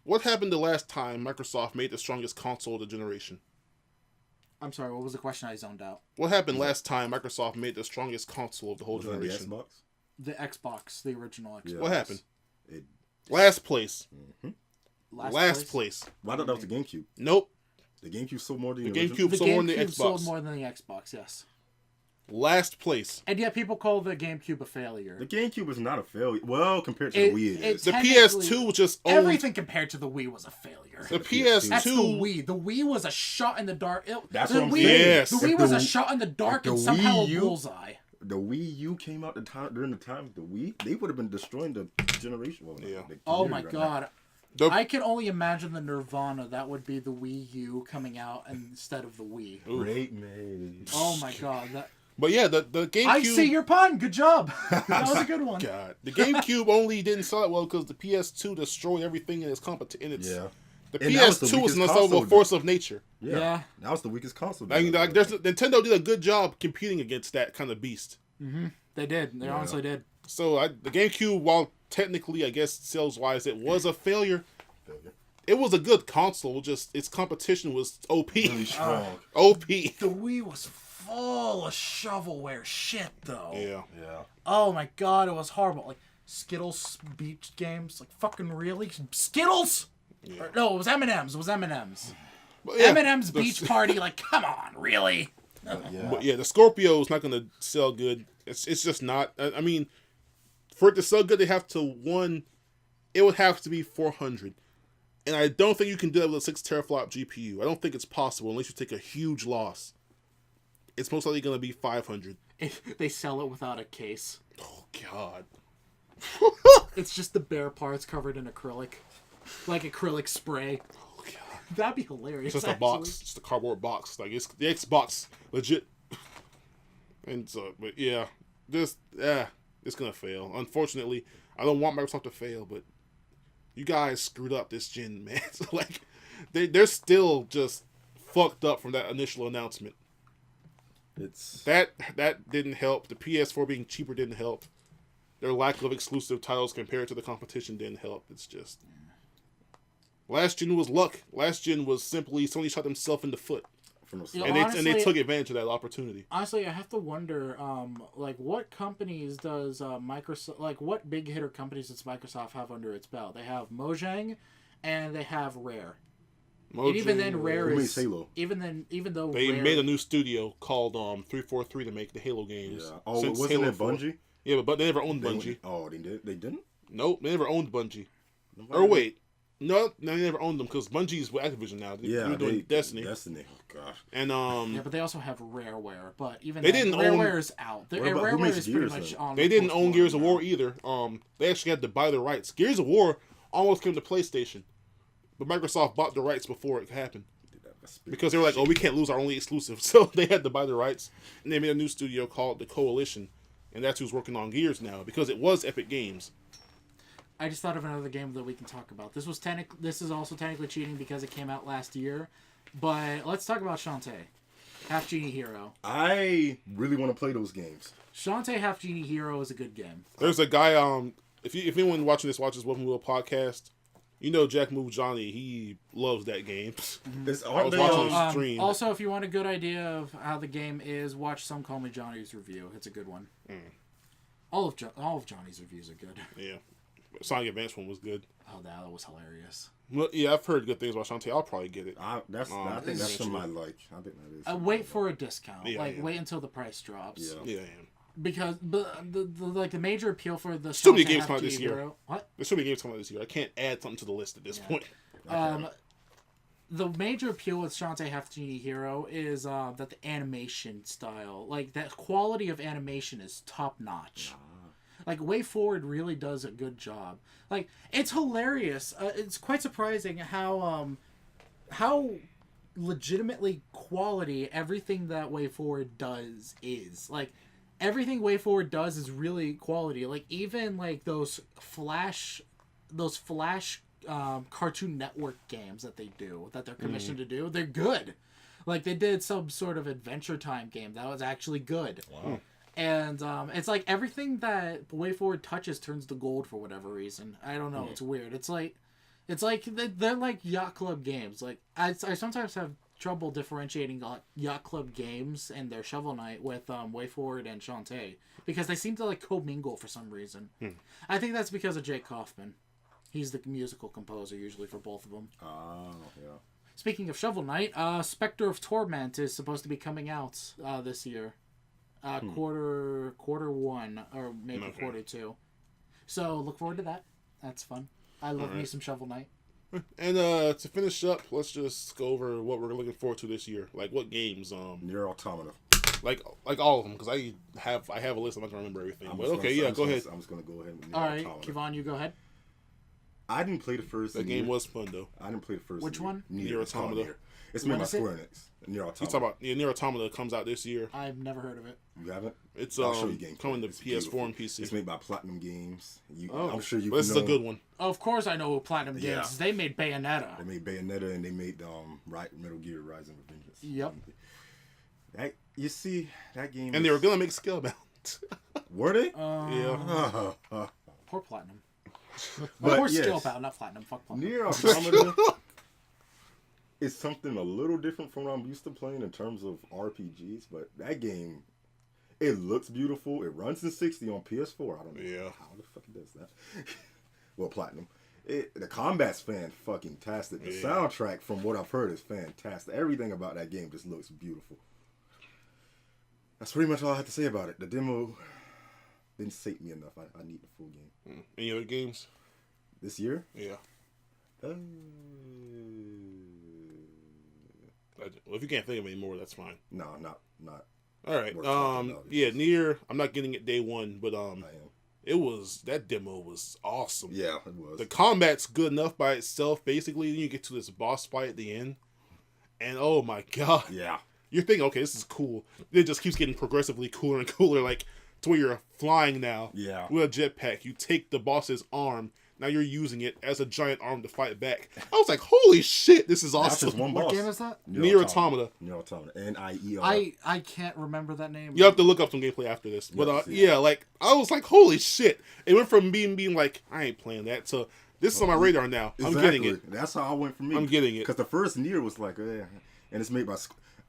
Speaker 1: what happened the last time Microsoft made the strongest console of the generation?
Speaker 2: I'm sorry, what was the question? I zoned out.
Speaker 1: What happened last time Microsoft made the strongest console of the whole
Speaker 3: Was that the
Speaker 1: generation?
Speaker 3: Xbox?
Speaker 2: The Xbox, the original Xbox.
Speaker 3: Yeah.
Speaker 1: What happened?
Speaker 3: It,
Speaker 1: Last place.
Speaker 2: Last
Speaker 1: place.
Speaker 3: well, I thought that was the GameCube.
Speaker 1: Nope.
Speaker 3: The GameCube sold more than
Speaker 1: The
Speaker 3: the original?
Speaker 1: GameCube
Speaker 2: The
Speaker 1: sold more than the
Speaker 2: GameCube sold
Speaker 1: Xbox.
Speaker 2: more than the Xbox, yes.
Speaker 1: Last place.
Speaker 2: And yet people call the GameCube a failure.
Speaker 3: The GameCube is not a failure. Well, compared to the Wii, it is.
Speaker 1: The
Speaker 2: Technically,
Speaker 1: PS2 was just owned.
Speaker 2: Everything compared to the Wii was a failure.
Speaker 1: The
Speaker 3: PS2.
Speaker 2: That's the
Speaker 1: PS2.
Speaker 2: Wii. The Wii was a shot in the dark.
Speaker 3: That's
Speaker 2: the
Speaker 3: what I'm
Speaker 2: Wii,
Speaker 3: saying.
Speaker 1: Yes.
Speaker 2: The Wii
Speaker 3: If
Speaker 2: was
Speaker 3: the-
Speaker 2: a shot in the dark
Speaker 3: if
Speaker 2: and
Speaker 3: the
Speaker 2: somehow
Speaker 3: Wii
Speaker 2: a
Speaker 3: U-
Speaker 2: bullseye.
Speaker 3: The Wii U came out during the time of the Wii, they would have been destroying the generation. Well,
Speaker 1: Yeah.
Speaker 3: the
Speaker 2: Oh
Speaker 3: community
Speaker 2: my
Speaker 3: right
Speaker 2: god.
Speaker 1: The-
Speaker 2: I can only imagine the Nirvana that would be the Wii U coming out instead of the Wii.
Speaker 3: now. Great made.
Speaker 2: Oh my god.
Speaker 1: But yeah, the GameCube.
Speaker 2: I see your pun. Good job. That was a good one.
Speaker 1: God, the GameCube only didn't sell it well because the PS2 destroyed everything in its
Speaker 3: Yeah.
Speaker 1: The
Speaker 3: And that was the
Speaker 1: PS2 was
Speaker 3: weakest
Speaker 1: an unstoppable
Speaker 3: console.
Speaker 1: force of nature.
Speaker 2: Yeah.
Speaker 3: That was the weakest console.
Speaker 1: I mean, like, Nintendo did a good job competing against that kind of beast.
Speaker 2: They did. They honestly did.
Speaker 1: So the GameCube, while technically, I guess, sales-wise, it was a failure. It was a good console. Just its competition was OP.
Speaker 3: Really strong.
Speaker 1: OP.
Speaker 2: The Wii was full of shovelware shit, though.
Speaker 1: Yeah.
Speaker 3: Yeah.
Speaker 2: Oh my god, it was horrible. Like Skittles beach games. Like fucking really? Skittles?
Speaker 1: Yeah.
Speaker 2: Or, no, it was M&M's. It was M&M's.
Speaker 1: But yeah,
Speaker 2: M&M's
Speaker 1: the-
Speaker 2: beach party. Like, come on, really?
Speaker 3: Yeah.
Speaker 1: But yeah, the Scorpio is not going to sell good. It's just not. I mean, for it to sell good, they have to it would have to be 400. And I don't think you can do that with a 6 teraflop GPU. I don't think it's possible unless you take a huge loss. It's most likely going to be 500.
Speaker 2: If they sell it without a case.
Speaker 1: Oh, God.
Speaker 2: It's just the bare parts covered in acrylic. Like acrylic spray.
Speaker 1: Oh, God.
Speaker 2: That'd be hilarious.
Speaker 1: It's just a box. Just a cardboard box. Like, it's the Xbox. Legit. And so, but yeah. It's going to fail. Unfortunately, I don't want Microsoft to fail, but you guys screwed up this gen, man. So, like, they're still just fucked up from that initial announcement.
Speaker 3: It's
Speaker 1: That didn't help. The PS4 being cheaper didn't help. Their lack of exclusive titles compared to the competition didn't help. It's just... Last gen was luck. Last gen was simply Sony shot themselves in the foot.
Speaker 3: from the
Speaker 2: Yeah,
Speaker 3: start.
Speaker 1: And they
Speaker 2: honestly-
Speaker 1: took advantage of that opportunity.
Speaker 2: Honestly, I have to wonder, like, what companies does Microsoft, like, what big hitter companies does Microsoft have under its belt? They have Mojang, and they have Rare. And even then, Rare
Speaker 3: Who
Speaker 2: is
Speaker 3: makes Halo?
Speaker 2: even though
Speaker 1: They
Speaker 2: Rare,
Speaker 1: made a new studio called 343 to make the Halo games.
Speaker 3: Yeah. Oh,
Speaker 1: Since
Speaker 3: wasn't
Speaker 1: Halo
Speaker 3: it
Speaker 1: 4.
Speaker 3: Bungie?
Speaker 1: Yeah, but they never owned
Speaker 3: They
Speaker 1: Bungie.
Speaker 3: went- oh, they did. They didn't.
Speaker 1: Nope, they never owned Bungie.
Speaker 3: Why
Speaker 1: Or
Speaker 3: did
Speaker 1: wait, no, they never owned them because Bungie's with Activision now. They're doing Destiny.
Speaker 3: Destiny. Oh gosh.
Speaker 1: And
Speaker 2: yeah, but they also have Rareware. But even
Speaker 1: They
Speaker 2: then,
Speaker 1: didn't own-
Speaker 2: Rareware's out.
Speaker 3: What about- who
Speaker 2: Rareware
Speaker 3: makes
Speaker 2: is pretty
Speaker 3: Gears,
Speaker 2: much
Speaker 3: then?
Speaker 2: on.
Speaker 1: they didn't own
Speaker 2: post-war
Speaker 1: Gears of
Speaker 2: now.
Speaker 1: War either. They actually had to buy the rights. Gears of War almost came to PlayStation, but Microsoft bought the rights before it happened. Because they were like, oh, we can't lose our only exclusive. So they had to buy the rights. And they made a new studio called The Coalition. And that's who's working on Gears now. Because it was Epic Games.
Speaker 2: I just thought of another game that we can talk about. This is also technically cheating because it came out last year. But let's talk about Shantae. Half Genie Hero.
Speaker 3: I really want to play those games.
Speaker 2: Shantae Half Genie Hero is a good game.
Speaker 1: There's a guy, if anyone watching this watches Welcome to the Podcast, you know Jack Move Johnny. He loves that game.
Speaker 3: It's,
Speaker 1: I was
Speaker 3: they,
Speaker 1: watching his stream.
Speaker 2: Also, if you want a good idea of how the game is, watch Some Call Me Johnny's review. It's a good one. All of Johnny's reviews are good.
Speaker 1: Yeah. Sonic Advance one was good.
Speaker 2: Oh, that was hilarious.
Speaker 1: Well, yeah, I've heard good things about Shantae. I'll probably get it.
Speaker 3: I think that's something I like. I think that is. something I
Speaker 2: Wait
Speaker 3: like.
Speaker 2: for a discount.
Speaker 1: Yeah, yeah.
Speaker 2: Wait until the price drops.
Speaker 3: Yeah.
Speaker 1: Yeah, I am.
Speaker 2: Because the major appeal for the
Speaker 1: Still many
Speaker 2: Shantae
Speaker 1: games
Speaker 2: Half
Speaker 1: coming out
Speaker 2: Genie
Speaker 1: this year.
Speaker 2: Hero. What?
Speaker 1: There's so many games coming out this year. I can't add something to the list at this point.
Speaker 2: The major appeal with Shantae Half Genie Hero is that the animation style, like that quality of animation, is top notch. Like Way Forward really does a good job. Like it's hilarious. It's quite surprising how legitimately quality everything that Way Forward does is. Like everything Way Forward does is really quality. Like even like those Flash Cartoon Network games that they do, that they're commissioned to do, they're good. Like they did some sort of Adventure Time game that was actually good.
Speaker 3: Wow.
Speaker 2: And it's like everything that Way Forward touches turns to gold for whatever reason. I don't know. It's weird. It's like they're like Yacht Club games. Like I sometimes have trouble differentiating Yacht Club games and their Shovel Knight with Way Forward and Shantae because they seem to like commingle for some reason. I think that's because of Jake Kaufman. He's the musical composer usually for both of them.
Speaker 3: Oh, yeah.
Speaker 2: Speaking of Shovel Knight, Spectre of Torment is supposed to be coming out this year. Quarter one or maybe quarter two. So look forward to that. That's fun. I love me some Shovel Knight.
Speaker 1: And to finish up, let's just go over what we're looking forward to this year. Like what games?
Speaker 3: Nier Automata.
Speaker 1: Like all of them, because I have a list. I'm not gonna remember everything. But okay, yeah, go ahead.
Speaker 3: I'm just gonna go ahead with Nier
Speaker 2: All right,
Speaker 3: Automata.
Speaker 2: Kevon, you go ahead.
Speaker 3: I didn't play the first.
Speaker 1: That game was fun though.
Speaker 3: I didn't play the first.
Speaker 2: Which one?
Speaker 3: Nier
Speaker 1: Automata.
Speaker 3: Automata. It's made
Speaker 2: What
Speaker 3: by
Speaker 2: is it?
Speaker 3: Square Enix. Nier Automata.
Speaker 1: You talk about Nier Automata comes out this year.
Speaker 2: I've never heard of it.
Speaker 3: You haven't?
Speaker 1: It's
Speaker 3: I'll show you gameplay.
Speaker 1: coming to
Speaker 3: It's
Speaker 1: PS4
Speaker 3: beautiful.
Speaker 1: and PC.
Speaker 3: It's made by Platinum Games.
Speaker 2: Oh.
Speaker 3: I'm sure you.
Speaker 1: But this is a good one.
Speaker 2: Of course, I know who Platinum Games
Speaker 3: Yeah.
Speaker 2: is. They made Bayonetta.
Speaker 3: They made Bayonetta and they made Metal Gear Rising Revengeance.
Speaker 2: Yep.
Speaker 3: That, you see that game.
Speaker 1: And they were gonna make Scalebound.
Speaker 3: Were they?
Speaker 1: Yeah.
Speaker 2: Poor Platinum.
Speaker 3: But
Speaker 2: Poor
Speaker 3: yes.
Speaker 2: Scalebound, not Platinum. Fuck Platinum.
Speaker 3: Nier Automata is something a little different from what I'm used to playing in terms of RPGs, but that game, it looks beautiful. It runs in 60 on PS4. I don't know
Speaker 1: Yeah.
Speaker 3: how the fuck it does that. Well, Platinum. The combat's fantastic. The
Speaker 1: Yeah.
Speaker 3: soundtrack, from what I've heard, is fantastic. Everything about that game just looks beautiful. That's pretty much all I have to say about it. The demo didn't sate me enough. I need the full game.
Speaker 1: Any other games?
Speaker 3: This year?
Speaker 1: Yeah. Well, if you can't think of any more, that's fine.
Speaker 3: No, not.
Speaker 1: All right.
Speaker 3: We're talking about it.
Speaker 1: Yeah, Nier. I'm not getting it day one, but
Speaker 3: I am.
Speaker 1: that demo was awesome.
Speaker 3: Yeah, it was.
Speaker 1: The combat's good enough by itself. Basically, then you get to this boss fight at the end, and oh my god,
Speaker 3: Yeah.
Speaker 1: you're thinking, okay, this is cool. It just keeps getting progressively cooler and cooler, like to where you're flying now.
Speaker 3: Yeah.
Speaker 1: With a jetpack, you take the boss's arm. Now you're using it as a giant arm to fight back. I was like, holy shit, this is
Speaker 3: That's
Speaker 1: awesome.
Speaker 3: just one
Speaker 2: What
Speaker 3: boss.
Speaker 2: game is that?
Speaker 1: Nier Automata.
Speaker 3: Nier Automata. N-I-E-R.
Speaker 2: I can't remember that name.
Speaker 1: You have to look up some gameplay after this. But
Speaker 3: Yes,
Speaker 1: yeah, like I was like, holy shit. It went from being like, I ain't playing that to this is on my radar now. I'm getting it.
Speaker 3: That's how I went for me.
Speaker 1: I'm getting it.
Speaker 3: Because the first Nier was like, and it's made by.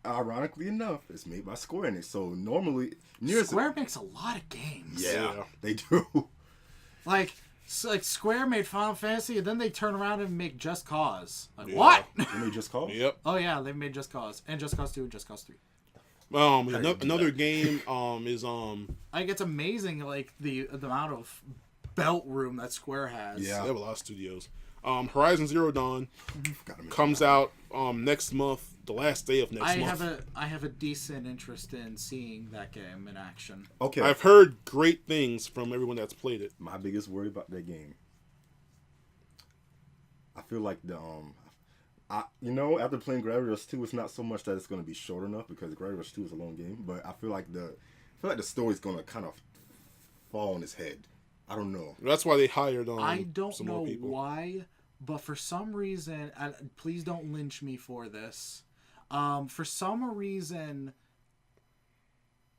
Speaker 3: ironically enough, it's made by Square Enix. So normally,
Speaker 2: Square makes a lot of games.
Speaker 3: yeah, they do.
Speaker 2: Like Square made Final Fantasy, and then they turn around and make Just Cause. Like,
Speaker 1: Yeah.
Speaker 2: what?
Speaker 3: They made Just Cause.
Speaker 1: Yep.
Speaker 2: Oh yeah, they made Just Cause and Just Cause 2 and Just Cause 3.
Speaker 1: Another game is
Speaker 2: Like it's amazing, like the amount of belt room that Square has.
Speaker 3: Yeah.
Speaker 1: they have a lot of studios. Horizon Zero Dawn
Speaker 3: Gotta make
Speaker 1: comes out next month, the last day of next month.
Speaker 2: I have a decent interest in seeing that game in action.
Speaker 3: Okay.
Speaker 1: I've heard great things from everyone that's played it.
Speaker 3: My biggest worry about that game, I feel like after playing Gravity Rush 2, it's not so much that it's going to be short enough because Gravity Rush 2 is a long game, but I feel like the story's going to kind of fall on its head. I don't know.
Speaker 1: That's why they hired
Speaker 2: I don't
Speaker 1: some
Speaker 2: know
Speaker 1: more people.
Speaker 2: why, but for some reason, please don't lynch me for this. For some reason,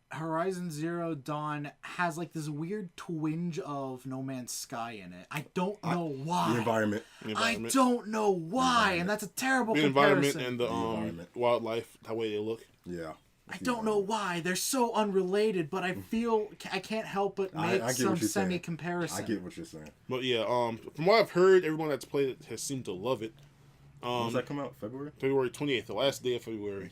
Speaker 2: Horizon Zero Dawn has like this weird twinge of No Man's Sky in it. I don't know why.
Speaker 3: The environment.
Speaker 2: I don't know why, and that's a terrible
Speaker 1: The
Speaker 2: comparison.
Speaker 1: environment and the
Speaker 3: environment.
Speaker 1: wildlife, the way they look.
Speaker 3: Yeah.
Speaker 2: I don't know why. They're so unrelated, but I feel I can't help but make
Speaker 3: I get
Speaker 2: some
Speaker 3: what you're saying.
Speaker 2: semi-comparison.
Speaker 3: I get what you're saying.
Speaker 1: But yeah, from what I've heard, everyone that's played it has seemed to love it.
Speaker 3: When does that come out? February?
Speaker 1: February 28th, the last day of February.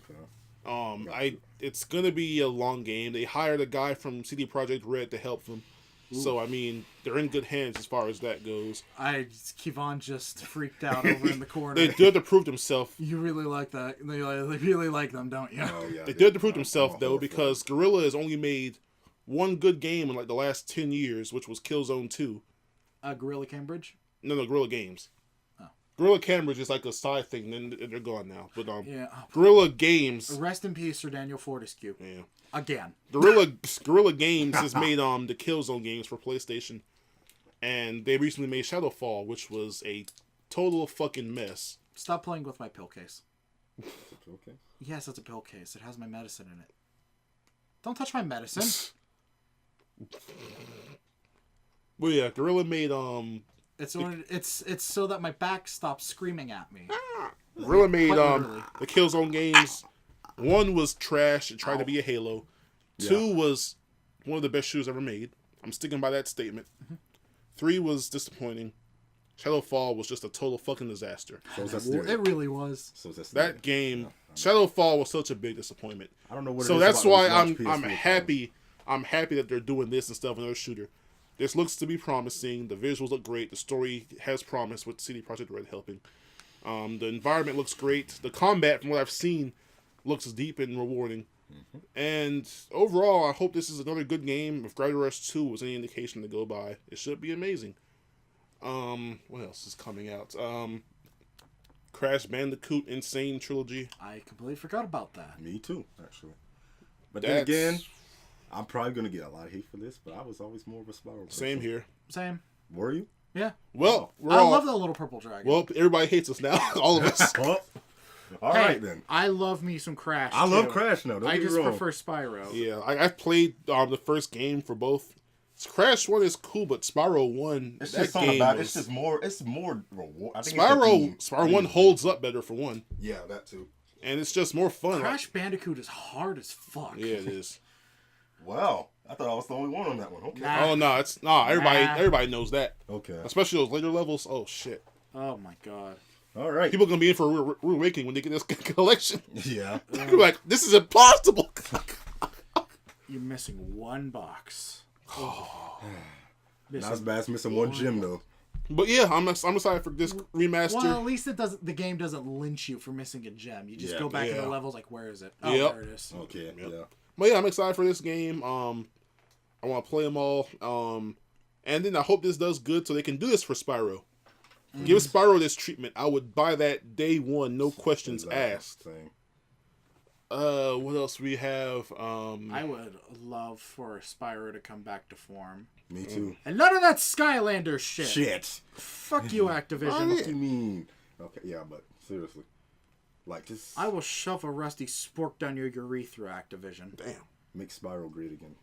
Speaker 3: Okay.
Speaker 1: It's gonna be a long game. They hired a guy from CD Projekt Red to help them. So I mean, they're in good hands as far as that goes.
Speaker 2: Kevon just freaked out over in the corner.
Speaker 1: They did to prove themselves.
Speaker 2: You really like that. They really like them, don't you?
Speaker 3: Oh, yeah,
Speaker 1: They did to prove themselves though, because Guerrilla has only made one good game in like the last 10 years, which was Killzone 2.
Speaker 2: Gorilla Cambridge?
Speaker 1: No, Guerrilla Games.
Speaker 2: Oh.
Speaker 1: Guerrilla Cambridge is like a side thing, then they're gone now. But
Speaker 2: Yeah.
Speaker 1: Guerrilla Games.
Speaker 2: Rest in peace, Sir Daniel Fortescue.
Speaker 1: Yeah.
Speaker 2: Again.
Speaker 1: Guerrilla Games has made the Killzone games for PlayStation, and they recently made Shadowfall, which was a total fucking mess.
Speaker 2: Stop playing with my pill case.
Speaker 3: Okay.
Speaker 2: Yes, it's a pill case. It has my medicine in it. Don't touch my medicine.
Speaker 1: Well, yeah, Guerrilla made
Speaker 2: It's so that my back stops screaming at me.
Speaker 1: Guerrilla made
Speaker 2: Quite literally.
Speaker 1: the Killzone games. One was trash and tried to be a Halo.
Speaker 3: Yeah.
Speaker 1: 2 was one of the best shooters ever made. I'm sticking by that statement. 3 was disappointing. Shadowfall was just a total fucking disaster.
Speaker 3: So is that still,
Speaker 2: It really was.
Speaker 3: so is that still,
Speaker 1: That game, Shadowfall was such a big disappointment.
Speaker 3: I don't know what it
Speaker 1: So
Speaker 3: is
Speaker 1: that's
Speaker 3: about
Speaker 1: why
Speaker 3: those launch
Speaker 1: I'm
Speaker 3: PS4
Speaker 1: happy. I'm happy that they're doing this instead of another shooter. This looks to be promising. The visuals look great. The story has promise with CD Projekt Red helping. The environment looks great. The combat, from what I've seen, looks deep and rewarding. And overall, I hope this is another good game. If Gravity Rush 2 was any indication to go by, it should be amazing. What else is coming out? Crash Bandicoot Insane Trilogy.
Speaker 2: I completely forgot about that.
Speaker 3: Me too, actually. But then
Speaker 1: That's
Speaker 3: again, I'm probably gonna get a lot of hate for this, but I was always more of a Spyro person.
Speaker 1: same here.
Speaker 2: Same.
Speaker 3: Were you?
Speaker 2: Yeah.
Speaker 1: Well, we're
Speaker 2: I
Speaker 1: all,
Speaker 2: love the little purple dragon.
Speaker 1: well, everybody hates us now. All of us.
Speaker 3: Well, all
Speaker 2: Hey,
Speaker 3: right then.
Speaker 2: I love me some Crash.
Speaker 3: I love
Speaker 2: too.
Speaker 3: Crash now. Don't
Speaker 2: I
Speaker 3: get me
Speaker 2: just
Speaker 3: wrong.
Speaker 2: prefer Spyro.
Speaker 1: Yeah, I've played the first game for both. Crash 1 is cool, but Spyro 1,
Speaker 3: It's
Speaker 1: that
Speaker 3: just something
Speaker 1: game
Speaker 3: about it.
Speaker 1: was-
Speaker 3: It's just more. It's more reward. I think it's the theme.
Speaker 1: Spyro 1 holds up better for one,
Speaker 3: Yeah, that too.
Speaker 1: and it's just more fun.
Speaker 2: Crash Bandicoot is hard as fuck.
Speaker 1: Yeah, it is.
Speaker 3: Wow, I thought I was the only one on that one. Okay.
Speaker 2: Nah.
Speaker 1: Oh no, it's everybody.
Speaker 2: Nah.
Speaker 1: Everybody knows that,
Speaker 3: Okay.
Speaker 1: especially those later levels. Oh shit,
Speaker 2: Oh my god.
Speaker 3: All right.
Speaker 1: people are gonna be in for a rude awakening when they get this collection.
Speaker 3: Yeah.
Speaker 1: They're like, this is impossible.
Speaker 2: You're missing one box.
Speaker 3: Not as bad as missing one gym though.
Speaker 1: But yeah, I'm excited for this remaster.
Speaker 2: Well, at least the game doesn't lynch you for missing a gem. You just
Speaker 3: Yeah.
Speaker 2: go back to
Speaker 1: Yeah.
Speaker 2: the levels like, where is it? Oh,
Speaker 1: Yep.
Speaker 2: there it is.
Speaker 3: Okay.
Speaker 1: Yep.
Speaker 3: Yeah.
Speaker 1: But yeah, I'm excited for this game. I want to play them all. And then I hope this does good so they can do this for Spyro. Give Spyro this treatment. I would buy that day one, no questions asked.
Speaker 3: Same.
Speaker 1: What else we have?
Speaker 2: I would love for Spyro to come back to form.
Speaker 3: Me too.
Speaker 2: And none of that Skylander shit.
Speaker 3: Shit.
Speaker 2: Fuck you, Activision.
Speaker 3: What do you mean? Okay. Yeah, but seriously, like just
Speaker 2: I will shove a rusty spork down your urethra, Activision.
Speaker 1: Damn.
Speaker 3: make Spyro great again.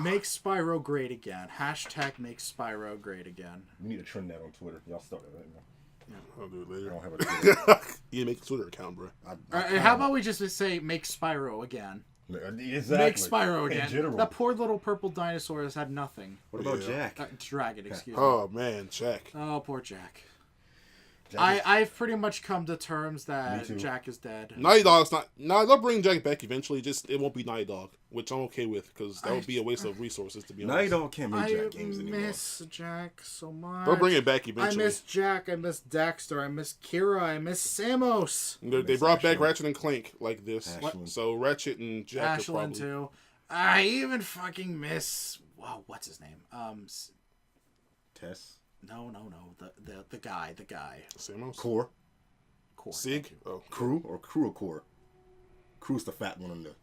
Speaker 2: Make Spyro great again. Hashtag make Spyro great again.
Speaker 3: We need to trend that on Twitter. Y'all start it right now.
Speaker 1: I'll do it
Speaker 3: I
Speaker 1: later.
Speaker 3: don't have a Twitter.
Speaker 1: You make a Twitter account, bro.
Speaker 2: How about we just say make Spyro again?
Speaker 3: Exactly.
Speaker 2: Make Spyro
Speaker 3: In
Speaker 2: again.
Speaker 3: general.
Speaker 2: That poor little purple dinosaur has had nothing.
Speaker 3: What about
Speaker 1: Yeah.
Speaker 3: Jack?
Speaker 2: Dragon, excuse me.
Speaker 1: Oh man, Jack.
Speaker 2: Oh, poor Jack.
Speaker 3: Jack is-
Speaker 2: I've pretty much come to terms
Speaker 3: Me
Speaker 2: that
Speaker 3: too.
Speaker 2: Jack is dead.
Speaker 1: Naughty Dog's not. No, they'll bring Jack back eventually. Just it won't be Naughty Dog, which I'm okay with because that would be a waste of resources to be
Speaker 3: Naughty
Speaker 1: honest.
Speaker 3: Dog can't make
Speaker 2: I
Speaker 3: Jack games anymore.
Speaker 2: miss Jack so much.
Speaker 1: They'll bring it back
Speaker 2: I
Speaker 1: eventually.
Speaker 2: miss Jack. I miss Daxter. I miss Kira. I miss Samus.
Speaker 1: They brought back
Speaker 3: Ashland.
Speaker 1: Ratchet and Clank like this,
Speaker 3: Ashland.
Speaker 1: so Ratchet and Jack are
Speaker 2: Ashland
Speaker 1: probably.
Speaker 2: too. I even fucking miss. Wow, what's his name?
Speaker 3: Tess.
Speaker 2: No. The guy.
Speaker 1: Samus.
Speaker 3: Core.
Speaker 2: Core.
Speaker 1: Sig.
Speaker 2: Thank you.
Speaker 1: Oh,
Speaker 3: Crew or Core? Crew's the fat one on the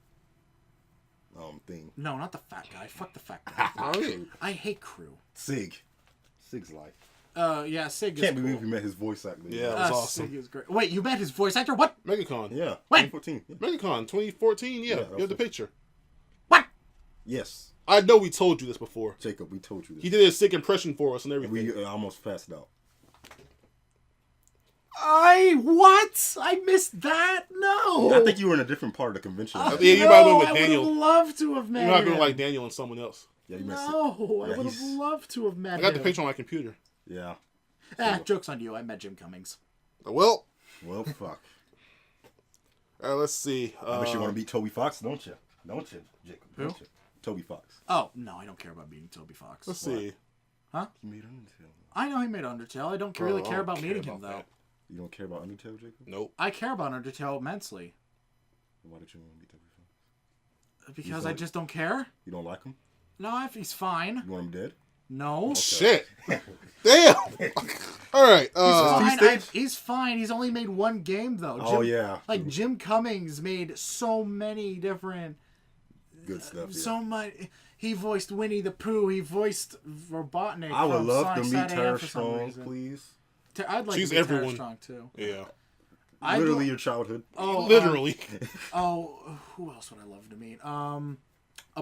Speaker 3: thing.
Speaker 2: No, not the fat guy. Fuck the fat guy.
Speaker 1: alright.
Speaker 2: I hate Crew.
Speaker 3: Sig. Sig's life.
Speaker 2: Yeah, Sig is
Speaker 3: Can't
Speaker 2: cool.
Speaker 3: believe you met his voice actor.
Speaker 1: Yeah. That was awesome.
Speaker 2: Sig is great. Wait, you met his voice actor? What?
Speaker 1: MegaCon.
Speaker 3: Yeah.
Speaker 2: When?
Speaker 3: 2014. Yeah.
Speaker 1: MegaCon 2014. Yeah,
Speaker 3: that
Speaker 1: you
Speaker 3: was
Speaker 1: have the
Speaker 3: it.
Speaker 1: picture.
Speaker 2: What?
Speaker 3: Yes.
Speaker 1: I know we told you this before.
Speaker 3: Jacob, we told you this.
Speaker 1: He did a sick impression for us and
Speaker 3: And
Speaker 1: everything.
Speaker 3: we almost passed out.
Speaker 2: What? I missed that? No.
Speaker 3: I think you were in a different part of the convention.
Speaker 1: Yeah, you might have been with
Speaker 2: I
Speaker 1: Daniel.
Speaker 2: would have loved to have met
Speaker 1: You might have been
Speaker 2: him.
Speaker 1: like Daniel and someone else.
Speaker 3: Yeah, you met Sig.
Speaker 2: No, I
Speaker 3: Yeah,
Speaker 2: would have
Speaker 3: he's-
Speaker 2: loved to have met
Speaker 1: I got the
Speaker 2: him.
Speaker 1: picture on my computer.
Speaker 3: Yeah.
Speaker 2: Joke's on you. I met Jim Cummings.
Speaker 1: Well,
Speaker 3: Well, fuck.
Speaker 1: let's see.
Speaker 3: I bet you want to beat Toby Fox, don't you? Don't you, Jacob?
Speaker 2: Who?
Speaker 3: Don't you? Toby Fox.
Speaker 2: Oh, no, I don't care about meeting Toby Fox.
Speaker 1: Let's see.
Speaker 3: He made Undertale.
Speaker 2: I know he made Undertale. I don't
Speaker 1: Bro,
Speaker 2: really
Speaker 1: I
Speaker 2: care
Speaker 1: don't
Speaker 2: about
Speaker 1: care
Speaker 2: meeting
Speaker 1: about
Speaker 2: him, though.
Speaker 1: that.
Speaker 3: You don't care about Undertale, Jacob?
Speaker 1: Nope.
Speaker 2: I care about Undertale immensely.
Speaker 3: Why did you want to beat Toby Fox?
Speaker 2: Because
Speaker 3: don't-
Speaker 2: I just don't care.
Speaker 3: You don't like him?
Speaker 2: No, if he's fine.
Speaker 3: You want him dead?
Speaker 2: No.
Speaker 1: Shit. Damn. All right.
Speaker 2: He's fine. He's only made one game, though.
Speaker 3: Oh, yeah.
Speaker 2: Like, Jim Cummings made so many different...
Speaker 3: Good stuff, yeah.
Speaker 2: So much. He voiced Winnie the Pooh. He voiced Robotnik.
Speaker 3: I would
Speaker 2: from
Speaker 3: love to
Speaker 2: Sonic
Speaker 3: meet
Speaker 2: Sat
Speaker 3: Tara
Speaker 2: AM for some
Speaker 3: Strong,
Speaker 2: reason.
Speaker 3: please.
Speaker 2: I'd like
Speaker 1: She's
Speaker 2: to meet Tara
Speaker 1: everyone.
Speaker 2: Strong, too.
Speaker 1: Yeah.
Speaker 2: I'd
Speaker 3: Literally
Speaker 2: lo-
Speaker 3: your childhood.
Speaker 2: Oh,
Speaker 1: Literally.
Speaker 2: who else would I love to meet?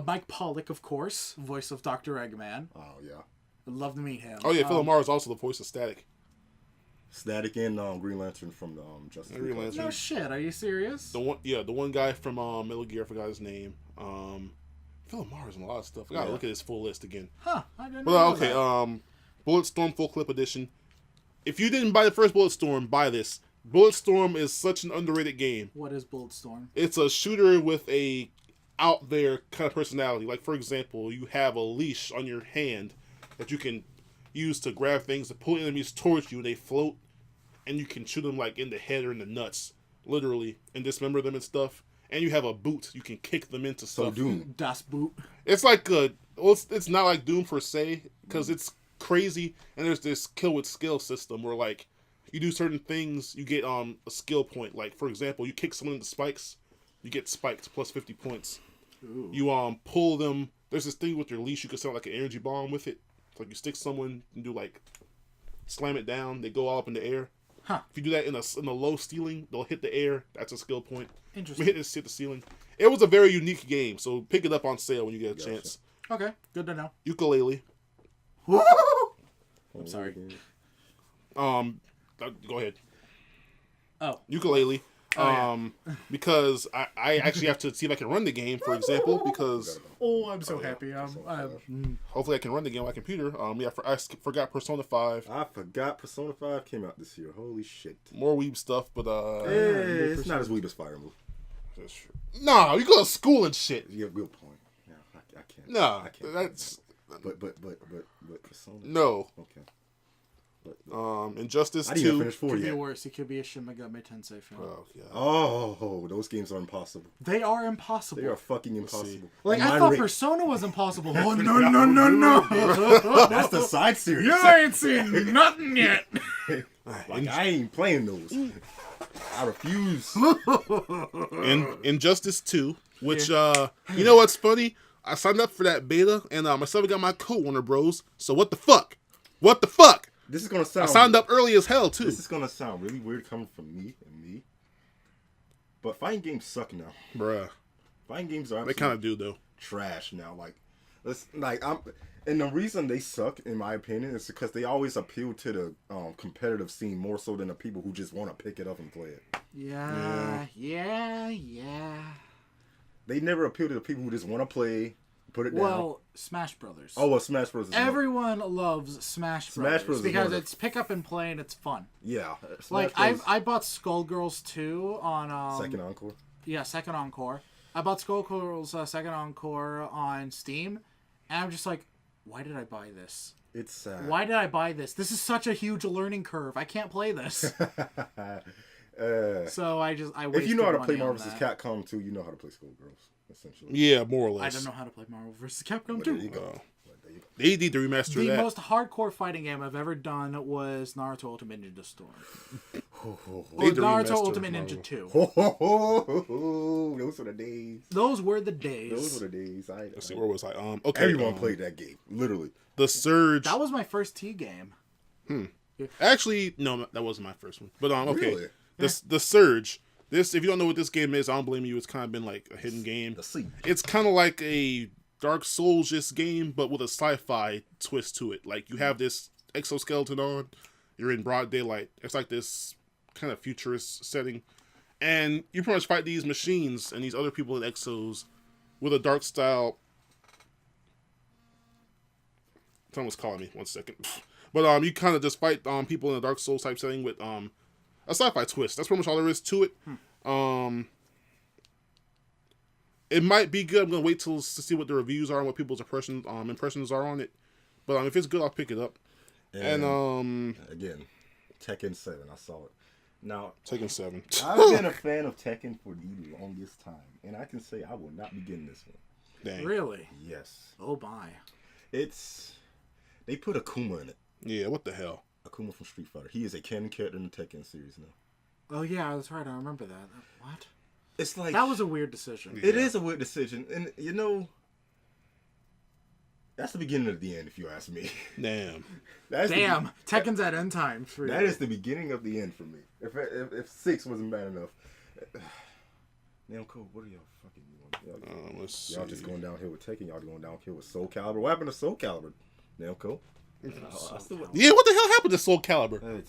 Speaker 2: Mike Pollock, of course, voice of Dr. Eggman.
Speaker 3: Oh, yeah.
Speaker 2: I'd love to meet him.
Speaker 1: Oh yeah, Phil Lamar is also the voice of Static.
Speaker 3: Static and Green Lantern from the Justice League.
Speaker 1: Green Lantern.
Speaker 2: No shit. Are you serious?
Speaker 1: The one guy from Metal Gear. I forgot his name. Phil Lamar is in a lot of stuff. I gotta
Speaker 3: Yeah.
Speaker 1: look at his full list again.
Speaker 2: Huh? I didn't
Speaker 1: Well,
Speaker 2: know
Speaker 1: okay.
Speaker 2: that.
Speaker 1: Bulletstorm Full Clip Edition. If you didn't buy the first Bulletstorm, buy this. Bulletstorm is such an underrated game.
Speaker 2: What is Bulletstorm?
Speaker 1: It's a shooter with a out there kind of personality. Like, for example, you have a leash on your hand that you can use to grab things to pull enemies towards you. They float, and you can shoot them like in the head or in the nuts, literally, and dismember them and stuff. And you have a boot. You can kick them into
Speaker 3: So
Speaker 1: stuff.
Speaker 3: Doom.
Speaker 2: Das Boot.
Speaker 1: It's like it's not like Doom per se, because it's crazy, and there's this kill with skill system where like you do certain things, you get a skill point. Like, for example, you kick someone into spikes, you get spiked plus 50 points.
Speaker 2: Ooh.
Speaker 1: You pull them. There's this thing with your leash, you can sound like an energy bomb with it. Like you stick someone and do like slam it down, they go all up in the air.
Speaker 2: Huh.
Speaker 1: If you do that in a low ceiling, they'll hit the air. That's a skill point.
Speaker 2: Interesting.
Speaker 1: Hit the ceiling. It was a very unique game, so pick it up on sale when you get a
Speaker 3: Gotcha.
Speaker 1: chance.
Speaker 2: Okay. Good to know.
Speaker 1: Ukulele.
Speaker 2: I'm sorry.
Speaker 1: Go ahead.
Speaker 2: Oh.
Speaker 1: Ukulele.
Speaker 2: Oh,
Speaker 1: Because I actually have to see if I can run the game, for example, because
Speaker 2: Oh, I'm so
Speaker 3: yeah.
Speaker 2: happy.
Speaker 1: hopefully I can run the game on my computer. I forgot Persona 5.
Speaker 3: I forgot Persona 5 came out this year. Holy shit.
Speaker 1: More weeb stuff, but
Speaker 3: It's not as weeb as Fire Emblem.
Speaker 1: that's true. Nah, you go to school and shit.
Speaker 3: You have a good point. Yeah, I can't.
Speaker 1: Nah,
Speaker 3: I can't.
Speaker 1: that's
Speaker 3: But Persona.
Speaker 1: no.
Speaker 3: Okay.
Speaker 1: Injustice
Speaker 3: I didn't even
Speaker 1: 2.
Speaker 3: finish 4
Speaker 2: Could be
Speaker 3: yet.
Speaker 2: worse. It could be a Shin Megami Tensei film.
Speaker 1: Oh, yeah.
Speaker 3: Oh, those games are impossible.
Speaker 2: They are impossible.
Speaker 3: They are fucking
Speaker 1: see.
Speaker 3: impossible.
Speaker 2: Like,
Speaker 3: And
Speaker 2: I
Speaker 3: mine
Speaker 2: thought
Speaker 3: rate-
Speaker 2: Persona was impossible. Oh, no.
Speaker 3: That's the side series.
Speaker 2: You ain't seen nothing yet.
Speaker 3: Like, I ain't playing those. I refuse.
Speaker 1: Injustice 2, which, you know what's funny? I signed up for that beta, and I still got my code, Warner Bros. So what the fuck? What the fuck?
Speaker 3: This is gonna
Speaker 1: I
Speaker 3: sound.
Speaker 1: signed up early as hell, too.
Speaker 3: This is gonna sound really weird coming from me. But fighting games suck now.
Speaker 1: Bruh.
Speaker 3: Fighting games are
Speaker 1: They
Speaker 3: absolute
Speaker 1: kind of do, though.
Speaker 3: trash now. It's like and the reason they suck, in my opinion, is because they always appeal to the competitive scene more so than the people who just want to pick it up and play it.
Speaker 2: Yeah.
Speaker 3: They never appeal to the people who just want to play, put it down.
Speaker 2: Well, Smash Brothers.
Speaker 3: Oh, well, Smash Bros.
Speaker 2: Everyone loves Smash Brothers
Speaker 3: Bros.
Speaker 2: Because it's pick up and play and it's fun.
Speaker 3: Yeah.
Speaker 2: Like I bought Skullgirls 2 on
Speaker 3: Second Encore.
Speaker 2: Yeah, Second Encore. I bought Skullgirls Second Encore on Steam, and I'm just like, why did I buy this?
Speaker 3: It's sad.
Speaker 2: Why did I buy this? This is such a huge learning curve. I can't play this. So I wasted
Speaker 3: if you know how to play
Speaker 2: money on
Speaker 3: Marvel vs.
Speaker 2: that.
Speaker 3: Capcom 2, you know how to play Skullgirls, essentially.
Speaker 1: Yeah, more or
Speaker 2: I
Speaker 1: less.
Speaker 2: don't know how to play Marvel vs. Capcom
Speaker 3: There
Speaker 2: 2.
Speaker 3: you go.
Speaker 1: Oh.
Speaker 3: There you go.
Speaker 1: They need to remaster
Speaker 2: The
Speaker 1: that.
Speaker 2: most hardcore fighting game I've ever done was Naruto Ultimate Ninja Storm.
Speaker 1: They
Speaker 2: Or
Speaker 1: need to
Speaker 2: Naruto
Speaker 1: remaster
Speaker 2: Ultimate
Speaker 1: Marvel.
Speaker 2: Ninja 2.
Speaker 3: Those were the days.
Speaker 2: Those were the days.
Speaker 3: Those were the days.
Speaker 1: Let's see, where was I? Okay.
Speaker 3: Everyone played that game, literally.
Speaker 1: The Surge.
Speaker 2: That was my first T game.
Speaker 1: Actually, no, that wasn't my first one. But okay.
Speaker 3: Really?
Speaker 1: The Surge. This, if you don't know what this game is, I don't blame you. It's kind of been like a hidden game.
Speaker 3: The Siege.
Speaker 1: It's kind of like a Dark Souls-ish game, but with a sci-fi twist to it. Like, you have this exoskeleton on. You're in broad daylight. It's like this kind of futurist setting. And you pretty much fight these machines and these other people in exos with a dark style. Someone's calling me. 1 second. But you kind of just fight people in a Dark Souls type setting with a sci-fi twist. That's pretty much all there is to it. It might be good. I'm gonna wait to see what the reviews are and what people's impressions are on it. But if it's good, I'll pick it up. And
Speaker 3: again, Tekken 7. I saw it. Now,
Speaker 1: Tekken 7.
Speaker 3: I've been a fan of Tekken for the longest time, and I can say I will not be getting this one.
Speaker 1: Dang.
Speaker 2: Really?
Speaker 3: Yes.
Speaker 2: Oh my.
Speaker 3: They put Akuma in it.
Speaker 1: Yeah, what the hell?
Speaker 3: Akuma from Street Fighter. He is a canon character in the Tekken series now.
Speaker 2: Oh yeah, that's right. I remember that. What?
Speaker 3: It's like
Speaker 2: That was a weird decision.
Speaker 3: It is a weird decision, and that's the beginning of the end, if you ask me.
Speaker 1: Damn.
Speaker 2: Damn, Tekken's at end times for
Speaker 3: That
Speaker 2: you.
Speaker 3: is the beginning of the end for me. If 6 wasn't bad enough. Namco, what are y'all fucking doing?
Speaker 1: Let's see.
Speaker 3: Y'all just going downhill with Tekken. Y'all going downhill with Soul Calibur. What happened to Soul Calibur? Namco.
Speaker 1: Yeah, what the hell happened to Soul Calibur?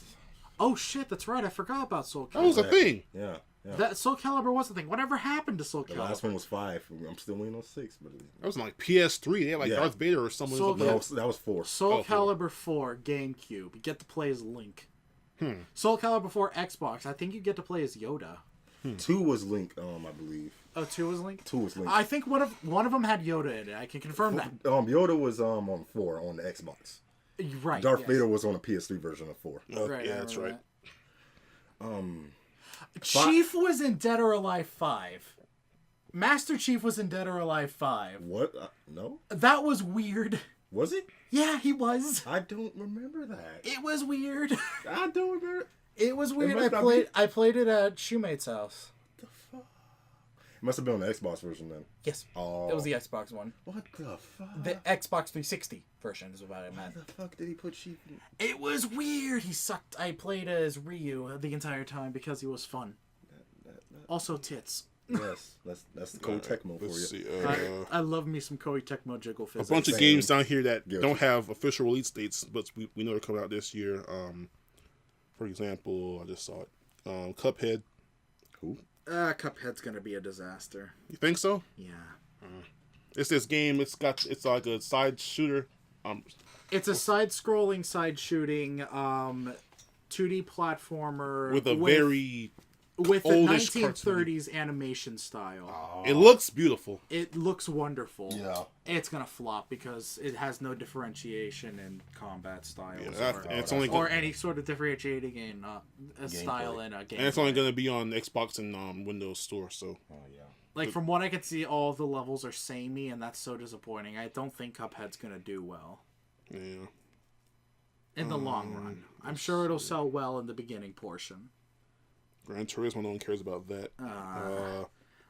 Speaker 2: Oh shit, that's right. I forgot about Soul
Speaker 1: That was
Speaker 2: Calibur.
Speaker 1: a thing.
Speaker 3: Yeah.
Speaker 2: That Soul Calibur was the thing. Whatever happened to Soul
Speaker 3: The
Speaker 2: Calibur?
Speaker 3: last one was 5. I'm still waiting on 6, but
Speaker 1: That was like PS3. They had like
Speaker 3: Yeah.
Speaker 1: Darth Vader or someone.
Speaker 2: Soul
Speaker 3: that was 4.
Speaker 2: Soul
Speaker 1: Oh,
Speaker 2: Calibur 4 GameCube. You get to play as Link. Soul Calibur 4 Xbox. I think you get to play as Yoda.
Speaker 3: 2 was Link, I believe.
Speaker 2: Oh, 2 was Link?
Speaker 3: 2 was Link.
Speaker 2: I think one of them had Yoda in it. I can confirm that.
Speaker 3: Yoda was on 4 on the Xbox.
Speaker 2: Right.
Speaker 3: Darth
Speaker 2: yes.
Speaker 3: Vader was on the PS3 version of 4.
Speaker 1: Oh,
Speaker 2: Right,
Speaker 1: yeah,
Speaker 2: I
Speaker 1: that's
Speaker 2: remember
Speaker 1: right.
Speaker 2: that. Chief was in Dead or Alive 5. Master Chief was in Dead or Alive 5.
Speaker 3: What? No?
Speaker 2: That was weird.
Speaker 3: Was it?
Speaker 2: Yeah, he was.
Speaker 3: I don't remember that.
Speaker 2: It was weird.
Speaker 3: I don't remember.
Speaker 2: It was weird.
Speaker 3: must not be-
Speaker 2: I played it at Shoemate's house.
Speaker 3: The fuck? It must have been on the Xbox version then.
Speaker 2: Yes.
Speaker 3: Oh.
Speaker 2: It was the Xbox one.
Speaker 3: What the fuck?
Speaker 2: The Xbox 360 version is what I
Speaker 3: Why
Speaker 2: meant.
Speaker 3: the fuck did he put Chief in?
Speaker 2: It was weird. He sucked. I played as Ryu the entire time because he was fun. Also tits.
Speaker 3: Yes, that's the Koei Tecmo for you.
Speaker 1: Let's see.
Speaker 2: I love me some Koei Tecmo jiggle
Speaker 1: A
Speaker 2: physics.
Speaker 1: bunch of
Speaker 3: Same.
Speaker 1: games down here that
Speaker 3: Guilty.
Speaker 1: don't have official release dates, but we know they're coming out this year. For example, I just saw it. Cuphead.
Speaker 3: Who?
Speaker 2: Cuphead's gonna be a disaster.
Speaker 1: You think so?
Speaker 2: Yeah.
Speaker 1: It's this game. It's like a side shooter.
Speaker 2: It's a side-scrolling, side-shooting, 2D platformer
Speaker 1: With a very.
Speaker 2: with the
Speaker 1: oldish
Speaker 2: 1930s animation style.
Speaker 1: It looks beautiful.
Speaker 2: It looks wonderful.
Speaker 3: Yeah.
Speaker 2: It's gonna flop because it has no differentiation in combat styles
Speaker 1: It's only
Speaker 2: or any sort of differentiating in a style in a game.
Speaker 1: and it's only going to be on Xbox and Windows Store. So
Speaker 3: Oh yeah.
Speaker 2: Like from what I can see, all the levels are samey, and that's so disappointing. I don't think Cuphead's gonna do well
Speaker 1: yeah.
Speaker 2: in the long run. I'm sure it'll sell well in the beginning portion.
Speaker 1: Gran Turismo, no one cares about that.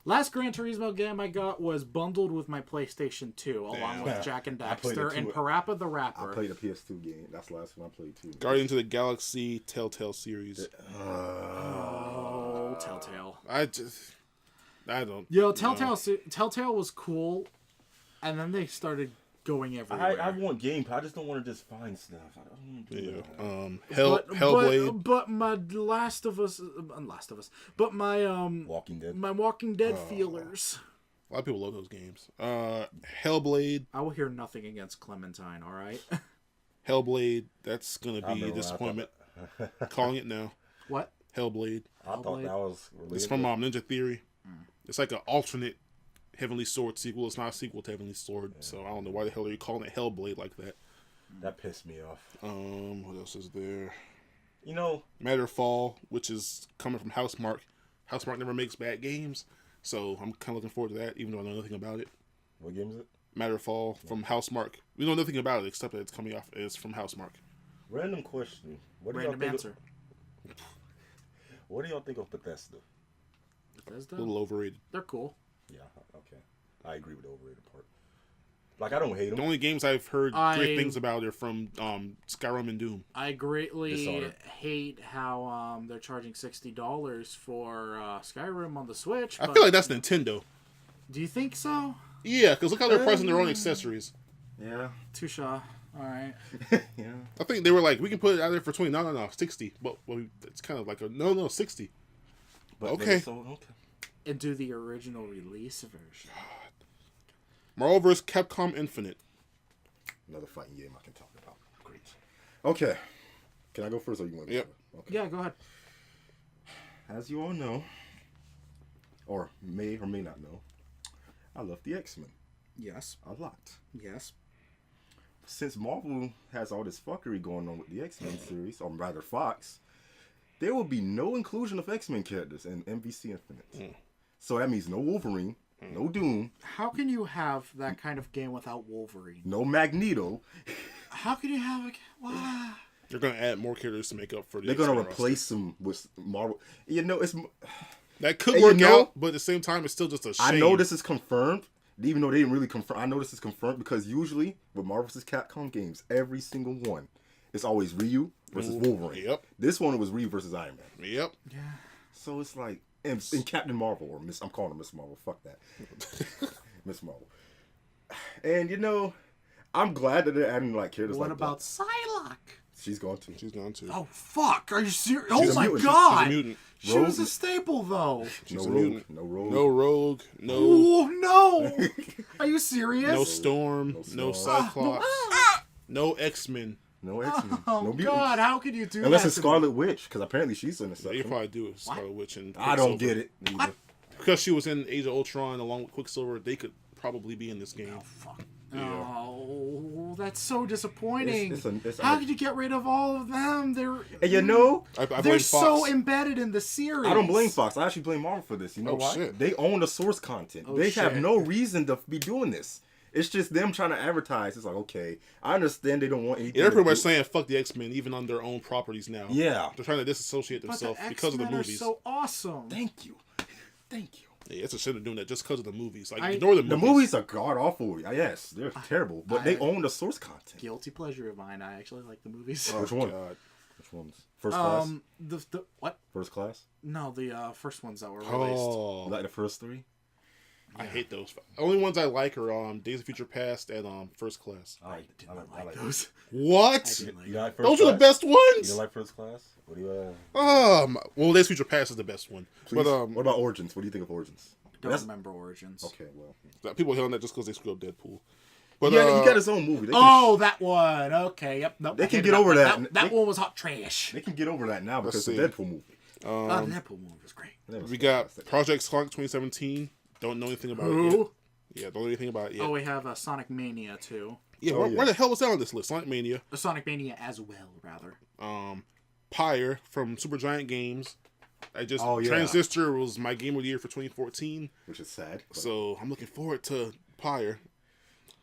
Speaker 2: Last Gran Turismo game I got was bundled with my PlayStation 2, along
Speaker 1: Damn.
Speaker 2: with Jack and
Speaker 3: I played
Speaker 2: Daxter
Speaker 3: it
Speaker 2: and
Speaker 3: too.
Speaker 2: Parappa the
Speaker 3: I
Speaker 2: Rapper.
Speaker 3: played a PS2 game. That's the last one I played too.
Speaker 1: Guardians of the Galaxy Telltale series.
Speaker 2: Oh, Telltale.
Speaker 1: I don't.
Speaker 2: Yo, Telltale was cool, and then they started going everywhere.
Speaker 3: I want gameplay. I just don't want to just find stuff. I don't want to do that.
Speaker 1: Hellblade.
Speaker 2: But my Last of Us. But my
Speaker 3: Walking Dead.
Speaker 2: My Walking Dead feelers.
Speaker 1: A lot of people love those games. Hellblade.
Speaker 2: I will hear nothing against Clementine. All right.
Speaker 1: Hellblade. That's gonna be a disappointment. Calling it now.
Speaker 2: What?
Speaker 1: Hellblade.
Speaker 3: I thought that was related.
Speaker 1: It's from Ninja Theory. It's like an alternate Heavenly Sword sequel. It's not a sequel to Heavenly Sword, so I don't know why the hell are you calling it Hellblade like that.
Speaker 3: That pissed me off.
Speaker 1: What else is there?
Speaker 3: You know,
Speaker 1: Matterfall, which is coming from Housemarque. Housemarque never makes bad games, so I'm kind of looking forward to that, even though I know nothing about it.
Speaker 3: what game is it?
Speaker 1: Matterfall from Housemarque. We know nothing about it except that it's coming off. It's from Housemarque.
Speaker 3: Random question.
Speaker 2: Random answer.
Speaker 3: What do y'all think of Bethesda?
Speaker 2: Bethesda?
Speaker 1: A little overrated.
Speaker 2: They're cool.
Speaker 3: Yeah, okay. I agree with the overrated part. Like, I don't hate
Speaker 1: The
Speaker 3: them.
Speaker 1: only games I've heard great things about are from Skyrim and Doom.
Speaker 2: I greatly
Speaker 3: Dishonored.
Speaker 2: hate how they're charging $60 for Skyrim on the Switch.
Speaker 1: I feel like that's Nintendo.
Speaker 2: Do you think so?
Speaker 1: Yeah, because look how they're pricing their own accessories.
Speaker 3: Yeah.
Speaker 2: Touche. All right.
Speaker 3: Yeah.
Speaker 1: I think they were like, we can put it out there for 20. No, 60. But it's kind of like no, 60.
Speaker 3: But
Speaker 1: Okay.
Speaker 3: okay.
Speaker 2: And do the original release version.
Speaker 1: Marvel vs. Capcom Infinite.
Speaker 3: Another fighting game I can talk about. Great. Okay. Can I go first or you want me to?
Speaker 1: Yep.
Speaker 3: Okay.
Speaker 2: Yeah, go ahead.
Speaker 3: As you all know, or may not know, I love the X-Men
Speaker 2: Yes.
Speaker 3: a lot.
Speaker 2: Yes.
Speaker 3: Since Marvel has all this fuckery going on with the X-Men series, or rather Fox, there will be no inclusion of X-Men characters in MVC Infinite. So that means no Wolverine, no Doom,
Speaker 2: How can you have that kind of game without Wolverine?
Speaker 3: no Magneto.
Speaker 2: How can you have a... Wow.
Speaker 1: They're going to add more characters to make up for the
Speaker 3: They're going to
Speaker 1: X-Men
Speaker 3: replace them with Marvel. You know, it's...
Speaker 1: roster. That could
Speaker 3: And
Speaker 1: work
Speaker 3: you know-
Speaker 1: out, but at the same time, it's still just a shame.
Speaker 3: I know this is confirmed, even though they didn't really confirm. I know this is confirmed because usually with Marvel vs. Capcom games, every single one, it's always Ryu versus Wolverine.
Speaker 1: Yep.
Speaker 3: This one was Ryu versus Iron Man.
Speaker 1: Yep.
Speaker 2: Yeah.
Speaker 3: So it's like, and Captain Marvel, or I'm calling her Miss Marvel, fuck that. Miss Marvel. And you know, I'm glad that they're adding like characters
Speaker 2: What
Speaker 3: like
Speaker 2: about
Speaker 3: that.
Speaker 2: Psylocke?
Speaker 3: She's going to.
Speaker 1: She's gone too.
Speaker 2: Oh, fuck. Are you serious?
Speaker 3: She's
Speaker 2: Oh,
Speaker 3: a
Speaker 2: my
Speaker 3: mutant.
Speaker 2: God.
Speaker 1: She's a mutant.
Speaker 2: She was a
Speaker 3: Rogue.
Speaker 2: staple, though.
Speaker 1: She's
Speaker 3: No
Speaker 1: a
Speaker 3: rogue.
Speaker 1: mutant.
Speaker 3: No rogue.
Speaker 1: No Rogue. No,
Speaker 2: Oh, no. Are you serious?
Speaker 1: no Storm.
Speaker 3: No
Speaker 1: No
Speaker 3: Storm.
Speaker 1: Cyclops. No X-Men.
Speaker 3: No X-Men.
Speaker 2: Oh,
Speaker 3: no mutants.
Speaker 2: God. How could you do
Speaker 3: Unless
Speaker 2: that?
Speaker 3: it's Scarlet Witch, because apparently she's in the
Speaker 1: They
Speaker 3: section.
Speaker 1: probably do Scarlet Witch and
Speaker 3: I don't
Speaker 1: Quicksilver.
Speaker 3: get it. Either.
Speaker 1: Because she was in Age of Ultron along with Quicksilver, they could probably be in this game.
Speaker 2: Oh, fuck.
Speaker 1: Yeah.
Speaker 2: Oh, that's so disappointing.
Speaker 3: It's
Speaker 2: How could you get rid of all of them? They're
Speaker 3: And you know,
Speaker 1: I
Speaker 2: they're
Speaker 1: blame
Speaker 2: so
Speaker 1: Fox.
Speaker 2: embedded in the series.
Speaker 3: I don't blame Fox. I actually blame Marvel for this. You know
Speaker 1: Oh,
Speaker 3: why?
Speaker 1: shit.
Speaker 3: They own the source content.
Speaker 2: Oh,
Speaker 3: they have
Speaker 2: shit.
Speaker 3: no reason to be doing this. It's just them trying to advertise. It's like, okay, I understand they don't want anything.
Speaker 1: Yeah, they're
Speaker 3: to
Speaker 1: pretty much
Speaker 3: do-
Speaker 1: saying fuck the X-Men, even on their own properties now.
Speaker 3: Yeah.
Speaker 1: They're trying to disassociate
Speaker 2: But the
Speaker 1: themselves because of the
Speaker 2: X-Men are
Speaker 1: movies.
Speaker 2: so awesome.
Speaker 3: Thank you. Thank you.
Speaker 1: Yeah, it's a shit of doing that just because of the movies. Like,
Speaker 2: I-
Speaker 1: ignore the
Speaker 3: The
Speaker 1: movies.
Speaker 3: movies are god awful. Yes, they're terrible. But they
Speaker 2: I-
Speaker 3: own the source content.
Speaker 2: Guilty pleasure of mine. I actually like the movies.
Speaker 3: Which one?
Speaker 1: God.
Speaker 3: Which ones? First class?
Speaker 2: The what?
Speaker 3: First class?
Speaker 2: No, the first ones that were released.
Speaker 1: Oh,
Speaker 3: Like the first three?
Speaker 1: I hate those. Only ones I like are Days of Future Past and First Class.
Speaker 3: I
Speaker 2: Did not like those.
Speaker 1: What?
Speaker 2: I didn't like
Speaker 3: You
Speaker 2: them.
Speaker 3: like first
Speaker 1: Those are the
Speaker 3: class?
Speaker 1: best ones.
Speaker 3: You like first class? What do you
Speaker 1: Well, Days of Future Past is the best one.
Speaker 3: please?
Speaker 1: But
Speaker 3: What about Origins? What do you think of Origins?
Speaker 2: Don't
Speaker 3: That's-
Speaker 2: remember Origins.
Speaker 3: Okay, well.
Speaker 1: people hate on that just because they screw up Deadpool. But
Speaker 3: Yeah, he got his own movie. They can,
Speaker 2: Oh, that one. Okay, yep. Nope,
Speaker 3: They
Speaker 2: I
Speaker 3: can
Speaker 2: hated
Speaker 3: get over
Speaker 2: one.
Speaker 3: that.
Speaker 2: That
Speaker 3: They-
Speaker 2: one was hot trash.
Speaker 3: they can get over that now because
Speaker 1: Let's
Speaker 3: the
Speaker 1: see.
Speaker 3: Deadpool movie.
Speaker 2: the Deadpool movie was great.
Speaker 3: That was
Speaker 1: we got
Speaker 3: fantastic.
Speaker 1: Project Scorpio 2017. Don't know anything about it yet.
Speaker 2: Who?
Speaker 1: Yeah, don't know anything about it yet.
Speaker 2: Oh, we have Sonic Mania too.
Speaker 1: Yeah,
Speaker 3: Oh,
Speaker 1: where the hell was that on this list? Sonic Mania.
Speaker 2: Sonic Mania as well, rather.
Speaker 1: Pyre from Supergiant Games.
Speaker 3: Oh, yeah.
Speaker 1: Transistor was my game of the year for 2014.
Speaker 3: Which is sad. but
Speaker 1: So I'm looking forward to Pyre.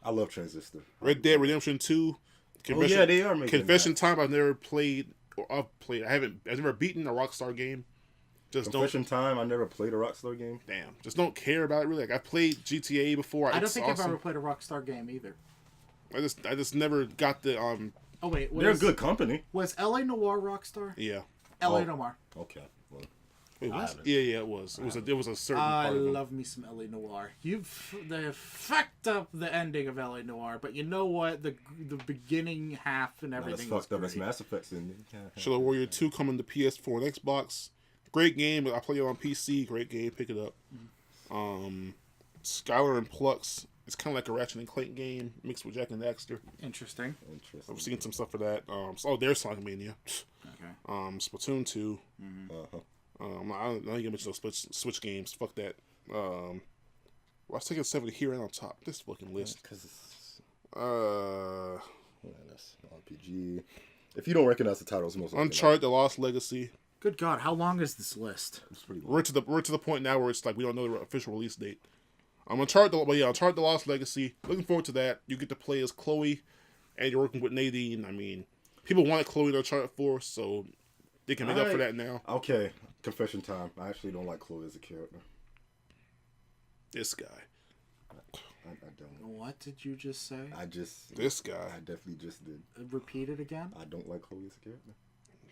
Speaker 3: I love Transistor.
Speaker 1: Red Dead Redemption 2. Confession,
Speaker 3: yeah, they are making
Speaker 1: Confession Time. I've never played. Or I've never beaten a Rockstar game. Just
Speaker 3: Confession Time, I never played a Rockstar game.
Speaker 1: just don't care about it really. Like I played GTA before.
Speaker 2: I don't
Speaker 1: It's
Speaker 2: think
Speaker 1: awesome.
Speaker 2: I've ever played a Rockstar game either.
Speaker 1: I just never got the
Speaker 2: Oh wait,
Speaker 3: They're good company.
Speaker 2: Was LA Noire Rockstar?
Speaker 1: yeah.
Speaker 2: LA
Speaker 3: Oh.
Speaker 2: Noire.
Speaker 3: Okay. Well,
Speaker 1: Wait,
Speaker 3: I
Speaker 1: what?
Speaker 3: haven't.
Speaker 1: Yeah, it was. It was a certain
Speaker 2: I
Speaker 1: part of it.
Speaker 2: love me some LA Noire. They fucked up the ending of LA Noire, but you know what? The beginning half and
Speaker 3: Not as
Speaker 2: everything was
Speaker 3: fucked up as
Speaker 2: great.
Speaker 3: Mass Effect's in.
Speaker 1: Shadow Warrior 2 coming to PS4 and Xbox. Great game. I play it on PC. Great game. Pick it up. Skylar and Plux. It's kind of like a Ratchet and Clank game mixed with Jack and Daxter.
Speaker 2: Interesting.
Speaker 1: I've seen some stuff for that. There's Sonic Mania.
Speaker 2: Okay.
Speaker 1: Splatoon 2.
Speaker 3: Uh-huh.
Speaker 1: I don't get much of those Switch games. Fuck that. I was taking 7 here and on top. This fucking list.
Speaker 3: Because it's
Speaker 1: Uh,
Speaker 3: that's RPG. If you don't recognize the title, it's most likely
Speaker 1: Uncharted: The Lost Legacy.
Speaker 2: Good God, how long is this list?
Speaker 3: It's pretty long.
Speaker 1: We're to the point now where it's like we don't know the official release date. Uncharted: The Lost Legacy. Looking forward to that. You get to play as Chloe, and you're working with Nadine. I mean, people wanted Chloe in Uncharted 4, so they can make up for that now.
Speaker 3: Okay, confession time. I actually don't like Chloe as a character.
Speaker 1: This guy.
Speaker 3: I don't.
Speaker 2: What did you just say?
Speaker 1: This guy.
Speaker 3: I definitely just did.
Speaker 2: Repeat it again?
Speaker 3: I don't like Chloe as a character.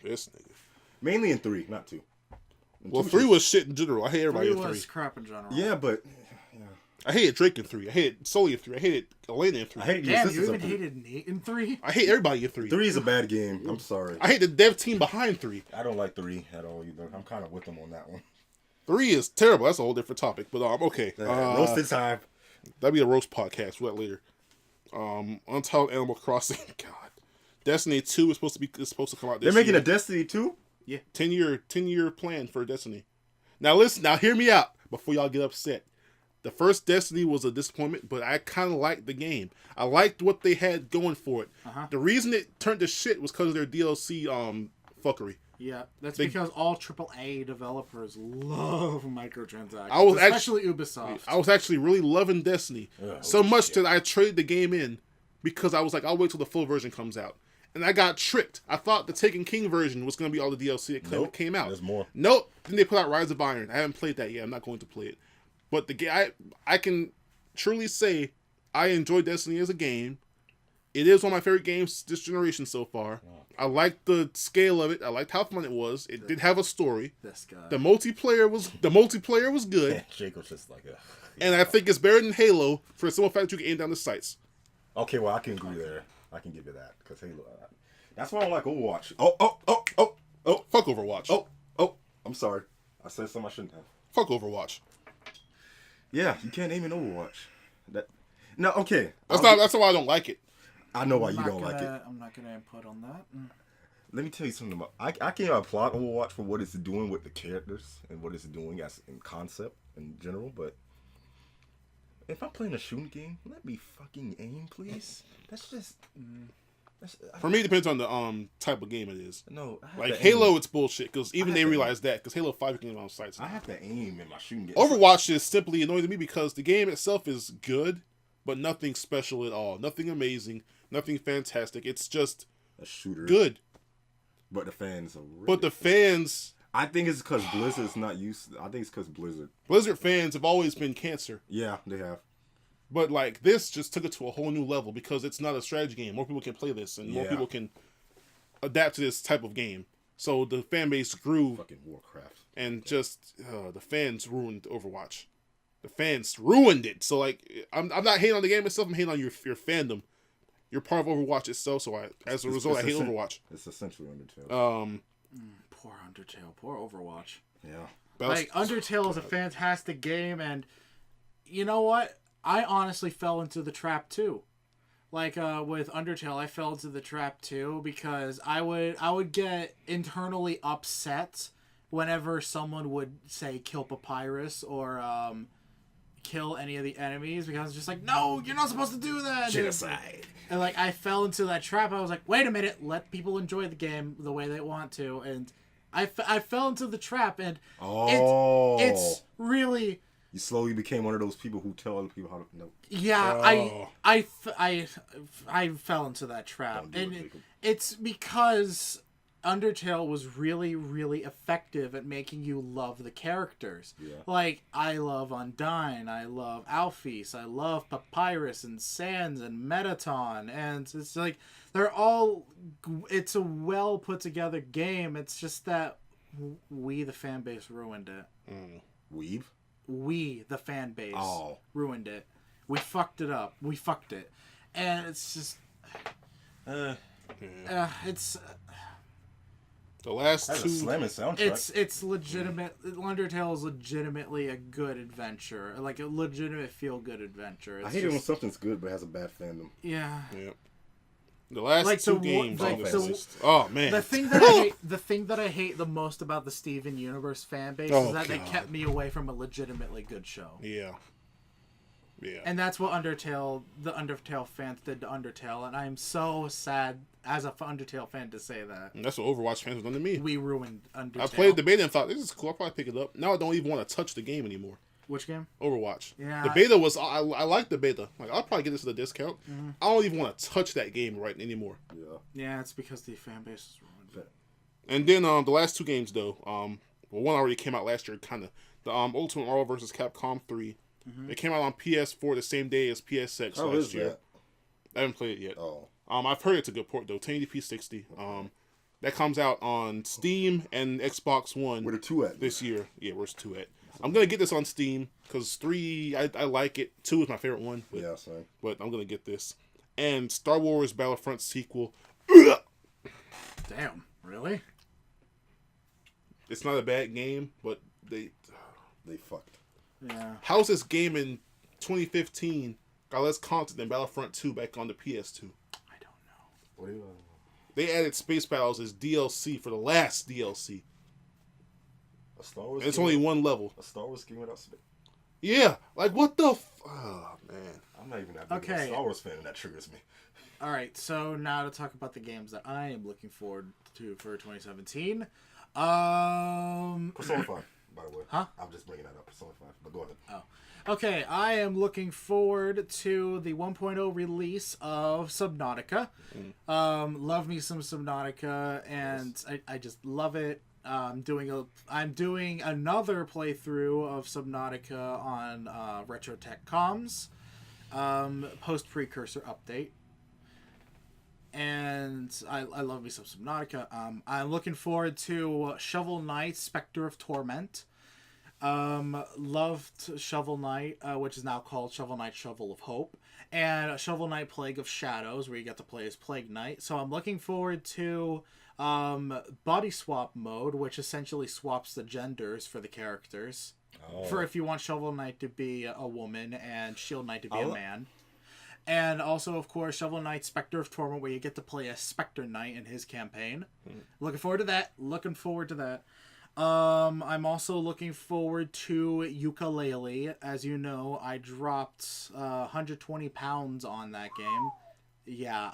Speaker 1: This nigga.
Speaker 3: Mainly in 3, not 2.
Speaker 1: Well, 3 was shit in general. I hate everybody in 3.
Speaker 2: was crap in general.
Speaker 3: Yeah, but
Speaker 1: I hated Drake in 3. I hated Sully in 3. I hated Elena in 3.
Speaker 3: I hate your
Speaker 2: Damn, you
Speaker 3: sisters
Speaker 2: even
Speaker 3: in 3.
Speaker 2: hated Nate in 3?
Speaker 1: I hate everybody in 3.
Speaker 3: 3 is a bad game. I'm sorry.
Speaker 1: I hate the dev team behind 3.
Speaker 3: I don't like 3 at all either. I'm kind of with them on that one.
Speaker 1: 3 is terrible. That's a whole different topic. But okay.
Speaker 3: Roasted time.
Speaker 1: That'd be a roast podcast. We'll do that later. Untitled Animal Crossing. God. Destiny 2 is supposed to come out this
Speaker 3: They're making
Speaker 1: year.
Speaker 3: a Destiny 2?
Speaker 1: 10-year plan for Destiny. Now listen, now hear me out before y'all get upset. The first Destiny was a disappointment, but I kind of liked the game. I liked what they had going for it. The reason it turned to shit was because of their DLC fuckery.
Speaker 2: Yeah, that's because all AAA developers love microtransactions. Especially Ubisoft.
Speaker 1: I was actually really loving Destiny. So much that I traded the game in because I was like, I'll wait till the full version comes out. And I got tricked. I thought the Taken King version was going to be all the DLC that came out.
Speaker 3: There's more.
Speaker 1: Nope. Then they put out Rise of Iron. I haven't played that yet. I'm not going to play it. But the game, I can truly say I enjoy Destiny as a game. It is one of my favorite games this generation so far. I liked the scale of it. I liked how fun it was. It did have a story.
Speaker 2: This guy.
Speaker 1: The multiplayer was good.
Speaker 3: Jacob's just like
Speaker 1: And I think it's better than Halo for the simple fact that you can aim down the sights.
Speaker 3: Okay, well, I can agree there. I can give you that. Because Halo... That's why I don't like Overwatch. Oh.
Speaker 1: Fuck Overwatch.
Speaker 3: Oh. I'm sorry. I said something I shouldn't have.
Speaker 1: Fuck Overwatch.
Speaker 3: Yeah, you can't aim in Overwatch. Okay.
Speaker 1: That's why I don't like it.
Speaker 3: I know why you don't like it.
Speaker 2: I'm not going to input on that.
Speaker 3: Let me tell you something about... I can't applaud Overwatch for what it's doing with the characters and what it's doing as in concept in general, but if I'm playing a shooting game, let me fucking aim, please. That's just...
Speaker 1: For me, it depends on the type of game it is.
Speaker 3: No, I have
Speaker 1: Like
Speaker 3: to
Speaker 1: Halo,
Speaker 3: aim.
Speaker 1: it's bullshit because even they realize that because Halo 5 you can aim on sights.
Speaker 3: I have to aim in my shooting game.
Speaker 1: Overwatch is simply annoying to me because the game itself is good, but nothing special at all. Nothing amazing. Nothing fantastic. It's just
Speaker 3: a shooter.
Speaker 1: Good.
Speaker 3: But the fans are really...
Speaker 1: But the fans...
Speaker 3: I think it's because Blizzard's not used... I think it's because
Speaker 1: Blizzard fans have always been cancer.
Speaker 3: Yeah, they have.
Speaker 1: But like this just took it to a whole new level because it's not a strategy game. More people can play this and more people can adapt to this type of game. So the fan base grew.
Speaker 3: Fucking Warcraft.
Speaker 1: And just the fans ruined Overwatch. The fans ruined it. So like I'm not hating on the game itself. I'm hating on your fandom. You're part of Overwatch itself. So as a result, I hate Overwatch.
Speaker 3: It's essentially Undertale.
Speaker 2: Poor Undertale. Poor Overwatch.
Speaker 3: Yeah.
Speaker 2: Like Undertale is a fantastic game, and you know what? I honestly fell into the trap too. Like with Undertale, I fell into the trap too because I would get internally upset whenever someone would say kill Papyrus or kill any of the enemies because it's just like, no, you're not supposed to do that.
Speaker 3: Genocide.
Speaker 2: And like I fell into that trap. I was like, wait a minute, let people enjoy the game the way they want to, and I fell into the trap, and it's really.
Speaker 3: You slowly became one of those people who tell other people how to know.
Speaker 2: Yeah, I fell into that trap, and it's because Undertale was really, really effective at making you love the characters. Yeah. Like, I love Undyne, I love Alphys, I love Papyrus and Sans and Metaton, and it's like, it's a well put together game. It's just that We, the fan base, ruined it.
Speaker 3: Weeb?
Speaker 2: We, the fan base, ruined it. We fucked it up. We fucked it. And it's just... it's...
Speaker 1: The last
Speaker 3: That's
Speaker 1: two...
Speaker 3: a slamming soundtrack.
Speaker 2: It's legitimate. Undertale is legitimately a good adventure. Like, a legitimate feel-good adventure. It's
Speaker 3: I hate it when something's good but has a bad fandom.
Speaker 2: Yeah.
Speaker 1: Yep. The last two games on this list. Oh man.
Speaker 2: The thing that I hate the most about the Steven Universe fan base is that they kept me away from a legitimately good show.
Speaker 1: Yeah. Yeah.
Speaker 2: And that's what the Undertale fans did to Undertale, and I am so sad as a Undertale fan to say that.
Speaker 1: And that's what Overwatch fans have done to me.
Speaker 2: We ruined Undertale.
Speaker 1: I played the beta and thought, this is cool, I'll probably pick it up. Now I don't even want to touch the game anymore.
Speaker 2: Which game?
Speaker 1: Overwatch.
Speaker 2: Yeah.
Speaker 1: The beta was, I like the beta. Like, I'll probably get this at a discount.
Speaker 2: Mm-hmm.
Speaker 1: I don't even want to touch that game right anymore.
Speaker 3: Yeah.
Speaker 2: Yeah, it's because the fan base is ruined.
Speaker 1: And then the last two games, though, one already came out last year, kind of. The Ultimate Marvel vs. Capcom 3. Mm-hmm. It came out on PS4 the same day as PSX last year. I haven't played it yet.
Speaker 3: Oh.
Speaker 1: I've heard it's a good port, though. 1080p 60. That comes out on Steam and Xbox One.
Speaker 3: Where the 2 at?
Speaker 1: This year. Yeah, where's 2 at? I'm going to get this on Steam, because 3, I like it. 2 is my favorite one. But,
Speaker 3: Yeah, same.
Speaker 1: But I'm going to get this. And Star Wars Battlefront sequel.
Speaker 2: Damn, really?
Speaker 1: It's not a bad game, but they
Speaker 3: fucked.
Speaker 2: Yeah.
Speaker 1: How's this game in 2015 got less content than Battlefront 2 back on the PS2?
Speaker 2: I don't know.
Speaker 3: What do you
Speaker 1: They added Space Battles as DLC for the last DLC.
Speaker 3: A Star Wars
Speaker 1: And it's only one level.
Speaker 3: A Star Wars game without space?
Speaker 1: Yeah, like what the oh, man.
Speaker 3: I'm not even that big of a Star Wars fan, and that triggers me.
Speaker 2: Alright, so now to talk about the games that I am looking forward to for 2017.
Speaker 3: Persona 5, by the way.
Speaker 2: Huh?
Speaker 3: I'm just bringing that up, Persona 5, but go ahead.
Speaker 2: Oh. Okay, I am looking forward to the 1.0 release of Subnautica. Love me some Subnautica, and I just love it. I'm doing another playthrough of Subnautica on Retro Tech Comms, post precursor update. And I love me some Subnautica. I'm looking forward to Shovel Knight, Spectre of Torment. Loved Shovel Knight, which is now called Shovel Knight Shovel of Hope, and Shovel Knight Plague of Shadows, where you get to play as Plague Knight. So I'm looking forward to body swap mode, which essentially swaps the genders for the characters. For if you want Shovel Knight to be a woman and Shield Knight to be a man. And also, of course, Shovel Knight Spectre of Torment, where you get to play as Spectre Knight in his campaign. Looking forward to that. I'm also looking forward to Ukulele. As you know, I dropped 120 pounds on that game. Yeah,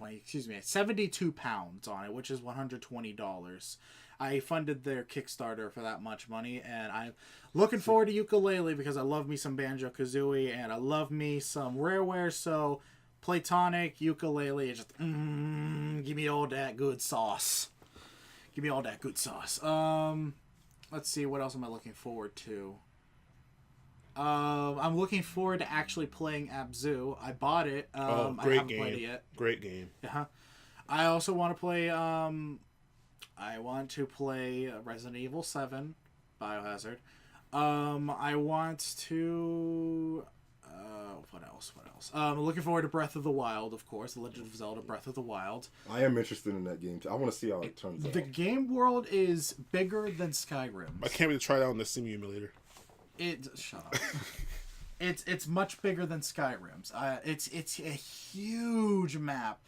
Speaker 2: 72 pounds on it, which is $120. I funded their Kickstarter for that much money, and I'm looking forward to Ukulele because I love me some Banjo-Kazooie, and I love me some Rareware, so Platonic, Ukulele, just give me all that good sauce. Give me all that good sauce. Let's see, what else am I looking forward to? I'm looking forward to actually playing Abzu. I bought it.
Speaker 1: Great
Speaker 2: I haven't
Speaker 1: game.
Speaker 2: played it yet.
Speaker 1: Great game.
Speaker 2: Uh-huh. I also want to play, Resident Evil 7, Biohazard. I want to... What else? I'm looking forward to Breath of the Wild, of course. The Legend of Zelda Breath of the Wild.
Speaker 3: I am interested in that game, too. I want to see how it turns out.
Speaker 2: The game world is bigger than Skyrim.
Speaker 1: I can't wait to try it out in the Sim Emulator.
Speaker 2: Shut up. It's much bigger than Skyrim's. It's a huge map.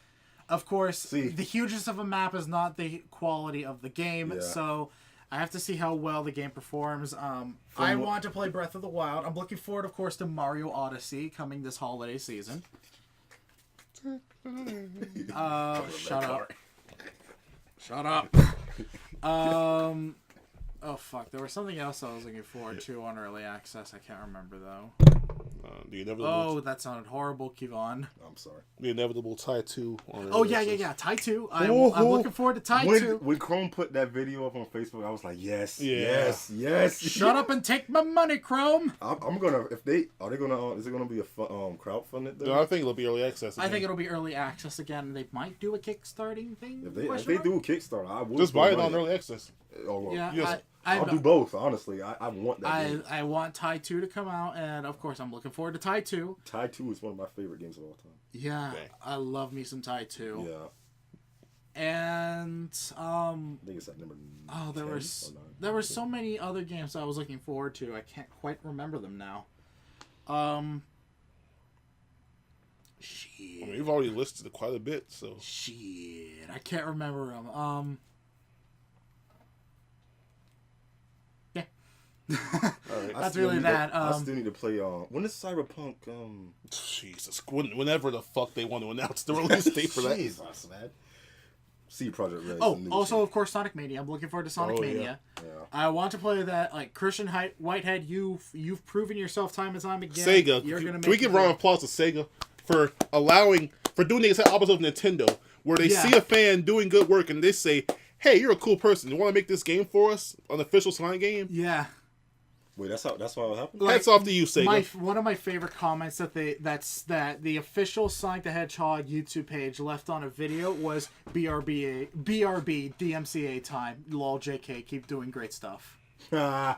Speaker 2: Of course, the hugest of a map is not the quality of the game, so I have to see how well the game performs. I want to play Breath of the Wild. I'm looking forward, of course, to Mario Odyssey coming this holiday season. Shut up. Shut up. Oh, fuck. There was something else I was looking forward to on Early Access. I can't remember, though.
Speaker 1: The inevitable.
Speaker 2: Oh, that sounded horrible, Kevon.
Speaker 3: I'm sorry.
Speaker 1: The inevitable Tai 2.
Speaker 2: Oh, yeah. Tai 2. I'm looking forward to Tai 2.
Speaker 3: When Chrome put that video up on Facebook, I was like, yes.
Speaker 2: Shut up and take my money, Chrome.
Speaker 3: I'm gonna, is it gonna be a crowdfunded thing?
Speaker 1: No, I think it'll be early access again.
Speaker 2: I think it'll be early access again. They might do a Kickstarting thing.
Speaker 3: If they do a Kickstarter, I would.
Speaker 1: Just buy it on early access.
Speaker 3: Oh, well.
Speaker 2: Yeah,
Speaker 1: Yes.
Speaker 3: I'll do both, honestly. I want that game.
Speaker 2: I want Tai 2 to come out, and of course I'm looking forward to Tai 2.
Speaker 3: Tai 2 is one of my favorite games of all time.
Speaker 2: Yeah,
Speaker 1: Okay.
Speaker 2: I love me some Tai 2.
Speaker 3: Yeah.
Speaker 2: And
Speaker 3: I think it's at number 10
Speaker 2: there were so many other games I was looking forward to. I can't quite remember them now. Shit.
Speaker 1: I mean, you've already listed quite a bit, so.
Speaker 2: Shit, I can't remember them. Yeah.
Speaker 1: All right.
Speaker 2: That's really that.
Speaker 3: I still need to play. When is Cyberpunk?
Speaker 1: Jesus, whenever the fuck they want to announce the release date for that.
Speaker 3: Jesus, man. See Project Red.
Speaker 2: Oh, also, of course, Sonic Mania. I'm looking forward to Sonic Mania.
Speaker 3: Yeah.
Speaker 2: I want to play that. Like Christian Whitehead, you've proven yourself time and time again.
Speaker 1: Sega. Can we give round of applause to Sega for doing the exact opposite of Nintendo, where they see a fan doing good work and they say, "Hey, you're a cool person. You want to make this game for us, an official Sonic game?"
Speaker 2: Yeah.
Speaker 3: Wait, that's how it happened.
Speaker 1: Hats off to you, Sega.
Speaker 2: One of my favorite comments that the official Sonic the Hedgehog YouTube page left on a video was BRB DMCA time. Lol, JK, keep doing great stuff.
Speaker 3: I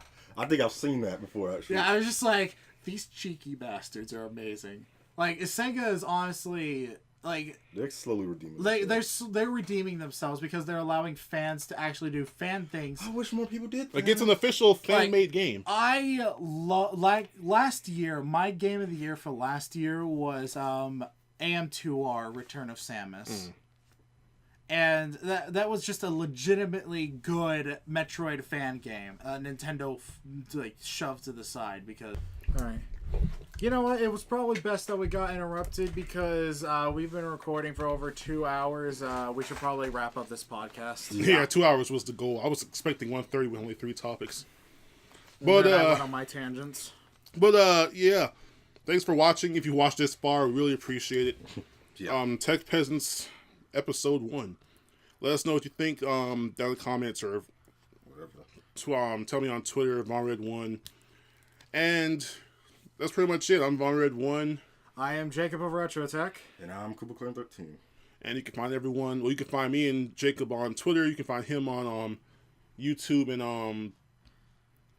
Speaker 3: think I've seen that before, actually.
Speaker 2: Yeah, I was just like, these cheeky bastards are amazing. Like, Sega is honestly, like...
Speaker 3: They're slowly redeeming
Speaker 2: they're redeeming themselves because they're allowing fans to actually do fan things.
Speaker 3: I wish more people did that.
Speaker 1: Like, it's an official fan-made game.
Speaker 2: I like last year, my game of the year for last year was AM2R Return of Samus. And that was just a legitimately good Metroid fan game. Nintendo shoved to the side because... Alright. You know what? It was probably best that we got interrupted because we've been recording for over 2 hours. We should probably wrap up this podcast.
Speaker 1: Yeah, 2 hours was the goal. I was expecting 1:30 with only 3 topics. But
Speaker 2: I went on my tangents.
Speaker 1: But yeah, thanks for watching. If you watched this far, we really appreciate it.
Speaker 3: Yeah.
Speaker 1: Tech Peasants, episode 1. Let us know what you think down in the comments or
Speaker 3: Whatever.
Speaker 1: tell me on Twitter, VonRed1. And that's pretty much it. I'm VonRed1.
Speaker 2: I am Jacob of RetroTech.
Speaker 3: And I'm KubaClan13.
Speaker 1: And you can find everyone. Well, you can find me and Jacob on Twitter. You can find him on YouTube and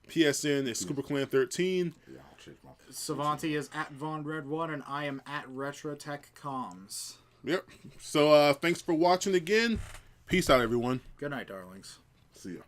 Speaker 1: PSN. It's ScooperClan13.
Speaker 3: Yeah, I'll change my...
Speaker 2: Savanti is at VonRed1, and I am at RetroTechComs.
Speaker 1: Yep. So thanks for watching again. Peace out, everyone.
Speaker 2: Good night, darlings.
Speaker 3: See ya.